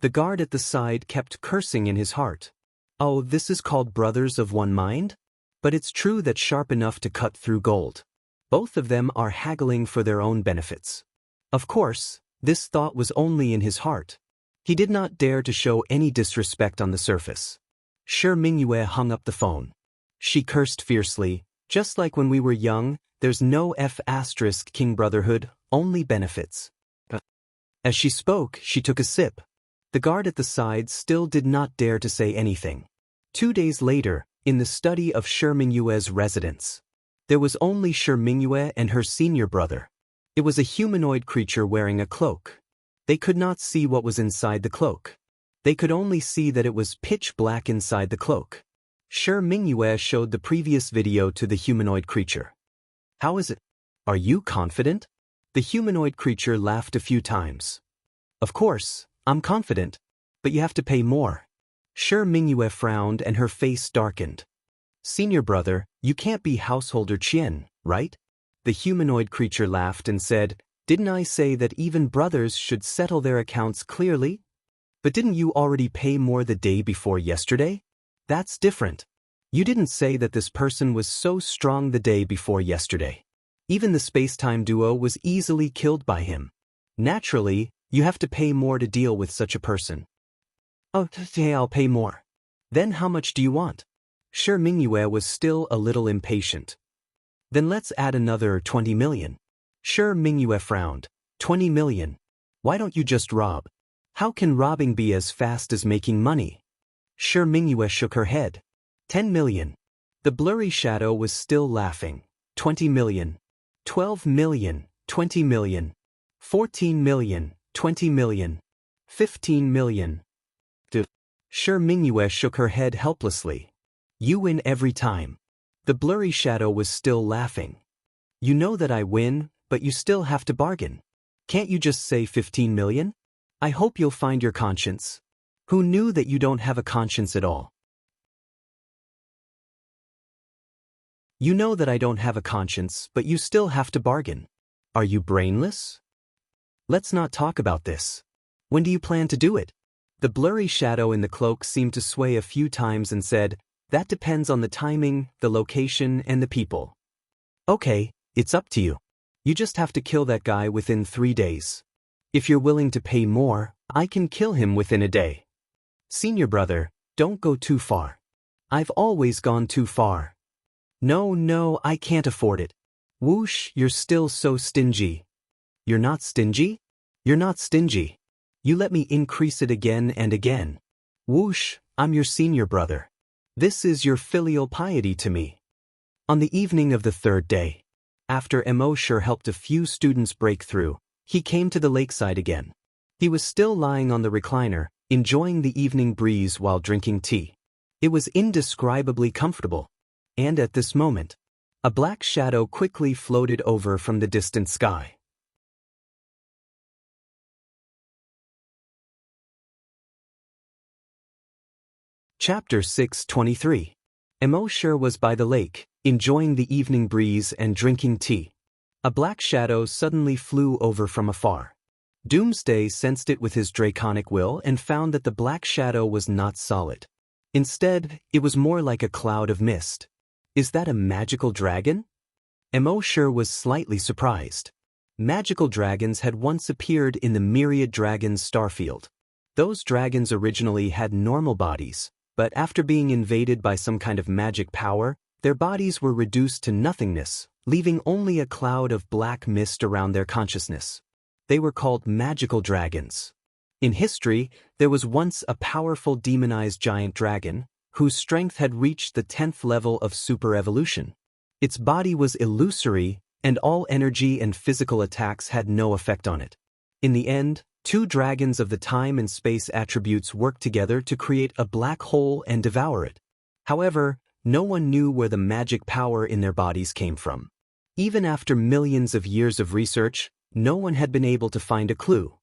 The guard at the side kept cursing in his heart. Oh, this is called brothers of one mind? But it's true that sharp enough to cut through gold. Both of them are haggling for their own benefits. Of course, this thought was only in his heart. He did not dare to show any disrespect on the surface. Shi Mingyue hung up the phone. She cursed fiercely. Just like when we were young, there's no king brotherhood, only benefits. As she spoke, she took a sip. The guard at the side still did not dare to say anything. 2 days later, in the study of Shi Mingyue's residence, there was only Shi Mingyue and her senior brother. It was a humanoid creature wearing a cloak. They could not see what was inside the cloak. They could only see that it was pitch black inside the cloak. Shi Mingyue showed the previous video to the humanoid creature. How is it? Are you confident? The humanoid creature laughed a few times. Of course, I'm confident. But you have to pay more. Shi Mingyue frowned and her face darkened. Senior brother, you can't be householder Qian, right? The humanoid creature laughed and said, Didn't I say that even brothers should settle their accounts clearly? But didn't you already pay more the day before yesterday? That's different. You didn't say that this person was so strong the day before yesterday. Even the space-time duo was easily killed by him. Naturally, you have to pay more to deal with such a person. Oh, okay, I'll pay more. Then how much do you want? Shi Mingyue was still a little impatient. Then let's add another 20 million. Shi Mingyue frowned. 20 million. Why don't you just rob? How can robbing be as fast as making money? Shi Mingyue shook her head. 10 million. The blurry shadow was still laughing. 20 million. 12 million. 20 million. 14 million. 20 million. 15 million. Shi Mingyue shook her head helplessly. You win every time. The blurry shadow was still laughing. You know that I win, but you still have to bargain. Can't you just say 15 million? I hope you'll find your conscience. Who knew that you don't have a conscience at all? You know that I don't have a conscience, but you still have to bargain. Are you brainless? Let's not talk about this. When do you plan to do it? The blurry shadow in the cloak seemed to sway a few times and said, that depends on the timing, the location, and the people. Okay, it's up to you. You just have to kill that guy within 3 days. If you're willing to pay more, I can kill him within a day. Senior brother, don't go too far. I've always gone too far. No, I can't afford it. Whoosh, you're still so stingy. You're not stingy? You're not stingy. You let me increase it again and again. Whoosh, I'm your senior brother. This is your filial piety to me. On the evening of the 3rd day, after Immortal helped a few students break through, he came to the lakeside again. He was still lying on the recliner, enjoying the evening breeze while drinking tea. It was indescribably comfortable. And at this moment, a black shadow quickly floated over from the distant sky. Chapter 623. Immortal was by the lake, enjoying the evening breeze and drinking tea. A black shadow suddenly flew over from afar. Doomsday sensed it with his draconic will and found that the black shadow was not solid. Instead, it was more like a cloud of mist. Is that a magical dragon? Immortal was slightly surprised. Magical dragons had once appeared in the Myriad Dragons starfield. Those dragons originally had normal bodies, but after being invaded by some kind of magic power, their bodies were reduced to nothingness, leaving only a cloud of black mist around their consciousness. They were called magical dragons. In history, there was once a powerful demonized giant dragon, whose strength had reached the 10th level of super evolution. Its body was illusory, and all energy and physical attacks had no effect on it. In the end, 2 dragons of the time and space attributes worked together to create a black hole and devour it. However, no one knew where the magic power in their bodies came from. Even after millions of years of research, no one had been able to find a clue.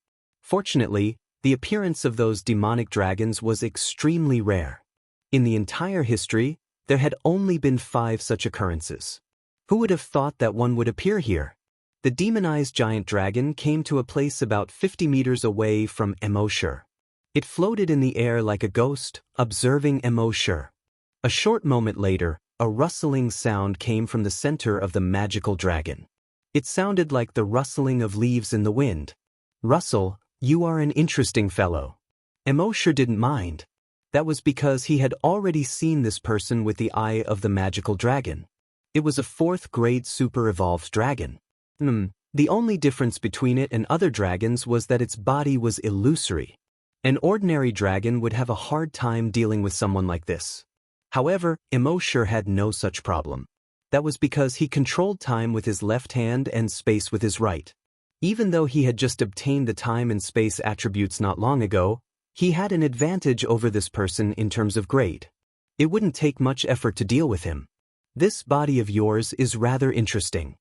Fortunately, the appearance of those demonic dragons was extremely rare. In the entire history, there had only been 5 such occurrences. Who would have thought that one would appear here? The demonized giant dragon came to a place about 50 meters away from Immortal. It floated in the air like a ghost, observing Immortal. A short moment later, a rustling sound came from the center of the magical dragon. It sounded like the rustling of leaves in the wind. Russell, you are an interesting fellow. Immortal didn't mind. That was because he had already seen this person with the eye of the magical dragon. It was a 4th grade super-evolved dragon. The only difference between it and other dragons was that its body was illusory. An ordinary dragon would have a hard time dealing with someone like this. However, Immortal had no such problem. That was because he controlled time with his left hand and space with his right. Even though he had just obtained the time and space attributes not long ago, he had an advantage over this person in terms of grade. It wouldn't take much effort to deal with him. This body of yours is rather interesting,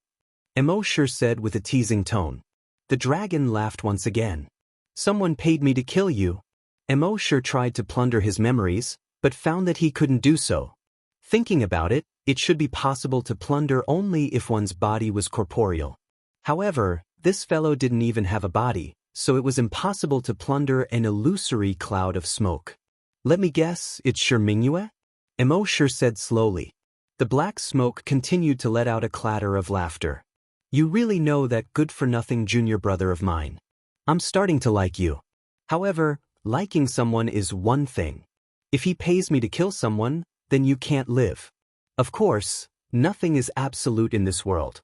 Immortal said with a teasing tone. The dragon laughed once again. Someone paid me to kill you. Immortal tried to plunder his memories, but found that he couldn't do so. Thinking about it, it should be possible to plunder only if one's body was corporeal. However, This fellow didn't even have a body, so it was impossible to plunder an illusory cloud of smoke. Let me guess, it's Mingyu? Immortal said slowly. The black smoke continued to let out a clatter of laughter. You really know that good-for-nothing junior brother of mine. I'm starting to like you. However, liking someone is one thing. If he pays me to kill someone, then you can't live. Of course, nothing is absolute in this world.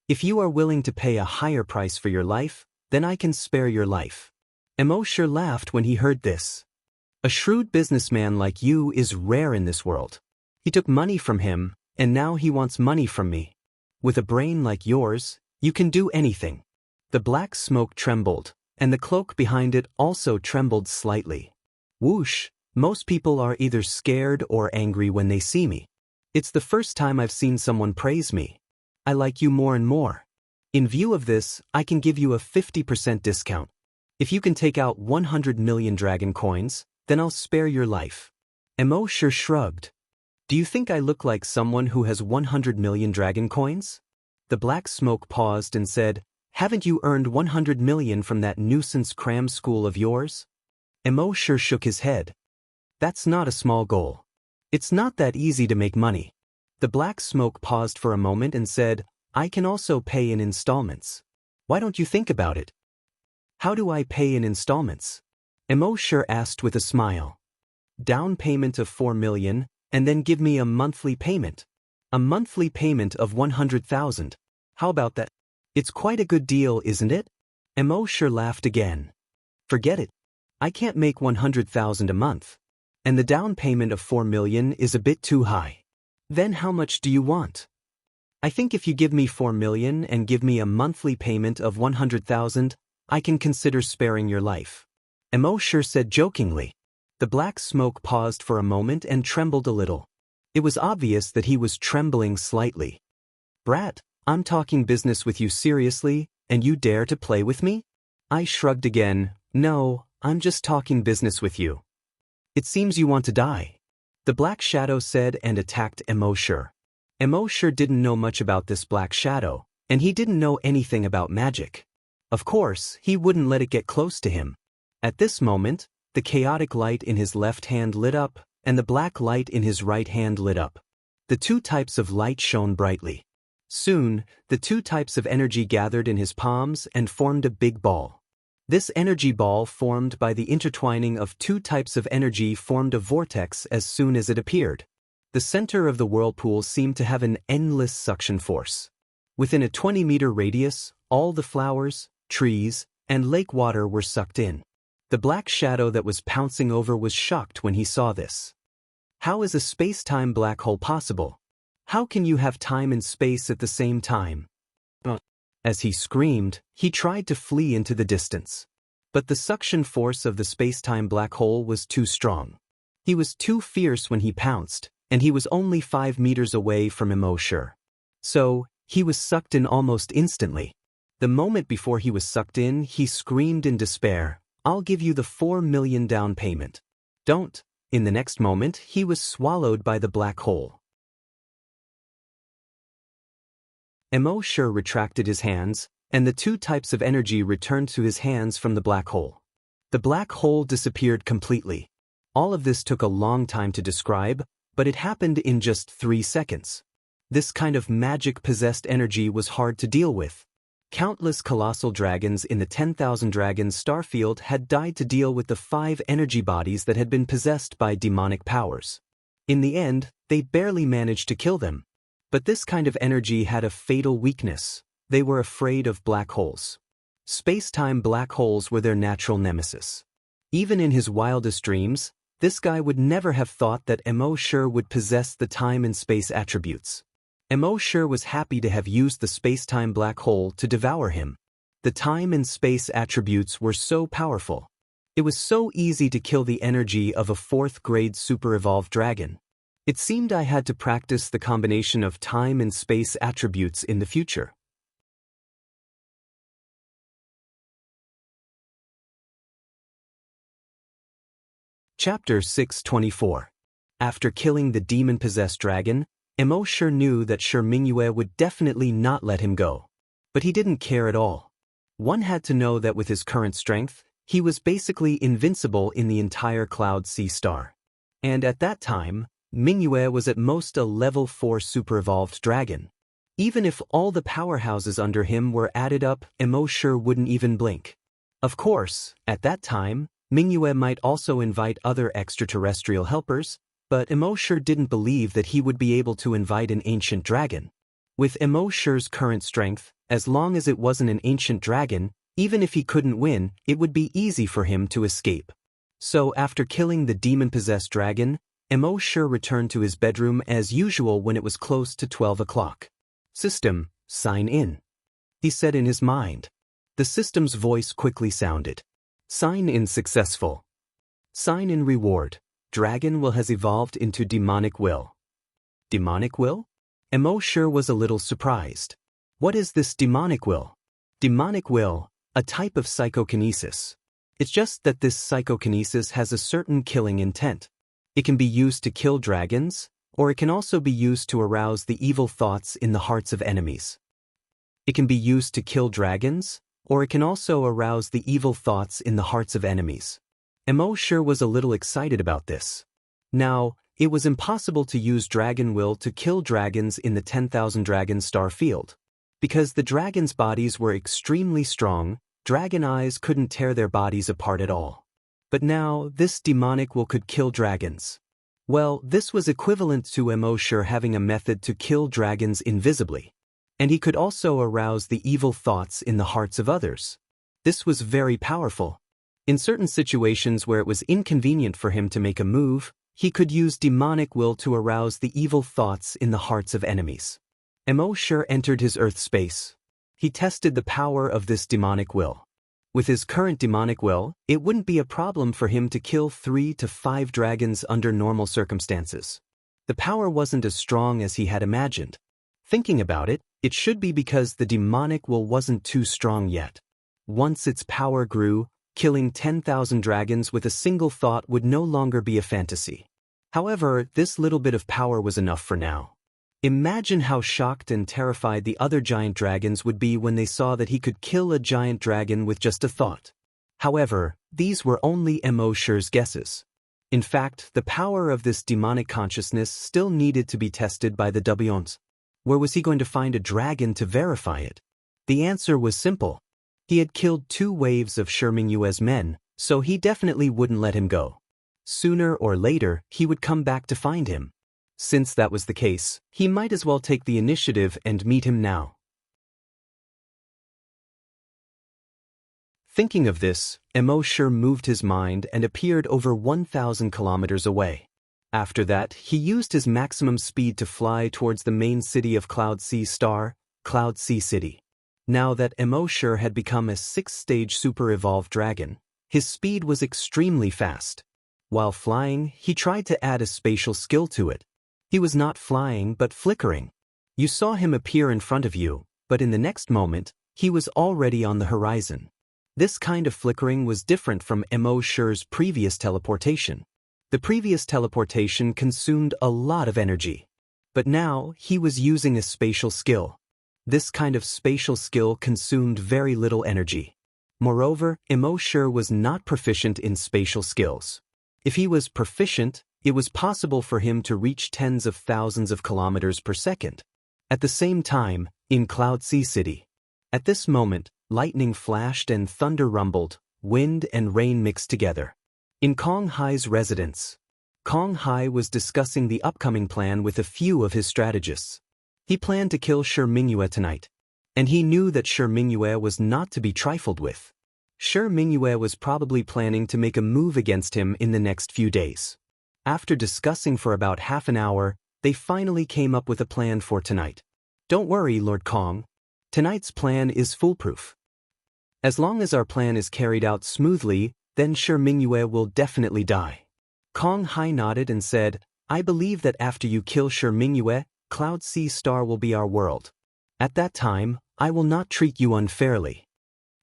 If you are willing to pay a higher price for your life, then I can spare your life. Immortal laughed when he heard this. A shrewd businessman like you is rare in this world. He took money from him, and now he wants money from me. With a brain like yours, you can do anything. The black smoke trembled, and the cloak behind it also trembled slightly. Whoosh, most people are either scared or angry when they see me. It's the first time I've seen someone praise me. I like you more and more. In view of this, I can give you a 50% discount. If you can take out 100 million dragon coins, then I'll spare your life. Immortal shrugged. Do you think I look like someone who has 100 million dragon coins? The black smoke paused and said, haven't you earned 100 million from that nuisance cram school of yours? Immortal shook his head. That's not a small goal. It's not that easy to make money. The black smoke paused for a moment and said, I can also pay in installments. Why don't you think about it? How do I pay in installments? Immortal asked with a smile. Down payment of 4 million, and then give me a monthly payment. A monthly payment of 100,000. How about that? It's quite a good deal, isn't it? Immortal laughed again. Forget it. I can't make 100,000 a month. And the down payment of 4 million is a bit too high. Then how much do you want? I think if you give me 4 million and give me a monthly payment of 100,000, I can consider sparing your life. Immortal said jokingly. The black smoke paused for a moment and trembled a little. It was obvious that he was trembling slightly. Brat, I'm talking business with you seriously, and you dare to play with me? I shrugged again. No, I'm just talking business with you. It seems you want to die. The black shadow said and attacked Immortal. Immortal didn't know much about this black shadow, and he didn't know anything about magic. Of course, he wouldn't let it get close to him. At this moment, the chaotic light in his left hand lit up, and the black light in his right hand lit up. The two types of light shone brightly. Soon, the two types of energy gathered in his palms and formed a big ball. This energy ball formed by the intertwining of two types of energy formed a vortex as soon as it appeared. The center of the whirlpool seemed to have an endless suction force. Within a 20-meter radius, all the flowers, trees, and lake water were sucked in. The black shadow that was pouncing over was shocked when he saw this. How is a space-time black hole possible? How can you have time and space at the same time? As he screamed, he tried to flee into the distance. But the suction force of the space-time black hole was too strong. He was too fierce when he pounced, and he was only 5 meters away from Immortal. So, he was sucked in almost instantly. The moment before he was sucked in, he screamed in despair, I'll give you the 4 million down payment. Don't. In the next moment, he was swallowed by the black hole. Immortal retracted his hands, and the two types of energy returned to his hands from the black hole. The black hole disappeared completely. All of this took a long time to describe, but it happened in just 3 seconds. This kind of magic-possessed energy was hard to deal with. Countless colossal dragons in the 10,000 Dragons starfield had died to deal with the 5 energy bodies that had been possessed by demonic powers. In the end, they barely managed to kill them. But this kind of energy had a fatal weakness. They were afraid of black holes. Space-time black holes were their natural nemesis. Even in his wildest dreams, this guy would never have thought that Immortal would possess the time and space attributes. Immortal was happy to have used the space-time black hole to devour him. The time and space attributes were so powerful. It was so easy to kill the energy of a 4th-grade super-evolved dragon. It seemed I had to practice the combination of time and space attributes in the future. Chapter 624. After killing the demon-possessed dragon, Emo knew that Shi Mingyue would definitely not let him go. But he didn't care at all. One had to know that with his current strength, he was basically invincible in the entire Cloud Sea Star. And at that time, Mingyue was at most a level 4 super-evolved dragon. Even if all the powerhouses under him were added up, Emo wouldn't even blink. Of course, at that time, Mingyue might also invite other extraterrestrial helpers, but Emo didn't believe that he would be able to invite an ancient dragon. With Emo's current strength, as long as it wasn't an ancient dragon, even if he couldn't win, it would be easy for him to escape. So after killing the demon-possessed dragon, Emo returned to his bedroom as usual when it was close to 12 o'clock. "System, sign in," he said in his mind. The system's voice quickly sounded. "Sign in successful. Sign in reward. Dragon will has evolved into demonic will." Demonic will? Emo was a little surprised. What is this demonic will? Demonic will, a type of psychokinesis. It's just that this psychokinesis has a certain killing intent. It can be used to kill dragons, or it can also be used to arouse the evil thoughts in the hearts of enemies. It can be used to kill dragons, or it can also arouse the evil thoughts in the hearts of enemies. Emo was a little excited about this. Now, it was impossible to use dragon will to kill dragons in the 10,000 dragon star field. Because the dragons' bodies were extremely strong, dragon eyes couldn't tear their bodies apart at all. But now, this demonic will could kill dragons. Well, this was equivalent to Emo having a method to kill dragons invisibly. And he could also arouse the evil thoughts in the hearts of others. This was very powerful. In certain situations where it was inconvenient for him to make a move, he could use demonic will to arouse the evil thoughts in the hearts of enemies. Emo entered his Earth space. He tested the power of this demonic will. With his current demonic will, it wouldn't be a problem for him to kill 3 to 5 dragons under normal circumstances. The power wasn't as strong as he had imagined. Thinking about it, it should be because the demonic will wasn't too strong yet. Once its power grew, killing 10,000 dragons with a single thought would no longer be a fantasy. However, this little bit of power was enough for now. Imagine how shocked and terrified the other giant dragons would be when they saw that he could kill a giant dragon with just a thought. However, these were only Emo's guesses. In fact, the power of this demonic consciousness still needed to be tested by the Daoist. Where was he going to find a dragon to verify it? The answer was simple. He had killed 2 waves of Shi Mingyue's men, so he definitely wouldn't let him go. Sooner or later, he would come back to find him. Since that was the case, he might as well take the initiative and meet him now. Thinking of this, Emo moved his mind and appeared over 1,000 kilometers away. After that, he used his maximum speed to fly towards the main city of Cloud Sea Star, Cloud Sea City. Now that Emo had become a 6th-stage super-evolved dragon, his speed was extremely fast. While flying, he tried to add a spatial skill to it. He was not flying but flickering. You saw him appear in front of you, but in the next moment, he was already on the horizon. This kind of flickering was different from Emo's previous teleportation. The previous teleportation consumed a lot of energy. But now, he was using a spatial skill. This kind of spatial skill consumed very little energy. Moreover, Emo was not proficient in spatial skills. If he was proficient, it was possible for him to reach tens of thousands of kilometers per second. At the same time, in Cloud Sea City. At this moment, lightning flashed and thunder rumbled, wind and rain mixed together. In Kong Hai's residence, Kong Hai was discussing the upcoming plan with a few of his strategists. He planned to kill Shi Mingyue tonight. And he knew that Shi Mingyue was not to be trifled with. Shi Mingyue was probably planning to make a move against him in the next few days. After discussing for about half an hour, they finally came up with a plan for tonight. Don't worry, Lord Kong. Tonight's plan is foolproof. As long as our plan is carried out smoothly, then Shi Mingyue will definitely die. Kong Hai nodded and said, I believe that after you kill Shi Mingyue, Cloud Sea Star will be our world. At that time, I will not treat you unfairly.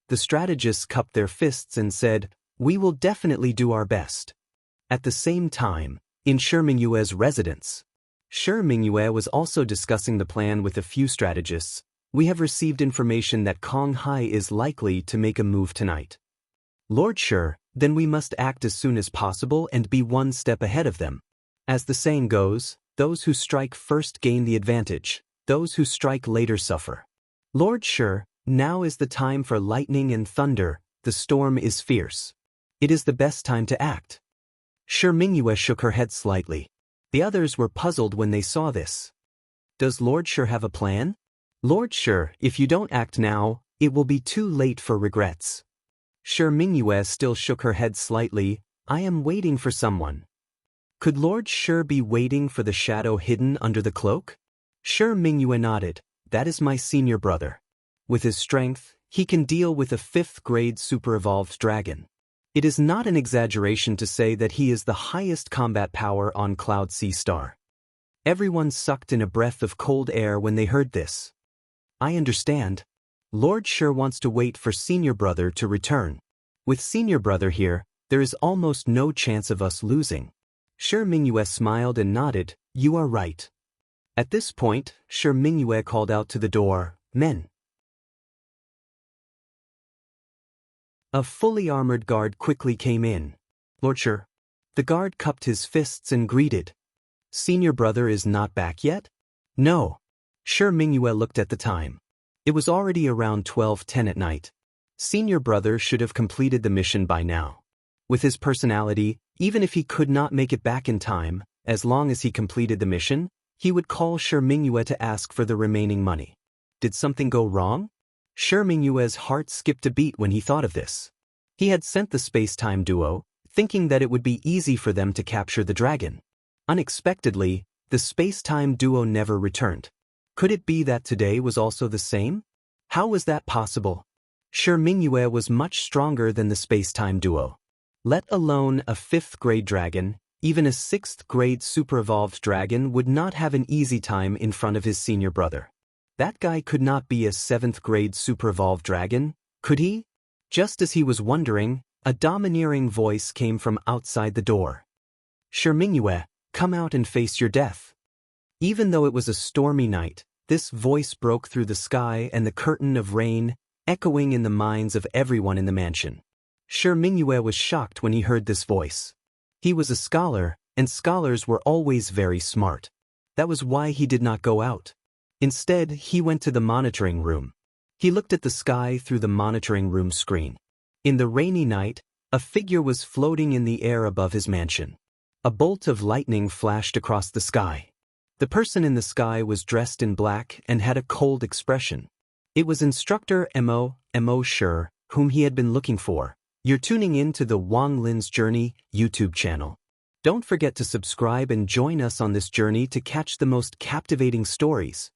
The strategists cupped their fists and said, we will definitely do our best. At the same time, in Shi Mingyue's residence, Shi Mingyue was also discussing the plan with a few strategists. We have received information that Kong Hai is likely to make a move tonight. Lord Shi, then we must act as soon as possible and be one step ahead of them. As the saying goes, those who strike first gain the advantage, those who strike later suffer. Lord Shi, now is the time for lightning and thunder, the storm is fierce. It is the best time to act. Shi Mingyue shook her head slightly. The others were puzzled when they saw this. Does Lord Shi have a plan? Lord Shi, if you don't act now, it will be too late for regrets. Shi Mingyue still shook her head slightly. I am waiting for someone. Could Lord Shi be waiting for the shadow hidden under the cloak? Shi Mingyue nodded. That is my senior brother. With his strength, he can deal with a 5th-grade super-evolved dragon. It is not an exaggeration to say that he is the highest combat power on Cloud Sea Star. Everyone sucked in a breath of cold air when they heard this. I understand. Lord Shi wants to wait for senior brother to return. With senior brother here, there is almost no chance of us losing. Shi Mingyue smiled and nodded. You are right. At this point, Shi Mingyue called out to the door, Men. A fully armored guard quickly came in. Lord Shi. The guard cupped his fists and greeted. Senior brother is not back yet? No. Shi Mingyue looked at the time. It was already around 12:10 at night. Senior brother should have completed the mission by now. With his personality, even if he could not make it back in time, as long as he completed the mission, he would call Shi Mingyue to ask for the remaining money. Did something go wrong? Shi Mingyue's heart skipped a beat when he thought of this. He had sent the space-time duo, thinking that it would be easy for them to capture the dragon. Unexpectedly, the space-time duo never returned. Could it be that today was also the same? How was that possible? Shi Mingyue was much stronger than the space-time duo. Let alone a 5th-grade dragon, even a 6th-grade super-evolved dragon would not have an easy time in front of his senior brother. That guy could not be a 7th-grade super-evolved dragon, could he? Just as he was wondering, a domineering voice came from outside the door. Shi Mingyue, come out and face your death. Even though it was a stormy night, this voice broke through the sky and the curtain of rain, echoing in the minds of everyone in the mansion. Shi Mingyue was shocked when he heard this voice. He was a scholar, and scholars were always very smart. That was why he did not go out. Instead, he went to the monitoring room. He looked at the sky through the monitoring room screen. In the rainy night, a figure was floating in the air above his mansion. A bolt of lightning flashed across the sky. The person in the sky was dressed in black and had a cold expression. It was Instructor Mo Shi, whom he had been looking for. You're tuning in to the Wang Lin's Journey YouTube channel. Don't forget to subscribe and join us on this journey to catch the most captivating stories.